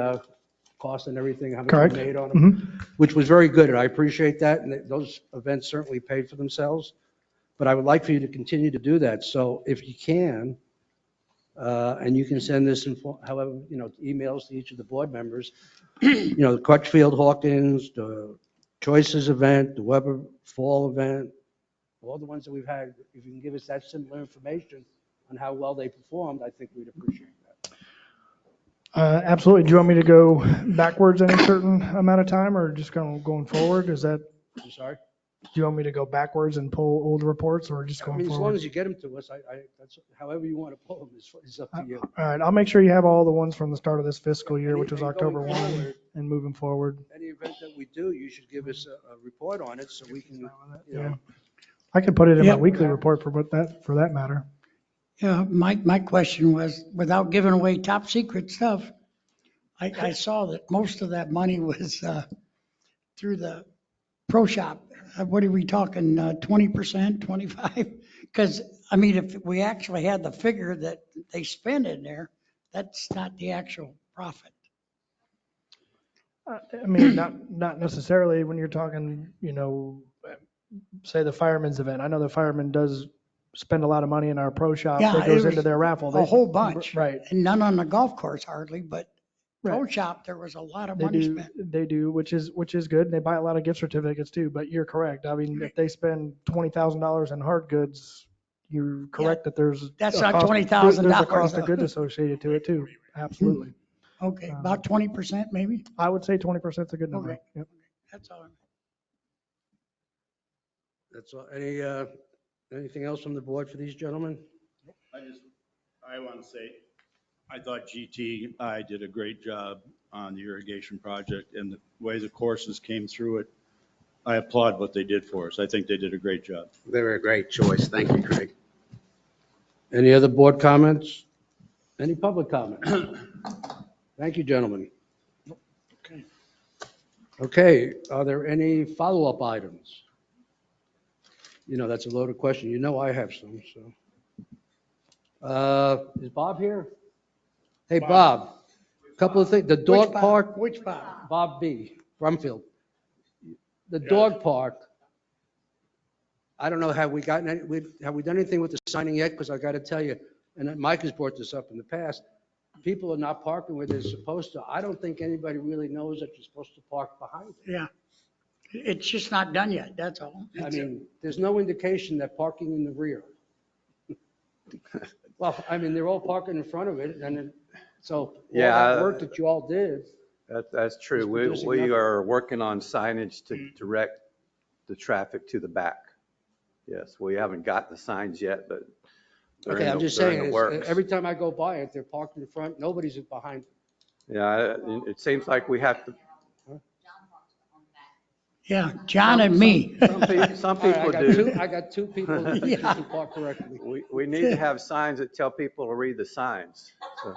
cost and everything, how much Correct. we made on them, which was very good, and I appreciate that, and those events certainly paid for themselves. But I would like for you to continue to do that. So if you can, and you can send this, however, emails to each of the board members, the Crutchfield Hawkins, the Choices event, the Weber Fall event, all the ones that we've had, if you can give us that similar information on how well they performed, I think we'd appreciate that. Absolutely. Do you want me to go backwards any certain amount of time or just going forward? Is that, I'm sorry? do you want me to go backwards and pull old reports or just I going mean, as long forward? as you get them to us, that's however you want to pull them, it's up to you. All right, I'll make sure you have all the ones from the start of this fiscal year, which was Anything October going 1 forward. and moving forward. Any event that we do, you should give us a report on it so we can, Yeah. I could put it in my Yep. weekly report for that matter. Yeah, my question was, without giving away top secret stuff, I saw that most of that money was through the pro shop. What are we talking, 20%, 25? Because, I mean, if we actually had the figure that they spend in there, that's not the actual profit. I mean, not necessarily when you're talking, say the fireman's event. I know the fireman does spend a lot of money in our pro shop Yeah, that goes it into was their raffle. a whole bunch. Right. And none on the golf course hardly, but pro Right. shop, there was a lot of They money do, spent. they do, which is good. And they buy a lot of gift certificates too, but you're correct. I mean, if they spend $20,000 in hard goods, you're correct that there's That's a not cost- $20,000 There's a cost though. of goods associated to it too. Absolutely. Okay, about 20% maybe? I would say 20% is a good number. Okay. Yep. That's all. that's all. Anything else from the board for these gentlemen? I want to say, I thought GTI did a great job on the irrigation project and the way the courses came through it. I applaud what they did for us. I think they did a great job. They were a great choice. Thank you, Craig. Any other board comments? Any public comment? Thank you, gentlemen. Okay. Okay, are there any follow-up items? That's a loaded question. I have some, so. Is Bob here? Hey, Bob, a couple of things. The dog park. Which Bob? Bob B. Brumfield. The dog park. I don't know, have we done anything with the signing yet? Because I got to tell you, and Mike has brought this up in the past, people are not parking where they're supposed to. I don't think anybody really knows that you're supposed to park behind it. Yeah. It's just not done yet, that's all. I mean, there's no indication that parking in the rear. Well, I mean, they're all parking in front of it, and so all that work that you all did. That's true. We are working on signage to direct the traffic to the back. Yes, we haven't got the signs yet, but Okay, I'm just saying, every time I go by it, they're parked in front, nobody's behind. Yeah, it seems like we have to. Yeah, John and me. Some people do. I got two people that think you can park correctly. We need to have signs that tell people to read the signs. So,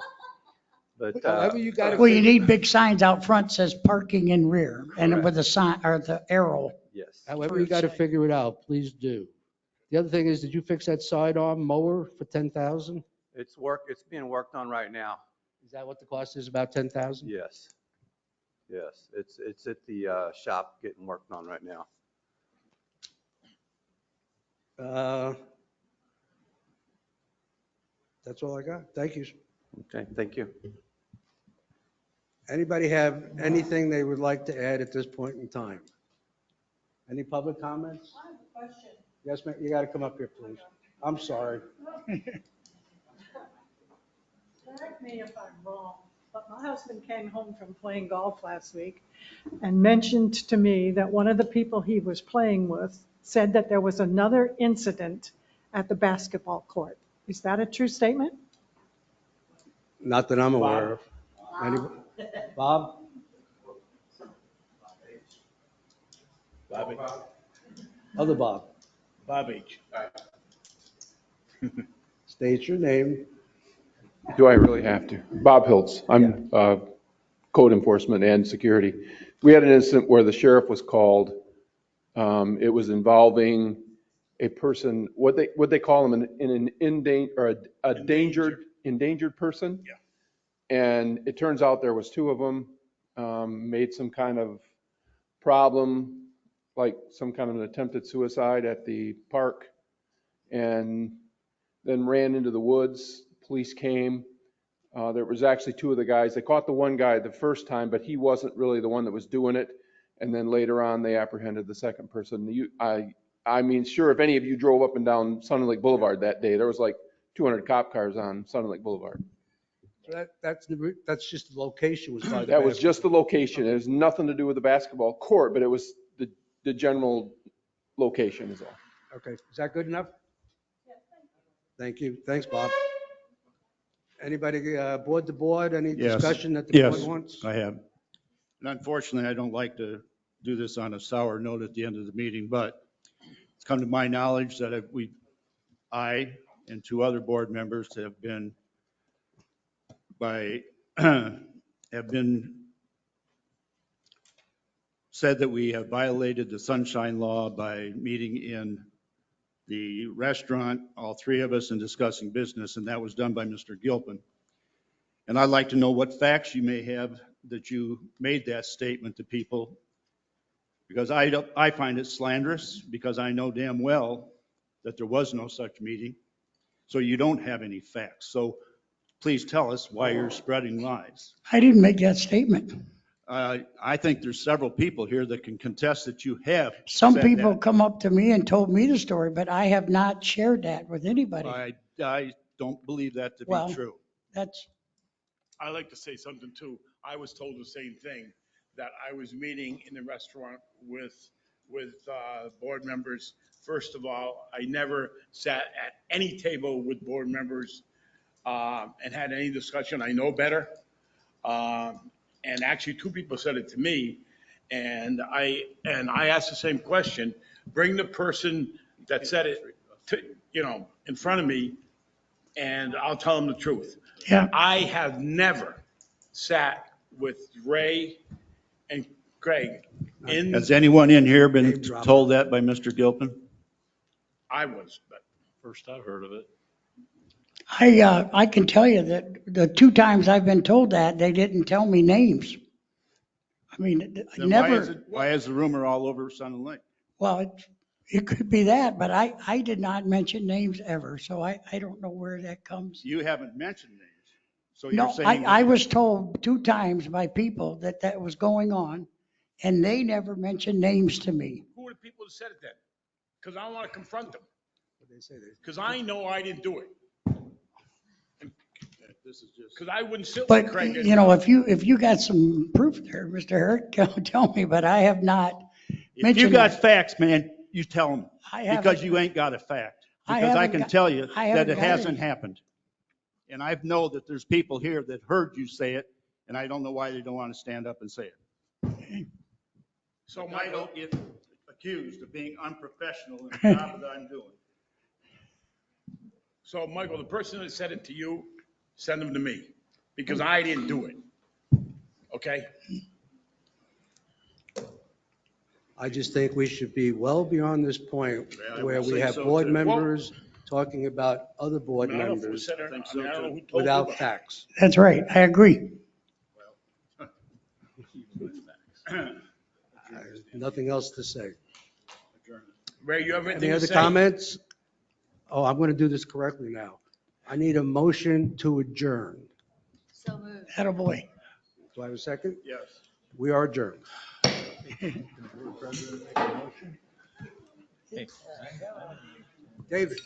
but However you got it. Well, you need big signs out front says parking in rear and with the sign or the arrow. Yes. However you got to figure it out, please do. The other thing is, did you fix that sidearm mower for 10,000? It's being worked on right now. Is that what the cost is, about 10,000? Yes. Yes, it's at the shop getting worked on right now. That's all I got. Thank you. Okay, thank you. Anybody have anything they would like to add at this point in time? Any public comments? I have a question. Yes, ma'am. You got to come up here, please. I'm sorry. Correct me if I'm wrong, but my husband came home from playing golf last week and mentioned to me that one of the people he was playing with said that there was another incident at the basketball court. Is that a true statement? Not that I'm aware of. Anybody? Bob? Bobby. Other Bob, Bob H. state your name. Do I really have to? Bob Hiltz. I'm code enforcement and security. We had an incident where the sheriff was called. It was involving a person, what they call them, an endangered person. Yeah. And it turns out there was two of them, made some kind of problem, like some kind of an attempted suicide at the park, and then ran into the woods. Police came. There was actually two of the guys. They caught the one guy the first time, but he wasn't really the one that was doing it. And then later on, they apprehended the second person. I mean, sure, if any of you drove up and down Sun Lake Boulevard that day, there was like 200 cop cars on Sun Lake Boulevard. So that's just the location was by the That was just the location. It has nothing to do with the basketball court, but it was the general location is all. Okay, is that good enough? Thank you. Thanks, Bob. Anybody, board to board, any Yes. discussion that the board Yes, wants? I have. And unfortunately, I don't like to do this on a sour note at the end of the meeting, but it's come to my knowledge that I and two other board members have been said that we have violated the sunshine law by meeting in the restaurant, all three of us, and discussing business, and that was done by Mr. Gilpin. And I'd like to know what facts you may have that you made that statement to people, because I find it slanderous, because I know damn well that there was no such meeting, so you don't have any facts. So please tell us why you're spreading lies. I didn't make that statement. I think there's several people here that can contest that you have. Some said people that. come up to me and told me the story, but I have not shared that with anybody. I don't believe that to Well, be true. That's, I'd like to say something too. I was told the same thing, that I was meeting in the restaurant with board members. First of all, I never sat at any table with board members and had any discussion. I know better. And actually, two people said it to me, and I asked the same question. Bring the person that said it, in front of me, and I'll tell them the truth. Yeah. I have never sat with Ray and Greg in. Has anyone in here been told that by Mr. Gilpin? I was, but. First I've heard of it. I can tell you that the two times I've been told that, they didn't tell me names. I mean, Then never. why is the rumor all over Sun Lake? Well, it could be that, but I did not mention names ever, so I don't know where that comes. You haven't mentioned names. So No, you're saying. I was told two times by people that was going on, and they never mentioned names to me. Who are the people that said it then? Because I don't want to confront them. Because I know I didn't do it. Because I wouldn't sit with But, Craig. if you got some proof there, Mr. Herrick, tell me, but I have not If mentioned you got that. facts, man, you tell them. I haven't- Because you ain't got a fact. I Because I haven't can got- tell you I that haven't it got hasn't any. happened. And I know that there's people here that heard you say it, and I don't know why they don't want to stand up and say it. So I Michael, don't get accused of being unprofessional in the job that I'm doing. So Michael, the person that said it to you, send them to me, because I didn't do it. Okay? I just think we should be well beyond this point Yeah, I where would we say have so, board too. members talking about other board I don't know if it was members said or not. I mean, I don't know who told you, without but- facts. That's right, I agree. Nothing else to say. Ray, you have anything Any to other say? comments? Oh, I'm going to do this correctly now. I need a motion to adjourn. So moved. Attaboy. Do I have a second? Yes. We are adjourned. David.